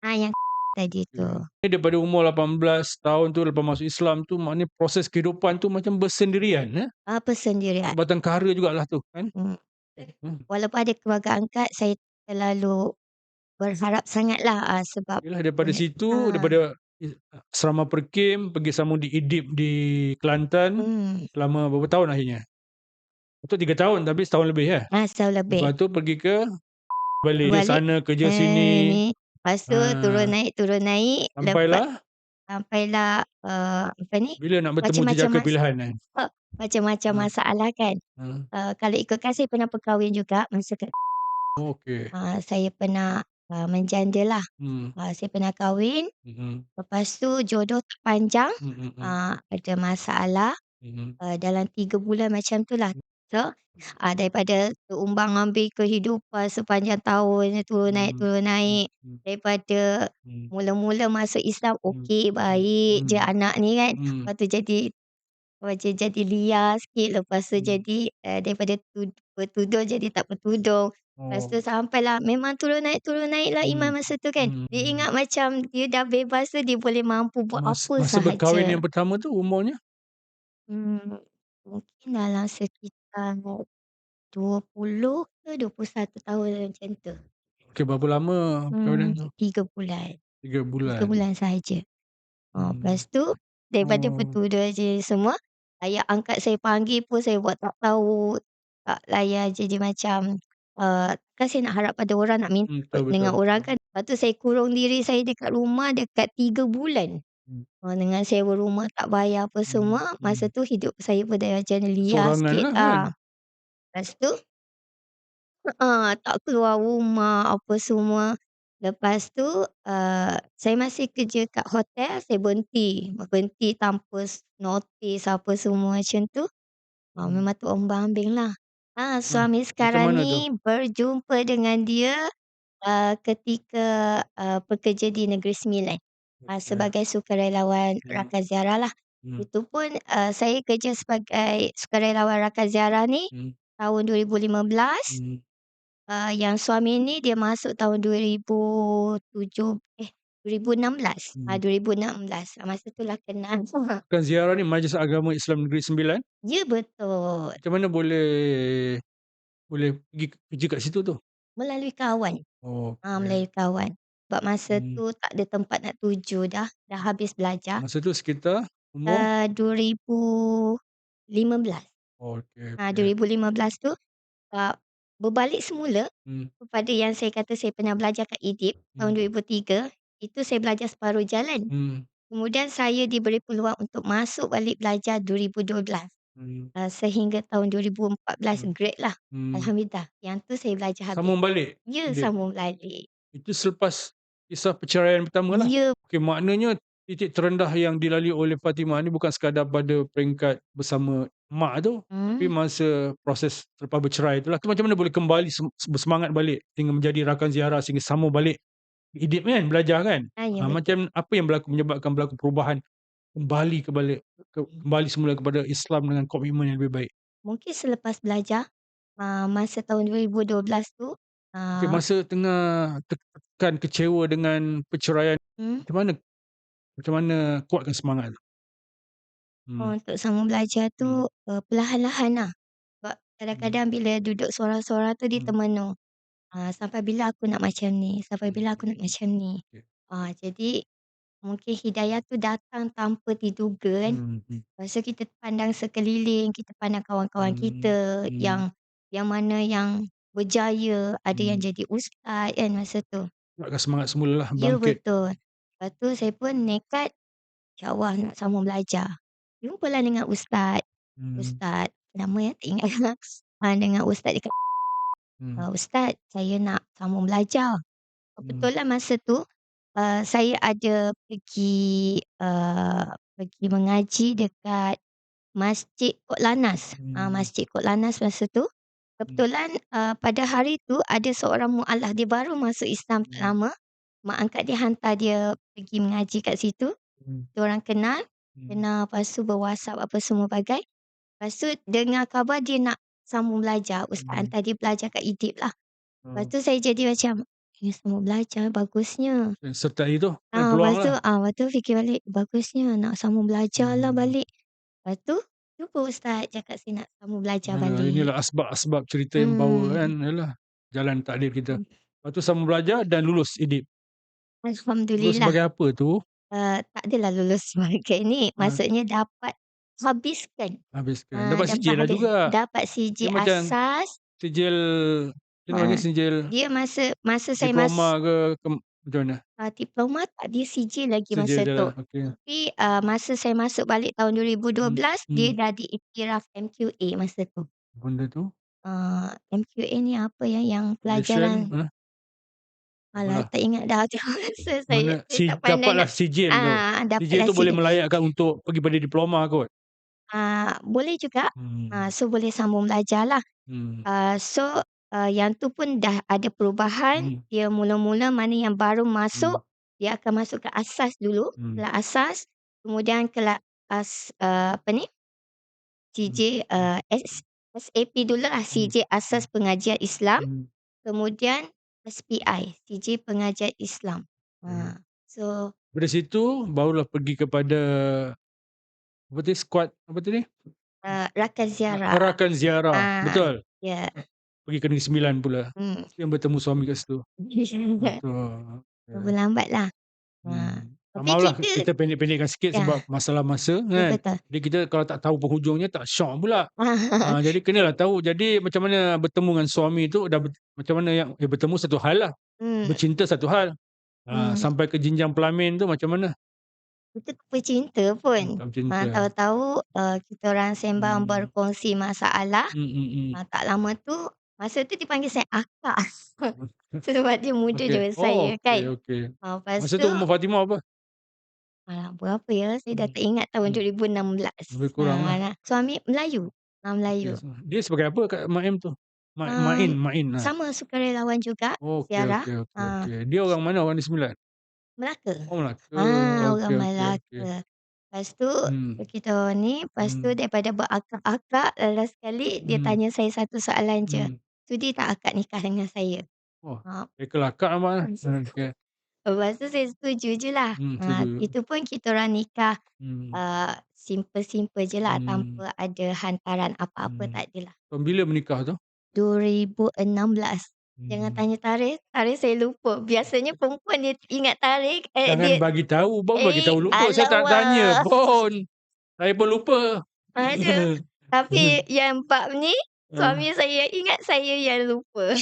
Ha, yang tadi tu. Okey. Ni daripada umur 18 tahun tu lepas masuk Islam tu maknanya proses kehidupan tu macam bersendirian Persendirian. batang kara jugalah tu kan? Hmm. Hmm. Walaupun ada keluarga angkat, saya terlalu berharap sangatlah, sebab Yalah daripada boleh situ, daripada asrama Perkim pergi sambung di Idip di Kelantan hmm, selama berapa tahun akhirnya? Betul 3 tahun tapi setahun lebih setahun lebih. Lepas tu pergi ke balik dia Balik, sana kerja sini. ni, lepas tu Ah, turun naik, lepas sampailah sampailah, apa ni, bila nak bertemu macam-macam jejaka pilihan macam-macam Ah, masalah kan. ah. Kalau ikutkan saya pernah berkahwin juga masa Okey. saya pernah, menjanda lah. Hmm. Saya pernah kahwin, Mhm. lepas tu jodoh tak panjang, Mhm, mhm. ada masalah, Mhm. dalam 3 bulan macam tu lah. So, daripada terumbang-ambing kehidupan sepanjang tahun, Mhm. turun Mhm. naik, Mhm. daripada Mhm. mula-mula masuk Islam Mhm. okey, Mhm. baik je Mhm. anak ni kan, Mhm. lepas tu macam jadi liar sikit, lepas tu Mhm. jadi, daripada bertudung jadi tak bertudung. Lepas tu Oh. sampailah memang turun naik lah iman Hmm. masa tu kan. Dia Hmm. ingat macam dia dah bebas tu dia boleh mampu buat apa Masa berkahwin sahaja. yang pertama tu umurnya? Hmm, mungkin dalam sekitar 20 ke 21 tahun macam tu. Okey, berapa lama perkahwinan tu? 3 bulan, 3 3 bulan. bulan sahaja. Hmm. Lepas tu daripada Oh. bertudur je semua, ayah angkat saya panggil pun saya buat tak tahu, tak layan jadi macam, kan saya nak harap pada orang, nak minta Betul, betul, dengan orang betul. kan. Lepas tu saya kurung diri saya dekat rumah dekat 3 bulan. Hmm. Dengan sewa rumah tak bayar apa Hmm. semua, masa Hmm. tu hidup saya pun dah macam liar sikit Kesoranganlah kan? lah. Lepas tu tak keluar rumah apa semua. Lepas tu, saya masih kerja kat hotel, saya berhenti tanpa notis apa semua macam tu. Hmm. Memang terombang-ambing lah. Ah, Suami macam sekarang mana tu? ni berjumpa dengan dia, ketika, bekerja di Negeri Sembilan, Okey. sebagai sukarelawan Hmm. rakan ziarah lah. Hmm. Itu pun, saya kerja sebagai sukarelawan rakan ziarah ni Hmm. tahun 2015. Hmm. Yang suami ni dia masuk tahun 2016. Hmm. 2016. Masa tu lah kenal. Bukan ziarah ni Majlis Agama Islam Negeri Sembilan? Ya betul. Macam mana boleh boleh pergi kerja kat situ tu? Melalui kawan. Okey. Melalui kawan. Sebab masa Hmm. tu tak ada tempat nak tuju dah habis belajar. Masa tu sekitar umur? 2015. Okey, Dua okey. ribu lima belas tu, berbalik semula Hmm. kepada yang saya kata saya pernah belajar kat Egypt tahun Hmm. 2003, itu saya belajar separuh jalan. Hmm. Kemudian saya diberi peluang untuk masuk balik belajar 2012, Hmm. sehingga tahun 2014 Hmm. grade lah. Hmm. Alhamdulillah, yang tu saya belajar habis. Sambung balik? Ya, Dia? sambung balik. Itu selepas kisah perceraian pertamalah? Ya, Okey, maknanya titik terendah yang dilalui oleh Fatimah ni bukan sekadar pada peringkat bersama mak tu, tapi hmm, masa proses selepas bercerai itulah. Tu macam mana boleh kembali bersemangat balik sehingga menjadi rakan ziarah sehingga sambung balik hidup kan, belajar kan? ya betul. Macam apa yang menyebabkan berlaku perubahan kembali semula kepada Islam dengan komitmen yang lebih baik? Mungkin selepas belajar, masa tahun 2012 tu, Okey, ah, masa tengah tertekan, kecewa dengan perceraian, hmm, macam mana macam mana kuatkan semangat tu? Hmm. untuk sambung belajar Hmm. tu, perlahan-lahan lah. Hmm. Kadang-kadang bila duduk sorang-sorang tu dia Hmm. termenung. Sampai bila aku nak macam ni, sampai Hmm. bila aku nak macam ni. Okey. Jadi mungkin hidayah tu datang tanpa diduga kan. Hmm. Lepas tu kita pandang sekeliling, kita pandang kawan-kawan Hmm. kita Hmm. yang mana yang berjaya, ada yang Hmm. jadi ustaz kan masa tu. Kuatkan semangat semula lah, Ya bangkit. betul. Lepas tu saya pun nekat, InsyaAllah nak sambung belajar. Jumpalah dengan ustaz. Hmm. Ustaz, nama ya tak ingat. Dengan ustaz dekat, Hmm. "Ustaz, saya nak sambung belajar." Hmm. Kebetulan masa tu, saya ada pergi mengaji dekat Masjid Kok Lanaz. Hmm. Masjid Kok Lanaz masa tu. Hmm. Kebetulan, pada hari tu ada seorang mualaf, dia baru masuk Islam tak Hmm. lama. Mak angkat dia hantar dia pergi mengaji kat situ. Hmm. Diorang kenal, Hmm. lepas tu ber-WhatsApp apa semua bagai. Lepas tu dengar khabar dia nak sambung belajar, ustaz Hmm. hantar dia belajar kat IDIP lah. Lepas Oh. tu saya jadi macam, sambung belajar bagusnya. Sertai tu, peluang lah. Lepas tu fikir balik, bagusnya nak sambung belajar lah Hmm. balik. Lepas tu jumpa ustaz cakap saya nak sambung belajar balik. Inilah asbab-asbab cerita yang membawa kan, Hmm. yalah, jalan takdir kita. Lepas tu sambung belajar dan lulus IDIP. Lulus Alhamdulillah. sebagai apa tu? Tak adalah lulus sebagai ni, Ha, maksudnya dapat habiskan. habiskan. Dapat Dapat sijil lah juga. dapat Dia CJ macam asas. sijil, kita panggil sijil Dia masa saya diploma ke macam mana? diploma tak, dia CJ lagi Sijil masa dia tu. lah, okey. Tapi, masa saya masuk balik tahun Hmm. 2012, dia Hmm. dah diiktiraf MQA masa tu. Benda tu? MQA ni apa ya, yang Malaysian, pelajaran, alah apalah. tak ingat dah tu masa Mana saya tak pandai dapatlah nak. sijil tu. Sijil Dapatlah tu boleh CJ. melayakkan untuk pergi pada diploma kot. Boleh juga. Hmm. So boleh sambung belajarlah. Hmm. So, yang tu pun dah ada perubahan. Hmm. Dia mula-mula mana yang baru Hmm. masuk, dia akan masuk ke asas dulu, Hmm. kelas asas, kemudian kelas, apa ni, Hmm. CJ, SAP dululah, Hmm. CJ Asas Pengajian Islam, Hmm. kemudian SPI, CJ Pengajian Islam. Hmm. So, Dari situ barulah pergi kepada apa tadi, skuad apa tadi? rakan ziarah. Rakan ziarah, betul. Ya. Pergi ke Negeri Sembilan pula. Hmm. Yang bertemu suami kat situ. Betul. Okey. Berlambatlah. Tapi Maaflah kita, kita pendek-pendekkan sikit ya, sebab masalah masa ya kan. betul. Jadi kita kalau tak tahu penghujungnya tak syok pula. Jadi kenalah tahu. Jadi macam mana bertemu dengan suami tu dah macam mana yang bertemu satu hal lah. Hmm. Bercinta satu hal. Hmm. Sampai ke jenjang pelamin tu macam mana? Kita tak bercinta pun. Tak bercinta. Tahu-tahu, kita orang sembang Hmm. berkongsi masalah. Hmm. Hmm. Tak lama tu, masa tu dia panggil saya akak. Sebab dia muda Okey. daripada Oh, saya okey, kan. okey. Lepas Masa tu, tu umur Fatimah apa? berapa ya, saya dah Hmm. tak ingat, tahun Hmm. 2016. Lebih kurang lah. Suami Melayu. Okey. Melayu. Dia sebagai apa kat Mak Em tu? Um, Main. Sama sukarelawan juga, Okey, ziarah. okey, okey, okey. Dia orang mana? Orang Negeri Sembilan? Melaka. Oh, Melaka. Orang Okey, okey, okey. Melaka. Lepas tu Hmm. kita ni, lepas tu Hmm. daripada berakak-akak, last sekali dia Hmm. tanya saya satu soalan je. Hmm. Sudi tak akak nikah dengan saya? Oh, Ha, kelakar abang. Okey. Lepas tu saya setuju je lah. Setuju. Itu pun kita orang nikah, Hmm. simple-simple je lah, Hmm. tanpa ada hantaran apa-apa, Hmm. tak adalah. Bila menikah tu? 2016. Jangan Hmm. tanya tarikh, tarikh saya lupa. Biasanya perempuan dia ingat tarikh, Jangan dia, bagi tahu, baru bagi tahu lupa. Saya tak tanya alamak. pun. Saya pun lupa. Aduh, tapi yang bab ni, Ah, suami saya yang ingat, saya yang lupa.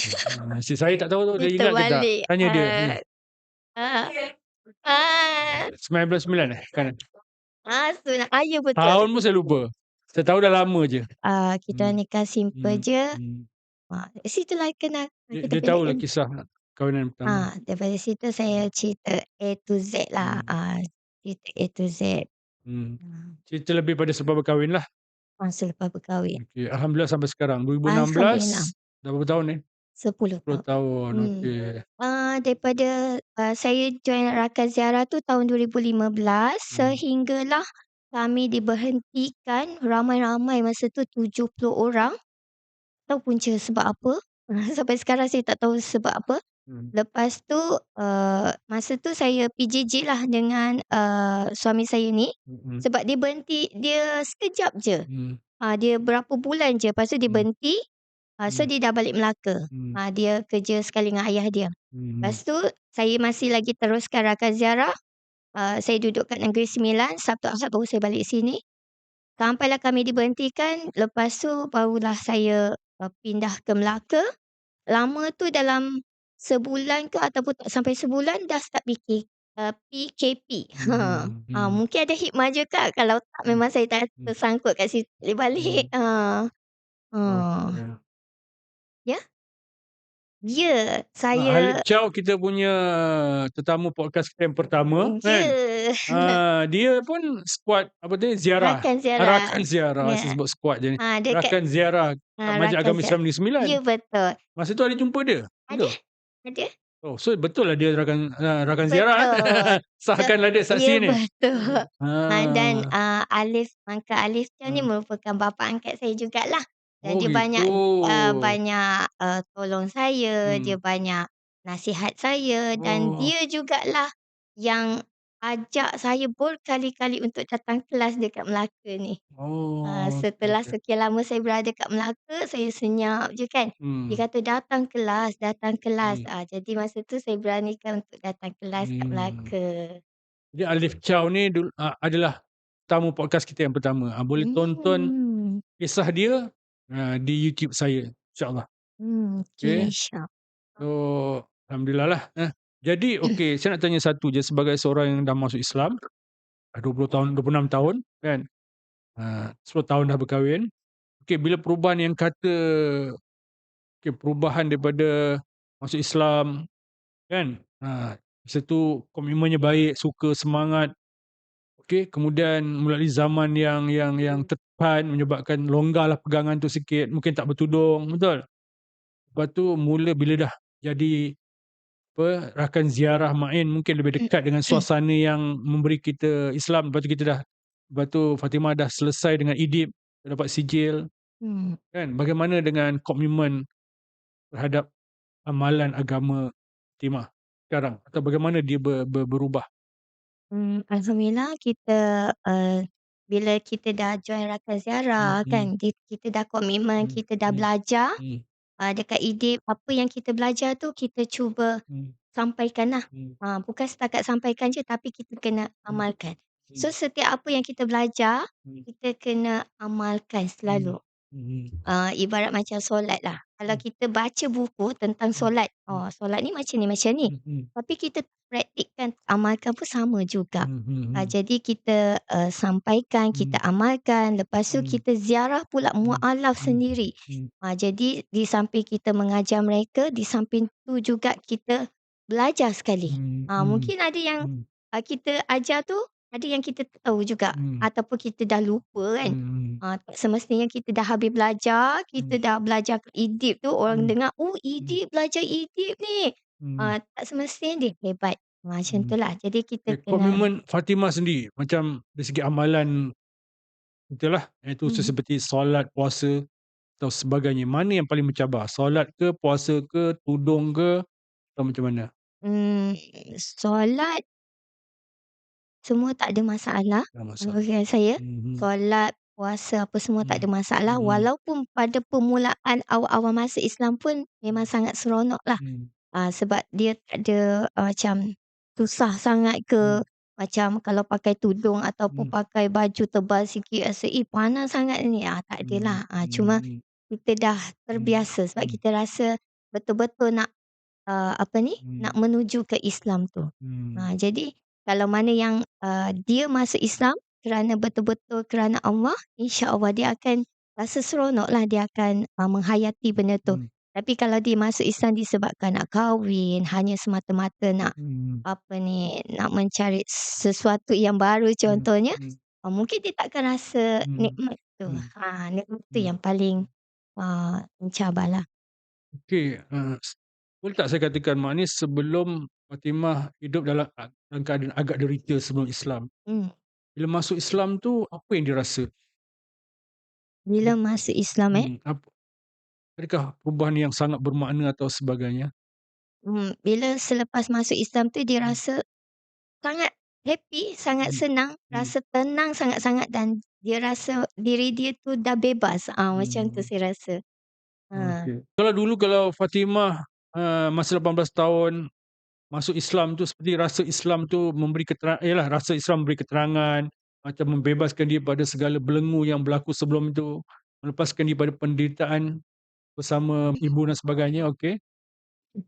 saya tak tahu tu dia Kita ingat ke tak? balik. Tanya dia. Ah, ah, 99 kan? ya betul. Tahun pun saya lupa. Saya tahu dah lama je. Kita Hmm. nikah simple Hmm. je. Hmm. Situlah kenal. Kita Dia tahulah pendekkan. kisah kahwinan pertama. Daripada situ saya cerita A to Z lah. Hmm. Cerita A to Z. Hmm. Cerita lebih pada sebab berkahwin lah. Selepas berkahwin. Okey, alhamdulillah sampai sekarang. 2016 Alhamdulillah. dah berapa tahun ni? 10 10 tahun. tahun. Okey. Daripada, saya join Rakan Ziarah tu tahun 2015, Hmm. sehinggalah kami diberhentikan ramai-ramai masa tu 70 orang. Tahu punca sebab apa? Sampai sekarang saya tak tahu sebab apa. Hmm. Lepas tu, masa tu saya PJJ lah dengan, suami saya ni. Hmm. Sebab dia berhenti, dia sekejap je. Hmm. Dia berapa bulan je, lepas tu dia Hmm. berhenti, so Hmm. dia dah balik Melaka. Hmm. Dia kerja sekali dengan ayah dia. Mhm. Lepas tu saya masih lagi teruskan rakan ziarah, saya duduk kat Negeri Sembilan, Sabtu Ahad baru saya balik sini. Sampailah kami diberhentikan, lepas tu barulah saya, pindah ke Melaka. Lama tu dalam sebulan ke ataupun tak sampai sebulan dah start PKP. Mhm. Mhm. Mungkin ada hikmah juga, kalau tak Hmm. memang saya tak Hmm. tersangkut kat situ balik. Hmm. Oh. Okey. Ya? Ya, Alif saya Chow kita punya tetamu podcast kita yang pertama kan. ya, Dia pun skuad apa tadi, ziarah. rakan ziarah. Rakan ziarah, Ya, saya sebut skuad je ni. dekat Rakan ziarah Majlis rakan Agama ziarah. Islam Negeri Sembilan. Ya, betul. Masa tu ada jumpa dia? Ada Betul? ada, Oh, so betul lah dia rakan ziarah betul. Sahkanlah dia saksi Ya, ni. betul. Dan, Ah. Uncle Alif Chow ni Ah. merupakan bapa angkat saya jugalah. Dan Oh dia gitu. banyak, tolong saya, dia Hmm. banyak nasihat saya dan Oh. dia jugalah yang ajak saya berkali-kali untuk datang kelas dekat Melaka ni. Oh, okey Setelah okey. sekian lama saya berada kat Melaka, saya senyap je kan. Dia Hmm. kata, "Datang kelas, datang kelas." Hmm. Jadi masa tu saya beranikan untuk datang kelas kat Hmm. Melaka. Jadi Alif Chow ni adalah tamu podcast kita yang pertama. Boleh tonton Hmm. kisah dia di YouTube saya, insya-Allah. Okey, Okey. Syah. So, alhamdulillah lah. Jadi okey, saya nak tanya satu je sebagai seorang yang dah masuk Islam, dah 20 tahun, 26 tahun kan. 10 tahun dah berkahwin. Okey, bila perubahan yang kata perubahan daripada masuk Islam kan. Masa tu komitmennya baik, suka, semangat. Okey, kemudian melalui zaman yang tertekan menyebabkan longgarlah pegangan tu sikit, mungkin tak bertudung, betul? Lepas tu mula bila dah jadi rakan ziarah main mungkin lebih dekat dengan suasana yang memberi kita Islam, lepas tu Fatimah dah selesai dengan idip, dapat sijil, Hmm. kan? Bagaimana dengan komitmen terhadap amalan agama Fatimah sekarang? Atau bagaimana dia berubah? Alhamdulillah kita, bila kita dah join rakan ziarah Hmm. kan, kita dah komitmen, Hmm. kita dah Hmm. belajar, Hmm. dekat IDIP, apa yang kita belajar tu kita cuba Hmm. sampaikanlah. Hmm. Bukan setakat sampaikan je tapi kita kena Hmm. amalkan. Hmm. So setiap apa yang kita belajar, Hmm. kita kena amalkan Hmm. selalu. Mhm. Ibarat macam solat lah. Kalau Hmm. kita baca buku tentang Hmm. solat, Hmm. solat ni macam ni, macam ni. Mhm. Tapi kita praktikkan, amalkan pun sama juga. Mhm. Mhm. Jadi kita, sampaikan, kita Mhm. amalkan, lepas tu Mhm. kita ziarah pula Mhm. mualaf Mhm. sendiri. Mhm. Jadi di samping kita mengajar mereka, di samping tu juga kita belajar sekali. Mhm. Mhm. Mungkin ada yang, Mhm. kita ajar tu, ada yang kita tak tahu juga Mhm. ataupun kita dah lupa kan. Mhm. Tak semestinya kita dah habis belajar, kita Mhm. dah belajar idip tu, orang Mhm. dengar, "Oh, Mhm. idip, belajar idip ni." Mhm. Tak semestinya dia hebat. Macam Mhm. itulah. Jadi kita kena Komitmen Fatimah sendiri macam dari segi amalan itulah, iaitu mhm, seperti solat, puasa atau sebagainya. Mana yang paling mencabar? Solat ke, puasa ke, tudung ke atau macam mana? mmm, solat semua tak ada masalah. Dalam masalah. Bagi saya, Mhm. solat, puasa apa semua tak Mhm. ada masalah. Mhm. Walaupun pada permulaan awal-awal masuk Islam pun memang sangat seronoklah. Mhm. Sebab dia tak ada, macam susah sangat ke, Mhm. macam kalau pakai tudung ataupun Mhm. pakai baju tebal sikit rasa, panas sangat ni." Tak Mhm. adalah. Cuma Mhm. kita dah Mhm. terbiasa sebab Mhm. kita rasa betul-betul nak, apa ni, nak Mhm. menuju ke Islam tu. Mhm. Jadi kalau mana yang, dia masuk Islam kerana betul-betul kerana Allah, insya-Allah dia akan rasa seronoklah, dia akan, menghayati benda tu. Mhm. Tapi kalau dia masuk Islam disebabkan nak kahwin, hanya semata-mata nak, Mhm. apa ni, nak mencari sesuatu yang baru Mhm. contohnya, Mhm. mungkin dia tak akan rasa Mhm. nikmat tu. Mhm. Nikmat tu Mhm. yang paling, mencabarlah. Okey, boleh tak saya katakan maknanya sebelum Fatimah hidup dalam keadaan agak derita sebelum Islam. Hmm. Bila masuk Islam tu apa yang dia rasa? Bila masuk Islam, Adakah perubahan yang sangat bermakna atau sebagainya? bila selepas masuk Islam tu dia Hmm. rasa sangat happy, sangat Hmm. senang, Hmm. rasa tenang sangat-sangat dan dia rasa diri dia tu dah bebas, macam tu Hmm. saya rasa. Ha. Okey. Kalau Fatimah, masa 18 tahun masuk Islam tu seperti rasa Islam tu rasa Islam memberi keterangan, macam membebaskan dia pada segala belenggu yang berlaku sebelum itu, melepaskan dia pada penderitaan bersama ibu dan sebagainya, okey.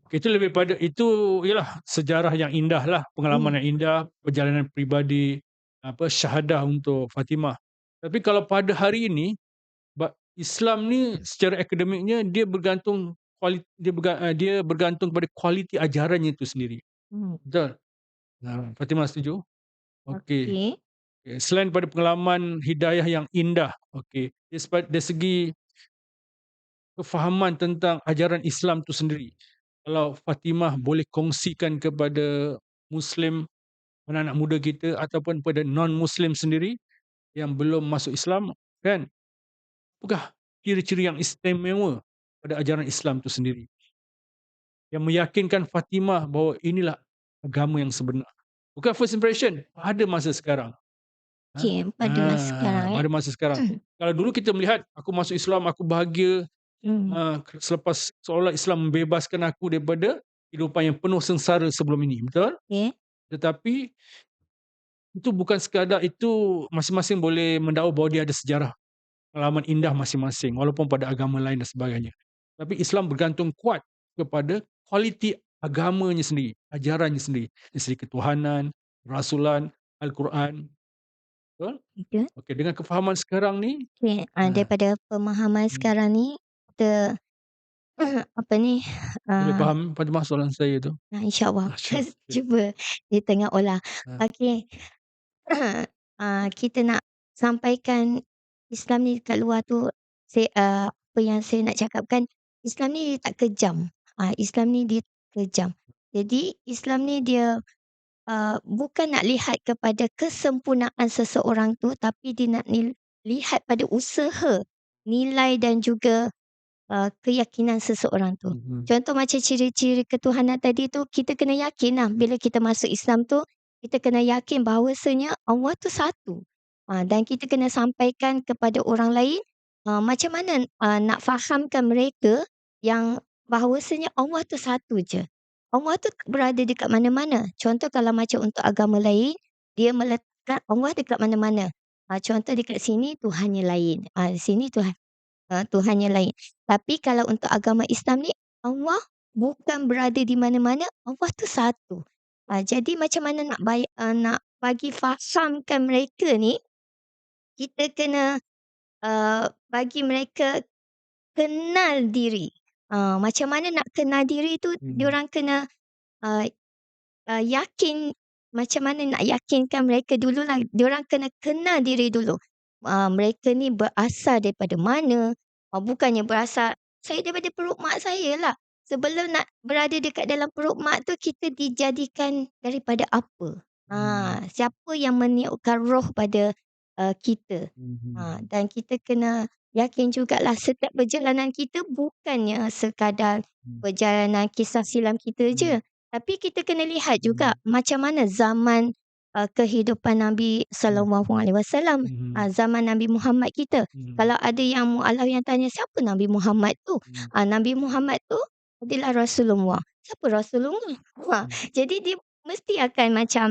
Itu lebih pada itu ialah sejarah yang indah lah, Hmm, pengalaman yang indah, perjalanan peribadi, syahadah untuk Fatimah. Tapi kalau pada hari ini, Islam ni secara akademiknya dia bergantung pada kualiti ajarannya itu sendiri. hmm, Betul? Fatimah setuju? Okey. okey, Selain pada pengalaman hidayah yang indah, okey, dari segi kefahaman tentang ajaran Islam tu sendiri, kalau Fatimah boleh kongsikan kepada Muslim, anak-anak muda kita ataupun pada non-Muslim sendiri yang belum masuk Islam, kan, apakah ciri-ciri yang istimewa pada ajaran Islam tu sendiri, yang meyakinkan Fatimah bahawa inilah agama yang sebenar? Bukan first impression, pada masa sekarang. Ha? okey pada masa sekarang, Pada masa sekarang. Kalau dulu kita melihat, aku masuk Islam, aku bahagia, Hmm, selepas seolah Islam membebaskan aku daripada kehidupan yang penuh sengsara sebelum ini, betul? okey, Tetapi itu bukan sekadar itu, masing-masing boleh mendakwa bahawa dia ada sejarah, pengalaman indah masing-masing walaupun pada agama lain dan sebagainya. Tapi Islam bergantung kuat kepada kualiti agamanya sendiri, ajarannya sendiri, dari segi ketuhanan, rasulan, Al-Quran, betul? betul. Okey, dengan kefahaman sekarang ni, Okey, ah, daripada pemahaman hmm, sekarang ni, kita apa ni, boleh ah, faham Fatimah soalan saya tu? InsyaAllah Masya-Allah. Okey. cuba di tengah olah. Ah, Okey, kita nak sampaikan Islam ni kat luar tu, apa yang saya nak cakapkan, Islam ni tak kejam. Islam ni dia kejam. Jadi Islam ni dia, bukan nak lihat kepada kesempurnaan seseorang tu, tapi dia nak lihat pada usaha, nilai dan juga keyakinan seseorang tu. mhm, Contoh macam ciri-ciri ketuhanan tadi tu, kita kena yakinlah bila kita masuk Islam tu, kita kena yakin bahawasanya Allah tu satu. Dan kita kena sampaikan kepada orang lain, macam mana, nak fahamkan mereka yang bahawasanya Allah tu satu je. Allah tu tak berada dekat mana-mana. Contoh kalau macam untuk agama lain, dia meletakkan Allah dekat mana-mana. Contoh dekat sini Tuhannya lain, di sini Tuhan yang lain. Tapi kalau untuk agama Islam ni, Allah bukan berada di mana-mana, Allah tu satu. Jadi macam mana nak bagi fahamkan mereka ni, kita kena, bagi mereka kenal diri. Macam mana nak kenal diri tu, mhm, diorang kena, uh, yakin macam mana nak yakinkan mereka dululah, diorang kena kenal diri dulu. Mereka ni berasal daripada mana, bukannya berasal, "Saya daripada perut mak saya lah." Sebelum nak berada dekat dalam perut mak tu, kita dijadikan daripada apa? mhm, Siapa yang meniupkan roh pada, kita? mhm, Dan kita kena yakin jugalah setiap perjalanan kita bukannya sekadar mhm, perjalanan kisah silam kita je. mhm, Tapi kita kena lihat juga mhm, macam mana zaman, kehidupan Nabi mhm, Sallallahu Alaihi Wasallam, mhm, zaman Nabi Muhammad kita. mhm, Kalau ada yang mualaf yang tanya, "Siapa Nabi Muhammad tu?" mhm, Nabi Muhammad tu adalah Rasulullah. Siapa Rasulullah? mhm, Jadi dia mesti akan macam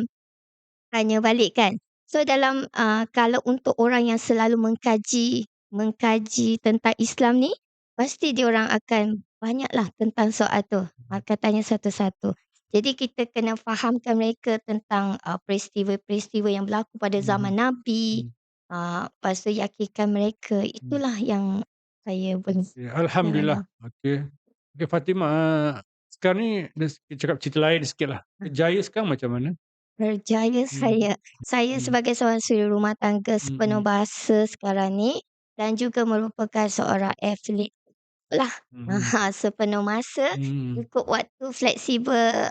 tanya balik kan. So dalam, kalau untuk orang yang selalu mengkaji tentang Islam ni, pasti diorang akan banyaklah tentang soal tu, akan tanya satu-satu. Jadi kita kena fahamkan mereka tentang, peristiwa-peristiwa yang berlaku pada zaman mhm, Nabi, mhm. lepas tu yakinkan mereka, Mhm. itulah yang saya boleh Ya, alhamdulillah. sarankan. Okey. Okey Fatimah, sekarang ni kita cakap cerita lain sikitlah. Kerjaya sekarang macam mana? Berjaya Mhm, saya mhm, sebagai seorang suri rumah tangga sepenuh mhm, bahasa sekarang ni dan juga merupakan seorang atlet lah. mhm, Sepenuh masa, mhm, ikut waktu fleksibel,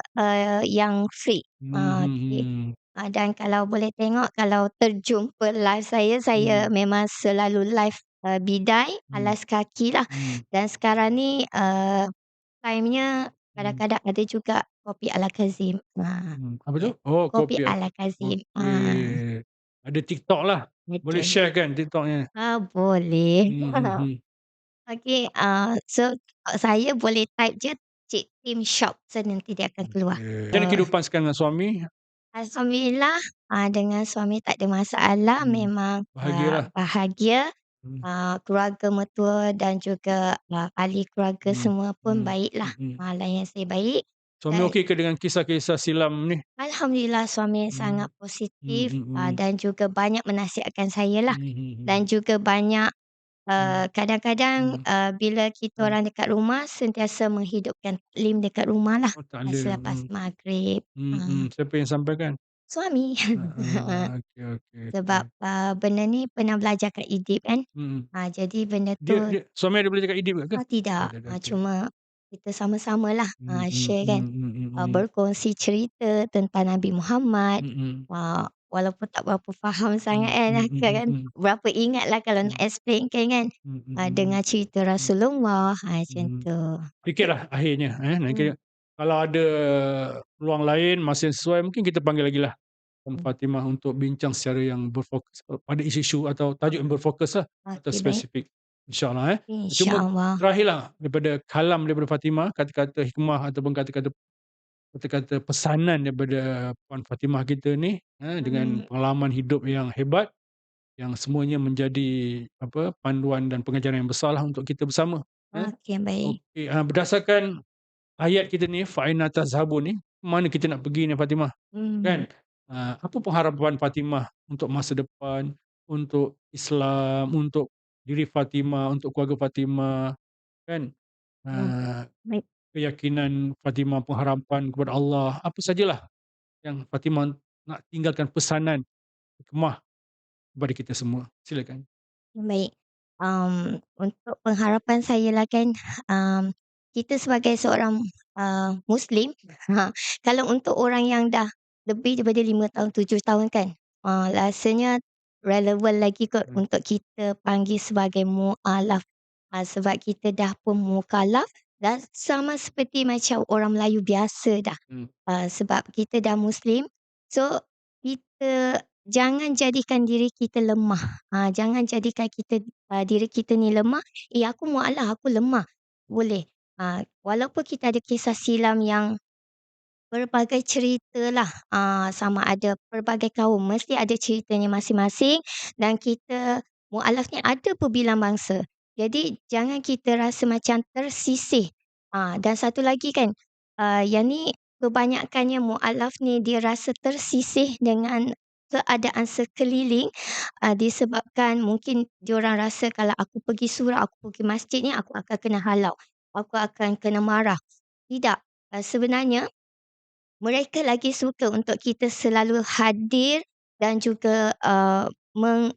yang free. mhm, Okey. mhm, Dan kalau boleh tengok kalau terjumpa live saya mhm, memang selalu live, bidai, mhm, alas kaki lah. mhm, Dan sekarang ni, time-nya mhm, kadang-kadang ada juga kopi ala Kazim. Apa tu? Ya, Oh, kopi kopi ala Kazim. okey. Ada TikTok lah, boleh Betul. share kan TikToknya? Boleh. Mhm. Okey, so saya boleh type je Cik Tim Shop, so nanti dia akan keluar. Okey. Macam mana So, kehidupan sekarang dengan suami? alhamdulillah, dengan suami tak ada masalah, Hmm, memang, bahagialah. bahagia, Hmm, keluarga mertua dan juga, ahli keluarga hmm, semua pun hmm, baiklah, mhm. layan saya baik Suami dan okey ke dengan kisah-kisah silam ni? alhamdulillah suami Hmm, sangat mhm positif, mhm. dan juga banyak menasihatkan saya lah Mhm dan mhm. juga banyak, Hmm, kadang-kadang, hmm, bila kita hmm. orang dekat rumah sentiasa menghidupkan taklim dekat rumah lah, Oh, taklim, selepas maghrib, Siapa yang sampaikan? suami. Okey okey okey. Sebab, benda ni pernah belajar kat Idip kan, Mhm. jadi benda Dia tu dia suami ada belajar kat IDIP ke? Oh, tidak, tak ada, okey. cuma kita sama-samalah, Mhm share kan, mhm mhm berkongsi cerita tentang Nabi Muhammad, mhm. walaupun tak berapa faham sangat Mhm kan, mhm mhm kan mhm. berapa ingatlah kalau nak Mhm explain kan kan, mhm mhm dengar cerita mhm. Rasulullah, macam Mhm. tu. Okey. Fikirlah akhirnya Hmm, nanti kalau ada peluang lain masa yang sesuai mungkin kita panggil lagi lah Puan hmm. Fatimah untuk bincang secara yang berfokus pada isu-isu atau tajuk yang berfokuslah atau Okey, baik. spesifik, insya-Allah. Cuma InsyaAllah. terakhirlah daripada kalam daripada Fatimah, kata-kata hikmah ataupun kata-kata pesanan daripada Puan Fatimah kita ni, dengan Hmm, pengalaman hidup yang hebat, yang semuanya menjadi apa, panduan dan pengajaran yang besarlah untuk kita bersama, eh. okey, baik. Okey, berdasarkan ayat kita ni, "Fa aina tazhabun" ni, mana kita nak pergi ni Fatimah, Hmm, kan? Apa pengharapan Fatimah untuk masa depan, untuk Islam, untuk diri Fatimah, untuk keluarga Fatimah, kan? hmm, Eee, baik. Keyakinan Fatimah, pengharapan kepada Allah, apa sajalah yang Fatimah nak tinggalkan pesanan, hikmah kepada kita semua. Silakan. Baik, untuk pengharapan saya lah kan, kita sebagai seorang, Muslim, kalau untuk orang yang dah lebih daripada 5 tahun, 7 tahun kan, rasanya relevan lagi kot Hmm, untuk kita panggil sebagai mualaf, sebab kita dah pun mukallaf dan sama seperti macam orang Melayu biasa dah. hmm, Sebab kita dah Muslim, so kita jangan jadikan diri kita lemah. Jangan jadikan diri kita ni lemah, aku mualaf, aku lemah." Boleh. Walaupun kita ada kisah silam yang berbagai ceritalah, sama ada pelbagai kaum, mesti ada ceritanya masing-masing dan kita mualaf ni ada berbilang bangsa. Jadi jangan kita rasa macam tersisih. Dan satu lagi kan, yang ni kebanyakannya mualaf ni dia rasa tersisih dengan keadaan sekeliling, disebabkan mungkin diorang rasa kalau aku pergi surau, aku pergi masjid ni aku akan kena halau, aku akan kena marah. Tidak, sebenarnya mereka lagi suka untuk kita selalu hadir dan juga,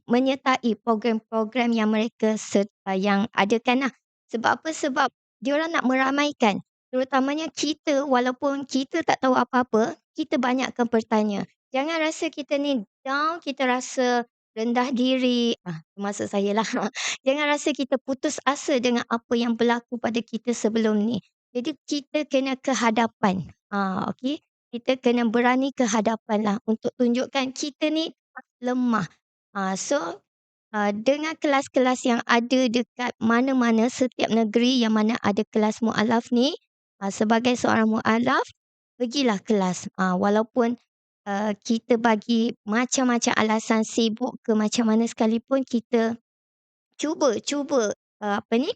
menyertai program-program yang mereka yang adakanlah. Sebab apa? Sebab diorang nak meramaikan, terutamanya kita walaupun kita tak tahu apa-apa, kita banyakkan bertanya. Jangan rasa kita ni down, kita rasa rendah diri, termasuk saya lah. Jangan rasa kita putus asa dengan apa yang berlaku pada kita sebelum ni. Jadi kita kena ke hadapan, okey? Kita kena berani ke hadapanlah untuk tunjukkan kita ni tak lemah. So, dengan kelas-kelas yang ada dekat mana-mana setiap negeri yang mana ada kelas mualaf ni, sebagai seorang mualaf, pergilah kelas. Walaupun, kita bagi macam-macam alasan sibuk ke macam mana sekalipun, kita cuba cuba, apa ni,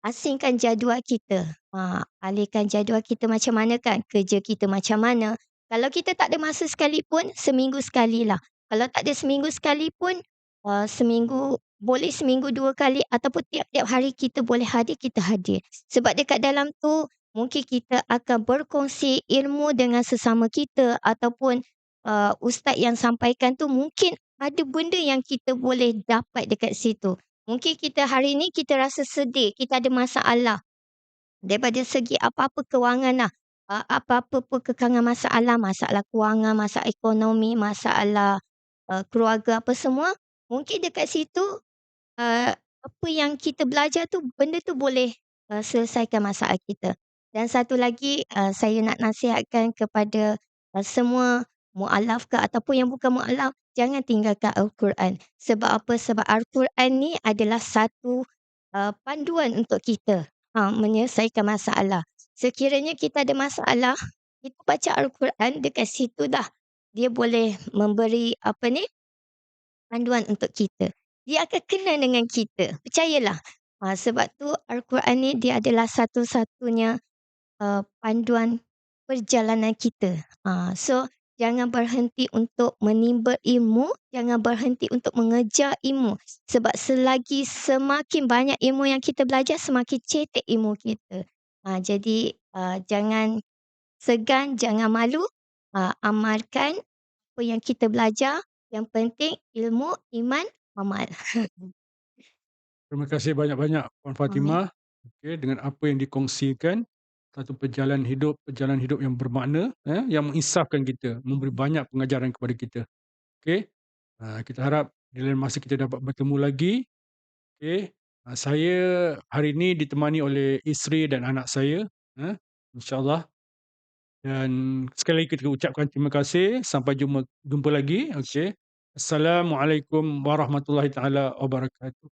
asingkan jadual kita, alihkan jadual kita macam mana kan, kerja kita macam mana. Kalau kita tak ada masa sekalipun, seminggu sekalilah. Kalau tak ada seminggu sekalipun, seminggu 2 kali ataupun tiap-tiap hari kita boleh hadir, kita hadir. Sebab dekat dalam tu, mungkin kita akan berkongsi ilmu dengan sesama kita ataupun, ustaz yang sampaikan tu mungkin ada benda yang kita boleh dapat dekat situ. Mungkin kita hari ni kita rasa sedih, kita ada masalah. Daripada segi apa-apa kewangan lah. Apa-apa pun kekangan masalah, masalah kewangan, masalah ekonomi, masalah, keluarga apa semua, mungkin dekat situ, apa yang kita belajar tu, benda tu boleh, selesaikan masalah kita. Dan satu lagi, saya nak nasihatkan kepada, semua mualaf ke ataupun yang bukan mualaf, jangan tinggalkan Al-Quran. Sebab apa? Sebab Al-Quran ni adalah satu, panduan untuk kita, menyelesaikan masalah. Sekiranya kita ada masalah, kita baca Al-Quran, dekat situ dah dia boleh memberi, apa ni, panduan untuk kita. Dia akan kena dengan kita, percayalah. Sebab tu Al-Quran ni dia adalah satu-satunya, panduan perjalanan kita. So jangan berhenti untuk menimba ilmu, jangan berhenti untuk mengejar ilmu. Sebab selagi semakin banyak ilmu yang kita belajar, semakin cetek ilmu kita. Jadi, jangan segan, jangan malu, amalkan apa yang kita belajar, yang penting ilmu, iman, amal. Terima kasih banyak-banyak Puan Amin. Fatimah, okey, dengan apa yang dikongsikan, satu perjalanan hidup yang bermakna, yang menginsafkan kita, memberi banyak pengajaran kepada kita. Okey, kita harap di lain masa kita dapat bertemu lagi, okey. Saya hari ini ditemani oleh isteri dan anak saya, insya-Allah, dan sekali lagi kita ucapkan terima kasih, sampai jumpa lagi, okey. Assalamualaikum warahmatullahi taala wabarakatuh.